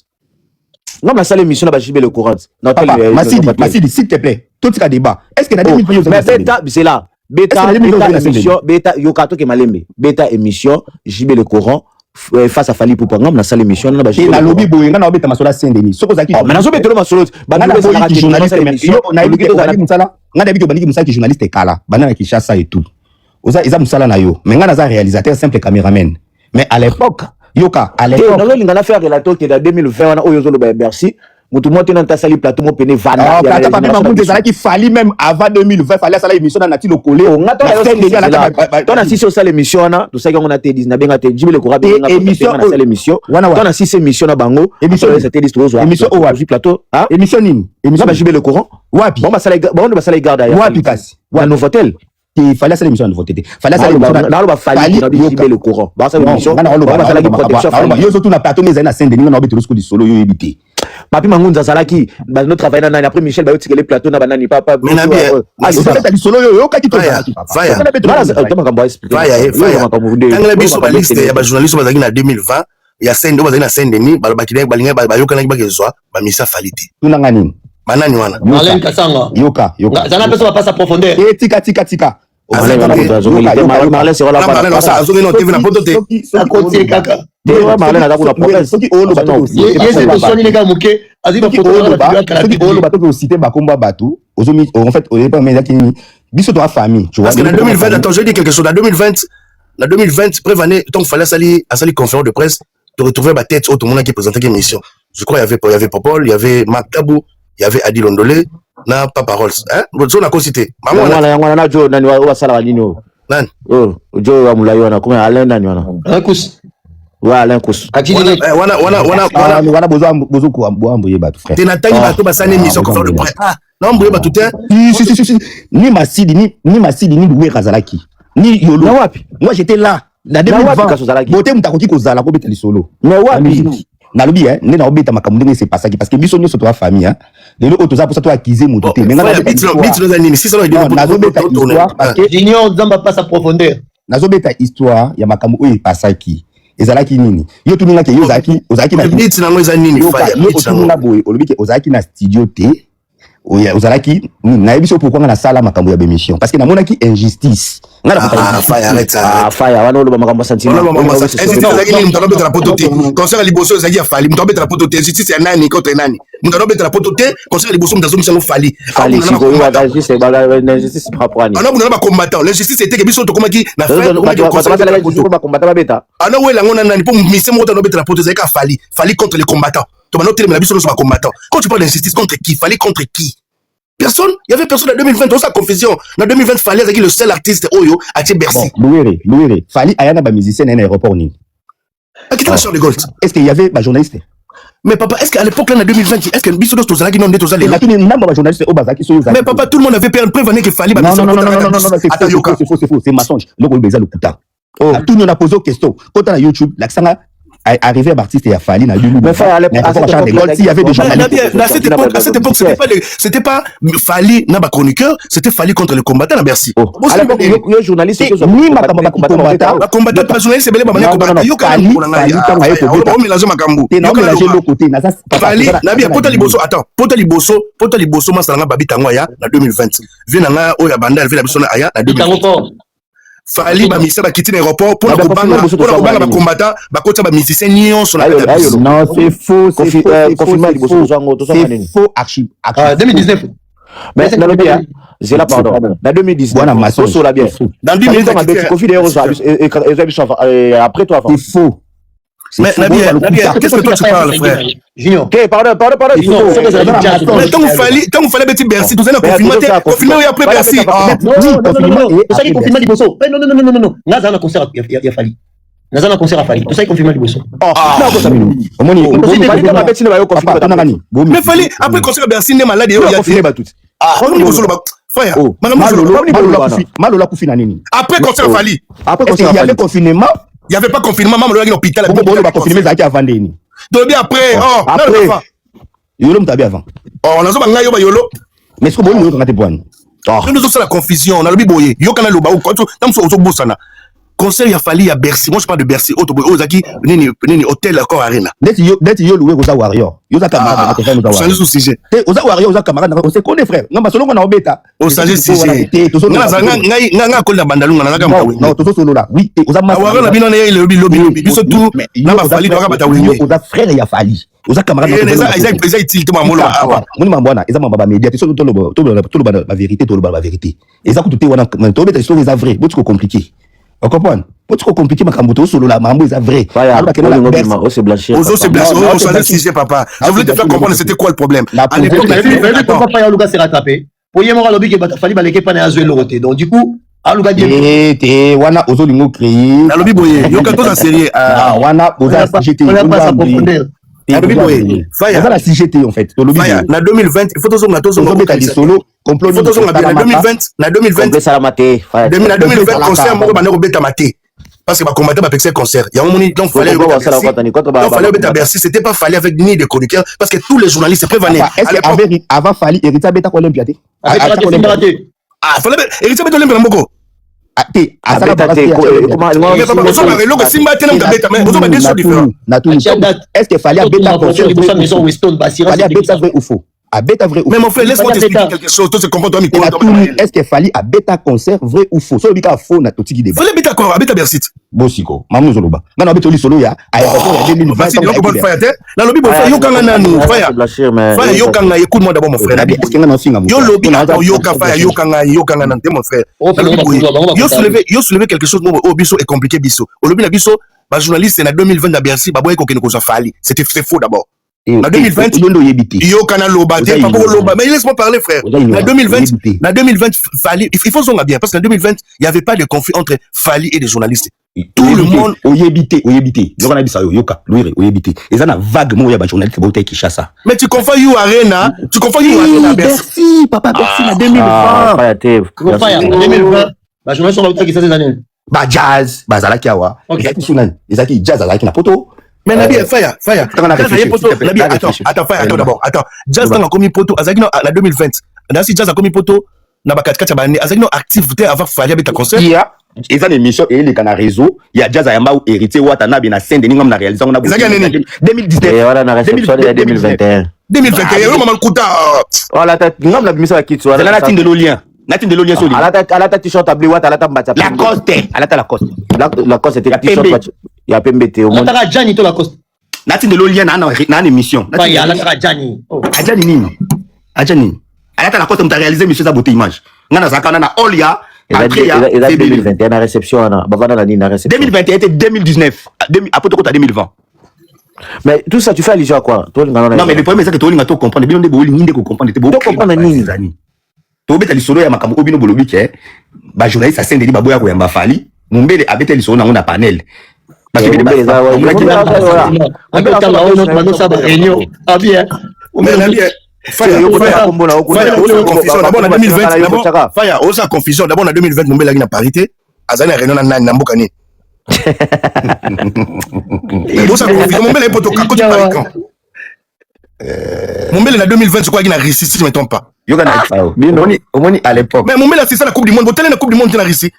non mais ça l'émission na ba JB le courant Masidi s'il te plaît tout ce débat est-ce que na 2020 mais c'est là beta émission beta yokato ke malembe beta émission JB le courant face à Fali Poupa ngam na salle émission na ba JB na lobby boyenga na obeta masola Saint-Denis soko zaki mais na zo betelo masolo ba na journaliste na ibi to zali musala nga na bi to baniki musala ki journaliste kala bana na Kinshasa et tout oza isa musala na yo mais nga na za réalisateur simple caméraman mais à l'époque yoka à l'époque na linga na faire relateur que dans 2020 wana oyo zo lo ba Bercy mutu moto na tasali plateau mo pene vana ya ta papa mamu des qui fallait même avant 2020 fallait ça l'émission na ti lo collé on a si sur ça l'émission na to ça qu'on a te 10 na benga te JB le courant benga émission na l'émission on a si émission na bango émission c'était l'histoire émission au plateau hein émission nini émission ba JB le courant wapi bon ba sala garde ya wapi kasi wa Novotel il fallait ça l'émission de voter fallait ça l'émission na ba fallait na JB le courant ba ça l'émission ba sala qui protection yo surtout na plateau les na Saint-Denis na obetelo sco di solo yo ebité Papi Mangunza Zalaki, nous travaillons dans après Michel Bayot les plateaux na banani papa. Mais na bien. C'est le solo yo ka ki to vaya. Tangala biso ba liste ya ba journaliste bazaki na 2020 ya Sendo bazaki na Saint-Denis balobaki balinga bayoka na bakezwa ba misa falite. Tuna ngani? Manani wana. Alain Kasanga. Yoka. Zana peso ba passa profondeur. Tika. Marlène sera là. Marlène ça azoki na TV na poto te. Ça côté kaka. Marlène aza kuna province. Soki olo bato. Yese to soni les gars muke. Aziba photo soki olo bato ko citer ba komba bato. Ozomi en fait au départ mais yakini biso to famille, tu vois. Parce que en 2020 attends, je dis quelque chose en 2020 prévané tant fallait sali conférence de presse de retrouver ma tête tout le monde qui présentait une émission. Je crois il y avait Popol, il y avait Marc Tabou, il y avait Adi Londolé. Na Papa Rolls hein bonzo na cité maman na jo nani wa sala nini o nani jo wa mulayo na kuma Alain nani wana Kus wa Alain Kus wana bozo ko ambo ye bato frère tena tangi bato basane mission conférence de presse non mboye bato te si ni Masidi ni Loué Razalaki ni Yolo na wapi moi j'étais là na 2020 bote mutakoki kozala ko beteli solo mais wapi na lobi ne na obeta makambo ndenge c'est pas ça parce que biso nyonso to wa famille hein lelo otoza pour ça to acquiser moto te mais na bit no nini si ça na zo beta histoire parce que Junior Zamba passe à profondeur na zo beta histoire ya makambo oyo pasaki ezalaki nini yo tuninga ke yo ozaki na bit na ngoza nini faya yo tuninga boy olobi ke ozaki na studio te ozalaki na ebiso pourquoi na sala makambo ya bémission parce que na monaki injustice faya arrête ça faya wana oloba makambo sentiment ezaki ni mutano betala poto te concert liboso ezaki ya fali mutano betala poto te injustice ya nani contre nani mutano betala poto te concert liboso mutazo misango fali siko yo injustice injustice par rapport à ni ana mutano ba combattant l'injustice était que biso to komaki na fin ba combattant ba beta ana wela ngona nani pour mise mota no betala poto ezaki ka fali contre les combattants to ba no tele na biso no ba combattants quand tu parles d'injustice contre qui fallait contre qui personne, il y avait personne en 2020, dans sa confusion. En 2020, Fali est le seul artiste Oyo à Bercy. Louéré. Fali a un musicien dans l'aéroport. À qui la chambre de Gold? Est-ce qu'il y avait un journaliste? Mais papa, est-ce qu'à l'époque, là, en 2020, est-ce que Bissou dos Tozala qui n'ont pas tous allés? Mais papa, tout le monde avait prévenu qu'il fallait. Non, c'est faux, c'est mensonge. Le rôle de Lokuta. Tout le monde a posé une question. Quand on a YouTube, l'accent arrivé à Baptiste et à Fali dans l'Union. Mais il y avait des journalistes. À cette époque, c'était pas Fali n'a pas chroniqueur, c'était Fali contre les combattants à Bercy. À l'époque, il y a un journaliste qui ni ma combattant. La combattant, pas journaliste, c'est belé combattant. On mélange ma cambo. Fali, Nabi, Pota Liboso, Masalanga Babi Tangoya, en 2020. Viens Oya Banda, elle vient à la 2020. Fali ba misa ba kiti l'aéroport pour la combattre ba combattant ba kota ba musicien nion sur la non c'est faux c'est faux archive 2019 mais dans le bien j'ai la pardon dans 2019 voilà ma source la bien dans 2019 après toi c'est faux. Mais Nabi, qu'est-ce que toi tu parles, frère? Junior. Ok, pardon. Mais tant qu'on fallait petit Bercy, tout ça, confirmé et après Bercy. Non. C'est ça qui confirme Liboso. Non. Naza na concert, il y a fallu. Naza na concert à Fali. Tout ça est confirmé Liboso. Mais Fali après concert à Bercy n'est malade Malola kufina nini? après concert à Fali. Il y avait confinement. Il y avait pas confinement, maman à l'hôpital. On va confiner ça avant deni. Bien après, après. Yolo mtabi avant. On a zo yo yolo. Mais ce que bon nous ngate boine. Nous sommes la confusion, on a le boye. Yo kana lo ba ko to tam so bosana. Concert ya Fali ya Bercy. Moi je parle de Bercy. Ozaki nini hôtel encore arena. Deti yo loué Oza Warrior. Yo za camarade na Oza Warrior. Changer sujet. Oza Warrior Oza camarade on se connaît frère. Ngamba solo ngona obeta. On changer sujet. Nga ko la bandalunga na ngamba. Non, to solo là. Oui, Oza ma. Warrior na bino na le lobby. Biso tout na ba Fali doka bata wingi. Oza frère ya Fali. Oza camarade. Eza utilité ma molo awa. Moni mambwana, eza mamba média. To solo to la vérité, to la vérité. Eza ko tout wana to obeta histoire eza vrai. Beaucoup compliqué. On comprend? Pas trop compliqué, mais quand solo la mambo est vrai. On se blanchir. On change de sujet, papa. Je voulais te faire comprendre c'était quoi le problème. À l'époque, papa Yaluga s'est rattrapé. Pour y avoir lobby qui est fallu balayer pas à l'oroté. Donc du coup, Aluga dit. Wana ozo lingo créé. La lobby boye. Yo quand on a série. Wana oza CGT. On a pas sa profondeur. La lobby boye. Faya. La CGT en fait. Faya. Na 2020, il faut tous on a tous on a solo. Complot. Il faut tous on a bien. Na 2020. Ça la maté. Na 2020 concert moko bana robeta maté. Parce que ma combattant ma pexer concert. Il y a un moment donc fallait au Bercy, c'était pas Fali avec ni des chroniqueurs parce que tous les journalistes prévenaient. Est-ce que avant Fali hérité beta ko Olympia té? Fallait hérité beta Olympia mboko. Té, asala bata comment mais papa on va le simba té na beta mais on va des choses différentes. Est-ce que Fali a beta concert de maison Weston Basira? Fali a beta vrai ou faux? À bêta vrai ou faux? Mais mon frère, laisse-moi t'expliquer quelque chose. Toi, c'est comprendre toi, est-ce qu'il fallait à bêta concert vrai ou faux? Sur le cas faux, na toti qui débat. Fallait bêta quoi? À bêta Bercy. Bosiko. Maman Zoloba. Non, non, bêta oli solo ya. Aéroport 2020. Dans le lobby, bon frère, yo kanga nanu. Frère, yo kanga. Écoute-moi d'abord, mon frère. Est-ce qu'il y a un signe? Yo lobby, yo kanga, yo kanga nanu, mon frère. Yo soulevé quelque chose. Au biso est compliqué biso. Au lobby na biso, ma journaliste c'est na 2020 na Bercy. Baboye ko kenoko Fali. C'était très faux d'abord. En 2020, yo kana loba, pas pour loba, mais laisse-moi parler frère. En 2020, Fali, il faut s'en bien parce qu'en 2020, il y avait pas de conflit entre Fali et les journalistes. Tout le monde oyebité. Yo kana bisa yoka, louire oyebité. Et ça na vaguement ya ba journaliste ba utai Kinshasa. Mais tu confonds You Arena, Merci, papa, merci na 2020. En 2020, ba journaliste sont là qui ça ces années. Ba jazz, ba zalaki awa. Ezaki sunan, ezaki jazz azalaki na poto. Mais Nabi, Faya. Attends, Faya, d'abord. Attends. Jazz dans la commis poto, Azagino, en 2020. Dans si Jazz a commis poto, n'a pas 4 abonnés. Azagino activité avant Fali avec ta concert. Il y a une émission et les canards réseau. Il y a Jazz Ayamba ou hérité ou Atana bien à Saint-Denis, on a réalisé. On a 2019. Et voilà, la réception de 2021. 2021, on m'a coûté. Voilà, non, la mission à qui tu vois. C'est la Latine de l'Olien. Latine de l'Olien solide. À la t-shirt à bleu, à la table. La Coste. La Coste était t-shirt. Il y a PMBT au monde. La Gianni, toi la Coste. Latine de l'Olien, na une émission. Il y a la Gianni. Adjani nini? Adjani. À la Coste, on t'a réalisé, monsieur, ça beauté image. Nana Zakana, na Olia. Et là, 2021, la réception, la réception. 2021 était 2019. Après, tu as 2020. Mais tout ça, tu fais allusion à quoi? Non, mais le problème, c'est que tu as comprendre. Bien, on est comprendre. Tu comprends ni. Tu as solo ya makambo obino bolobi ke ba journaliste a Saint-Denis baboya ko yamba Fali mumbele abete lisolo na ngona panel parce que on confusion d'abord en 2020 mumbele a parité azana réunion na mboka ni osa confusion mumbele poto kako tu parles quand Mombele en 2020, je crois qu'il a réussi, si je ne me trompe pas. Omoni à l'époque. Mais Mombele, c'est ça la Coupe du Monde. Vous tenez la Coupe du Monde qui a réussi.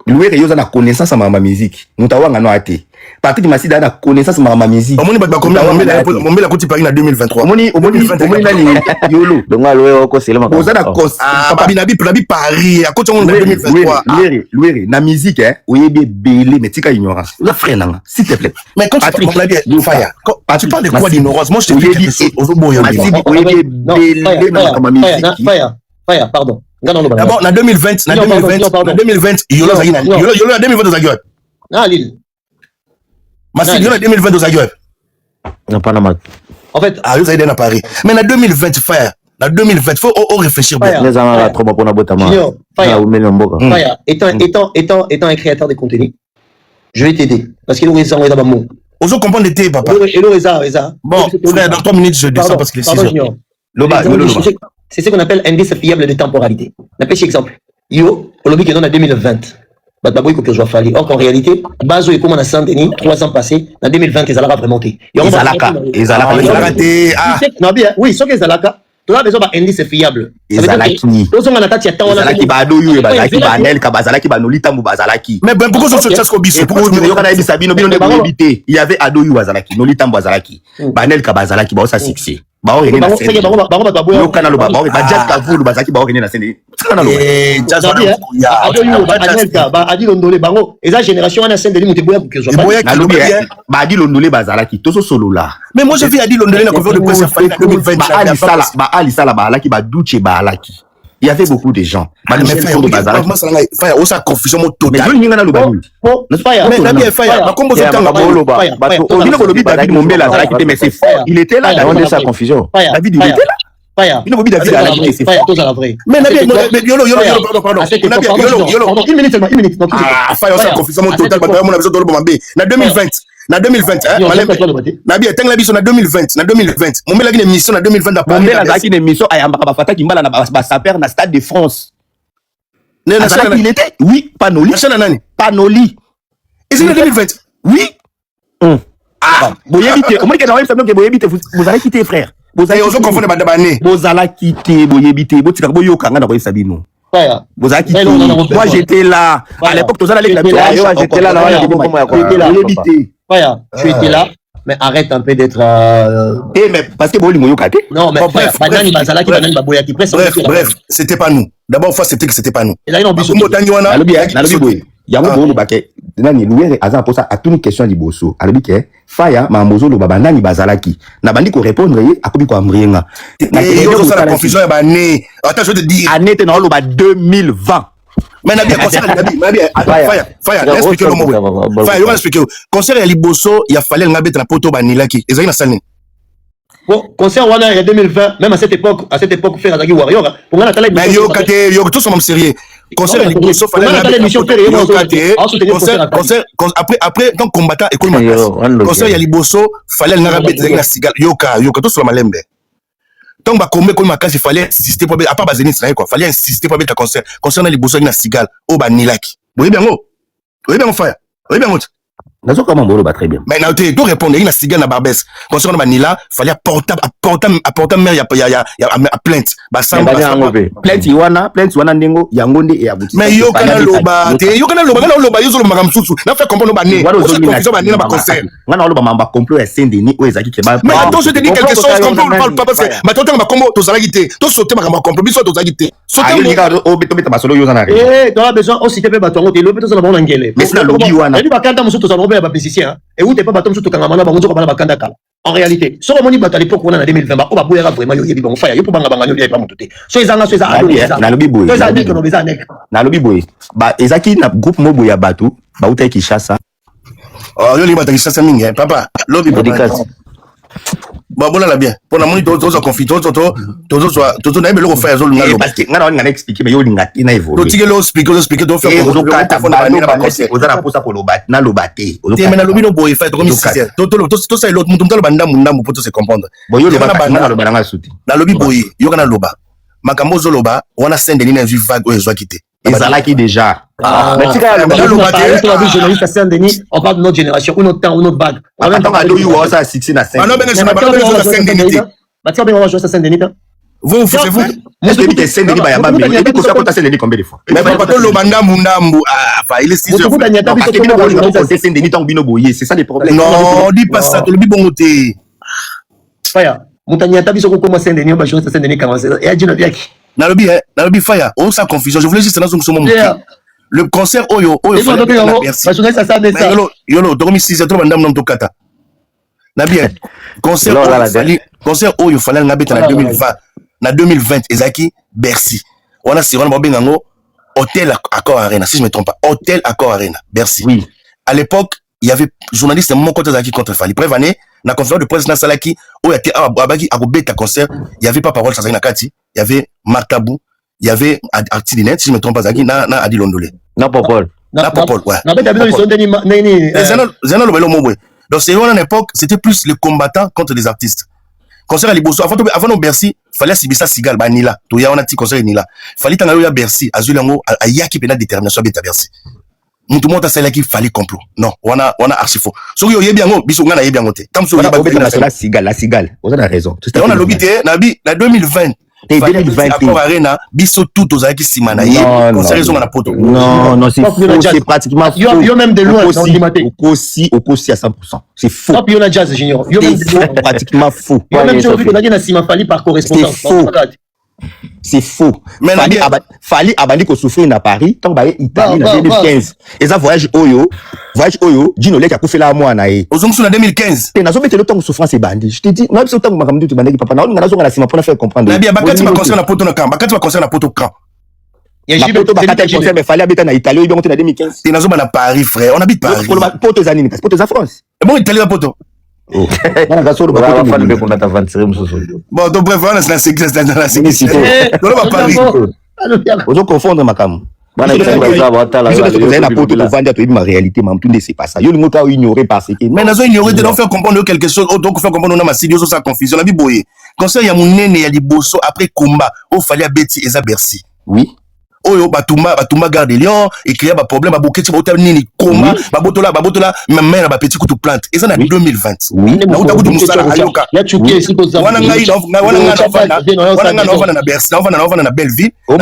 Louer yoza na connaissance à ma musique. Nous t'avons un noté. Patrick Massida a connaissance de ma musique. Omoni ba combien mon la côté Paris en 2023. Omoni nani yolo. Donc aloe oko c'est le makambo. Oza na cause. Papa binabi Paris à côté en 2023. Louere na musique hein, oyebi belé mais tika ignorance. La frère nanga, s'il te plaît. Mais quand tu parles de Faya, tu parles de quoi d'ignorance? Moi je te dis quelque chose aux boyaux. Oyebi belé na ma musique. Faya, pardon. D'abord, en 2020, Yolo en 2020 aux Aguiot. Ah, Lille. Massif, Yolo en 2020 aux Aguiot. Non, pas mal. En fait, ah, vous avez à Paris. Mais en 2020, Faya, en 2020, il faut réfléchir bien. Les amas trop pour la boîte à main. Faya, étant un créateur de contenu, je vais t'aider. Parce qu'il nous réserve d'abord mot. Oso comprendre l'été, papa. Bon, frère, dans 3 minutes, je descends parce que c'est 6 heures. C'est ce qu'on appelle indice fiable de temporalité. On appelle exemple. Yo, au lobby qui est dans 2020. Bah, d'abord, il faut que je vois fallu. Or, qu'en réalité, Bazo est comme on a Saint-Denis, 3 ans passés, en 2020, ils allaient remonter. Ils allaient rater. Non, bien, oui, sauf qu'ils allaient. Tu as besoin d'un indice fiable. Ils allaient qui? Ils ont un attaque, il y a tant de Bado, il y a qui Banel, Kabazalaki, Banolita, Mubazalaki. Mais pourquoi ils sont sur Tchasco Bisso? Il y avait Ado Yuazalaki, Nolita Mbazalaki, Banel Kabazalaki, Baosa Sixi. Bao rene na scène. Yo kana loba bao ba jazz kavulu bazaki bao rene na scène. Kana loba. Jazz ya. Ado yo ba Anelka ba adi londole bango. Eza génération na scène de limu te boya que je pas. Na lobi ba adi londole bazalaki toso solo là. Mais moi j'ai vu adi londole na conférence de presse en 2020. Ba Ali Sala ba alaki ba Duche ba alaki. Il y avait beaucoup de gens. Mais Faya, on s'est confusion totale. Mais il y a loba. Mais Faya, ma combo c'est tanga loba. On dit que lobi David Mombela Zalaki mais c'est fort. Il était là dans sa confusion. David il était là. Faya. Il lobi David Zalaki c'est fort. Mais Yolo pardon. Pardon. Une minute. Ah, Faya, on s'est confusion totale. On a besoin de loba mambé. Na 2020. Na 2020, Nabi etanga biso na 2020, Mombela qui émission na 2020 à Paris. Mombela qui émission ayamba ba fata kimbala na ba saper na Stade de France. Il était oui, Panoli. Panoli. Et c'est en 2020. Oui. Ah, boyebite, au moins que dans même que boyebite vous allez quitter frère. Vous allez aussi confondre badabane. Vous allez quitter boyebite, botika boyoka nga na boyesabino. Vous avez quitté. Moi j'étais là. À l'époque, tous allez la j'étais là tu étais là, mais arrête un peu d'être. Mais parce que bon, non, mais bref, c'était pas nous. D'abord, faut accepter que c'était pas nous. Et là, ils ont besoin de. Yango bolo bake nani louere aza pour ça à toute question liboso alobi ke Faya mamozo lo baba nani bazalaki na bandi ko répondre akobi ko amrenga na la confusion ba né attends je te dis année te na lo ba 2020 mais na bien concert Faya explique le mot Faya yo explique concert ya liboso ya fallait nga beta na poto ba nilaki ezali na salle. Bon, concert wana en 2020 même à cette époque faire Azaki Warrior pour nga na tala mais yo tous sommes sérieux. Concert liboso fallait après donc combattant école makas concert ya liboso fallait nga beta na sigal yoka tous sur malembe donc ba combat école makas il fallait insister pour à part bazeni ça quoi fallait insister pour beta concert na liboso na sigal o ba nilaki oui bien Faya oui bien nazo comment bolo ba très bien mais na te to répondre il na sigal na barbès concernant manila fallait apporter mère ya plainte ba samba plainte wana ndengo yango nde ya buti mais yo kana loba yo zo loba msusu na fait comprendre ba né confusion ba né na ba concert ngana loba mamba complot ya Saint-Denis o ezaki ke ba mais attends je te dis quelque chose complot on parle pas parce que mais toi ma combo to zalaki te to sauter ma complot biso to zalaki te sauter o beto beta basolo yo zana tu as besoin aussi te pe ba tongo te lobe to zala ba ngele mais c'est lobi wana et ba kanta musuto zala ba musicien et où t'es pas batom surtout quand on a bango ko bana ba kanda kala en réalité sur le moni ba à l'époque on a 2020 ba ko ba boyera vraiment yo yebi bon Faya yo pour banga banga yo pas mututé so ezanga na lobi boy so ezanga que no beza nek na lobi boy ba ezaki na groupe mobo ya batu ba uta Kinshasa oh yo li ba ta Kinshasa mingi papa lobi podcast bon la bien pour la moni to conflit to na be lo Faya zo lunga parce que ngana ngana expliquer mais yo linga tina évoluer to tigelo expliquer to faire ko kata ozana posa ko lobate na lobate mais na lobi no boy fait comme si to ça l'autre mutu mtalo banda mundamu pour se comprendre boy yo lobata na lobana nga suti na lobi boy yo kana loba makambo zo loba wana Saint-Denis na vie vague o ezwa kité ezalaki déjà mais tu journaliste à Saint-Denis on parle de notre génération ou notre temps ou notre vague attends ado yo wa ça 16 na 5 non ben c'est pas Saint-Denis vous Est-ce que tu es Saint-Denis Bayamba mais et puis tu as Saint-Denis combien de fois? Mais pas le mandambu ndambu ah il est 6 heures. Parce que tu as Saint-Denis tant bino boyer, c'est ça les problèmes. Non, dis pas ça, tu le bibongoté. Faya, Moutaniata biso ko commencer Saint-Denis ba chose Saint-Denis commencer. Et a dit na biaki. Nalobi Faya, on sans confusion. Je voulais juste dans son moment. Le concert Oyo merci. Yolo, dormi 6 heures trop mandambu ndam tokata. Na bien. Concert Oyo fallait ngabeta na 2020. Na 2020 ezaki Bercy. On a Siron Bobengango Hôtel Accor Arena si je me trompe pas. Hôtel Accor Arena Bercy. Oui. À l'époque, il y avait journaliste mon côté Zaki contre Fali. Bref année, na conférence de presse na Salaki, où était abaki akobeta concert, il y avait pas parole Sazaki Nakati, il y avait Martabou, il y avait Artidinet si je me trompe pas Zaki na Adi Londolé. Na Popol. Na Popol, ouais. Na beta biso nini. Zeno lo belo mobwe. Donc c'est une époque, c'était plus les combattants contre les artistes. Concert à Liboso avant no Bercy, fallait Sibisa Sigal ba Nila. To ya on a ti concert Nila. Fallait tanga ya Bercy, azulango ayaki pena détermination beta Bercy. Mutu mota sala ki fallait complot. Non, on a archi faux. So yo yebi yango biso ngana yebi yango te. Tam so yebi la Sigal. On a raison. On a lobité na 2020. Et 2020 Accor Arena biso tout aux aki simana ye concert raison na poto. Non, c'est faux, c'est pratiquement faux. Yo même de loin dans l'imité. Aussi à 100%. C'est faux. Top yo na jazz junior. Yo même pratiquement faux. Yo même tu vu que na sima Fali par correspondance. C'est faux. Mais Fali abandi ko souffrir na Paris tant ba Italie en 2015. Et ça voyage Oyo, Dino Lek a fait la moi na e. Ozongsu na 2015. Te nazo mettre le temps souffrance et bandi. Je te dis, non, c'est autant que makamdu tu bandaki papa. Na zo ngana sima pour faire comprendre. Na bien bakati va concert na poto na camp. Bakati va concert na poto camp. La poto bakati concert mais Fali habite na Italie, il monte na 2015. Te nazo ba na Paris frère. On habite Paris. Pour le poto zanini, poto za France. Et bon Italie na poto. Oh. Bon, donc bref, on a la sécurité. On va Paris. On confondre ma cam. Ma réalité, c'est pas ça. Yo ignorer parce que. Mais nous ignorer de faire comprendre quelque chose. Donc faire comprendre on a massif sa confusion. La biboye. Conseil ya munene ya liboso après combat. Au fallait Betty et Bercy. Oui. Oyo batuma garde Lyon et créer ba problème ba boketi ba nini koma ba botola même mère ba petit coup de plante et ça en 2020 oui na utakutu musala ayoka ya chuki esipo za wana ngai na Bercy na Belleville on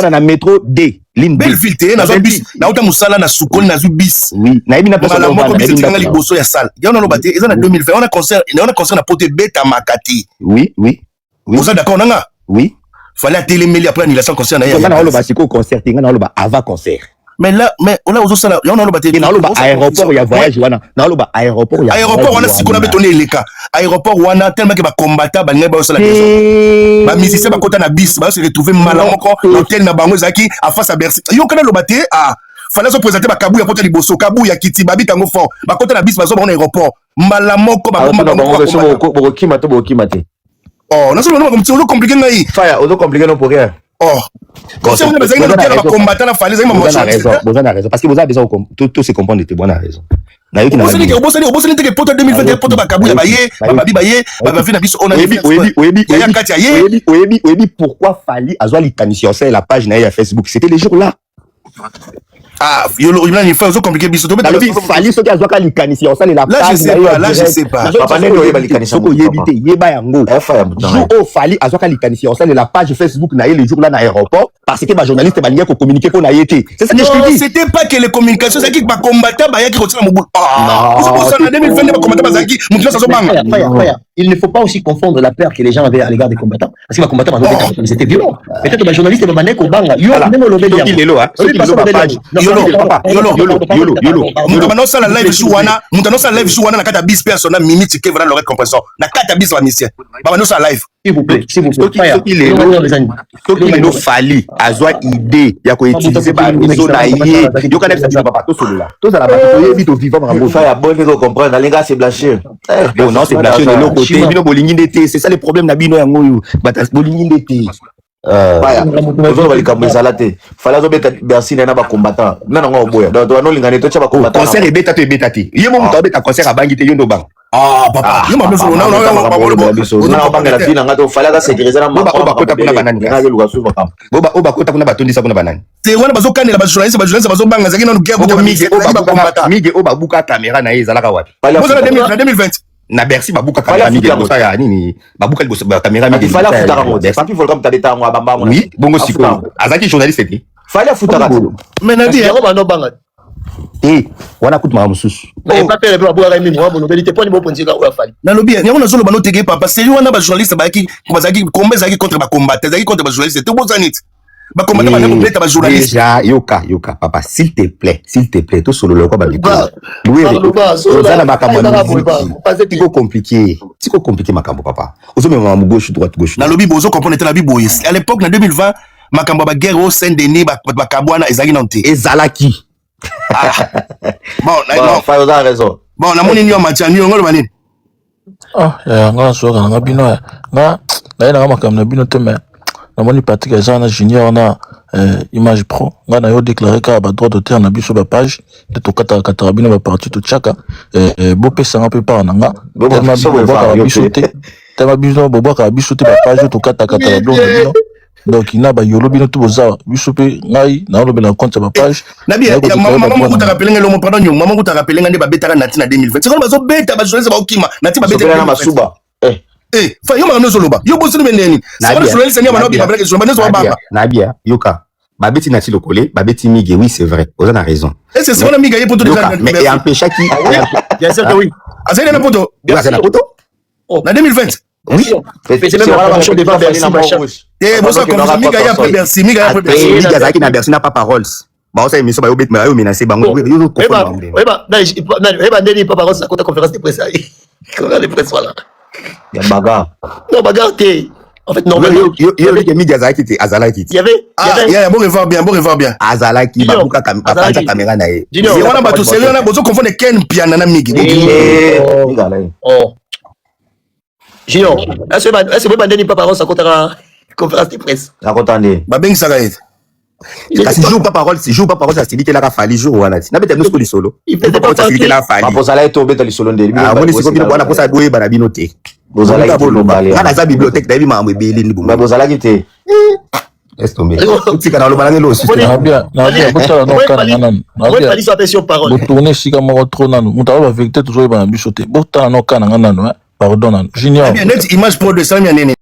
na métro D ligne Belleville te na bus na uta musala na sukoli na bus oui na ibi na personne moko bisi tanga liboso ya salle ya on lobate et ça en 2020 on a concert na pote beta makati oui vous êtes d'accord nanga oui fallait téléméli après annulation concert na on a le basiko concert on a le avant concert mais on a aussi ça on a le bâti na le aéroport ya voyage wana na le aéroport wana sikona betone eleka aéroport wana tellement que ba combattant ba ngeba osala question ba musicien ba kota na bis ba se retrouver mala moko l'hôtel na bango zaki à face à Bercy yo kana le bâti fallait se présenter ba kabu ya kota liboso kabu ya kiti ba bitango fort ba kota na bis ba zo ba aéroport mala moko ba kimate. Oh, non seulement comme tu veux compliquer ngai. Faya, on doit compliquer non pour rien. Oh. Comme ça on a besoin de combattre la fallait moi. Vous avez raison parce que vous avez besoin tout se comprendre de bonne raison. Na yoki na. Vous savez que poto 2020 poto ba kabu ya baye, ba vi na biso on a oui pourquoi Fali azwa litanisio c'est la page na ya Facebook, c'était les jours là. Ah, il a fait aussi compliqué biso. Fali soki azwa ka litanisio ça la page là je sais pas. Papa ne doit pas litanisio. Soko yebite yeba yango. Jour au Fali azwa ka litanisio ça la page Facebook na les jours là na aéroport parce que ba journaliste ba lié ko communiquer pour na yete. C'est ça que je te dis. C'était pas que les communications, c'est qui ba combattant ba yaki rotira mobu. Ah, c'est pour ça en 2020 ba combattant ba zaki, mutu ça so banga. Il ne faut pas aussi confondre la peur que les gens avaient à l'égard des combattants parce que les combattants c'était violent. Peut-être les journalistes ba mané ko banga. Yo même le lever. Il est là, hein. Yolo. Mutano sala live shu wana na kata bis persona minute ke voilà leur compréhension. Na kata bis la mission. Baba no sala live. S'il vous plaît. Il est no Fali azwa idée ya ko utiliser ba réseau na yé. Yo kana ça papa to solo là. To ça la ba to yebi to vivant rambo. Faya bonne ko comprendre na linga c'est blanchir. Bon non c'est blanchir de l'autre côté. Bino bolingi ndete, c'est ça le problème na bino yango yo. Bata bolingi ndete. Faya ozo bali kamwezala te fala zo beta Bercy na ba combattant nana ngo boya do no lingane to cha ba combattant concert e beta to e beta te ye mo muto beta concert abangi te yo ndo bang papa yo ma beso na banga la fina ngato fala ka sécuriser na ba kota kuna banani ngazo luka suva kam ba kota kuna batondisa kuna banani te wana bazo kanela ba journaliste bazo banga zaki na nukia ko mige o ba buka camera na ye zalaka wapi na 2020 na Bercy babuka Fallait caméra mingi foutre ya nini babuka liboso ba caméra mingi Il fallait foutre ngo papi volka mtabeta ngo abamba ngo oui bongo siko azaki journaliste te fallait foutre ngo mais nadi yango bando banga wana kutu mama mususu mais pas père ba boira mimi wa bono belite poni bo ponzika o afali nalobi yango nazolo bano teke papa c'est wana ba journaliste bazaki combat zaki contre ba combattant zaki contre ba journaliste te bozanit ba combattant ba complète ba journaliste déjà yoka papa s'il te plaît tout solo le quoi ba bibi oui ozana makambo tiko compliqué makambo papa ozo me makambo gauche droite nalobi bozo comprendre la bibo à l'époque na 2020 makambo ba guerre au Saint-Denis ba kabwana ezaki nanté ezalaki bon fa oza raison bon na moni nyo match nyo ngolo banini nga soka nga bino nga na makambo na bino te mais namoni Patrick eza na junior na image pro nga na yo déclarer ka ba droit d'auteur na biso ba page de to kata bino ba parti to chaka bo pesa nga pe pa na nga tellement biso boboka biso te ba page to kata ba bino donc ina ba yolo bino to boza biso pe ngai na lobela compte ba page na bien maman ko ta rappeler ngelo mo pardon maman ko ta rappeler ngande ba betaka na 2020 c'est comme bazo beta ba journaliste ba okima na ti ba betaka na masuba fa yo mama no zoloba yo bosi meneni c'est pas journaliste ni ba no ba journaliste ba baba na bien yoka babeti na ti lokole babeti mige oui c'est vrai oza na raison et c'est ça na miga yepoto déjà mais et empêcha qui bien sûr que oui azali na poto na poto na 2020 oui c'est même la fonction devant Bercy machin bosa comme miga ya après Bercy miga ya après Bercy miga zaki na Bercy na pas paroles ba osa émission ba yo bet yo menacer bango yo ko eba ndeni papa Ross à côté conférence de presse comment les presse voilà ya baga non bagarre té en fait normalement yo le miga zaki te azalaki il y avait bon revoir bien azalaki babuka caméra na ye c'est wana bato sérieux na bozo confondre Ken Piana na migi oh Junior est-ce que bandeni papa Ross à côté conférence de presse akotande babengi saka ete kasi jour pas parole ça dit que la fali jour wana na beta nous solo il fait pas ça dit la fali papo sala eto beta lisolo ndeli ah moni siko bino bwana posa boye bana bino te bozala ki kana za bibliothèque dabi mamwe beli ndi ba bozala ki te laisse tomber tika na lobana ngelo aussi na bien botala no kana nanu na bien pas sur parole botourner sika moko trop nanu muta ba vérité toujours ba biso te botala no kana nanu pardon nanu junior bien net image pro de Samuel Nene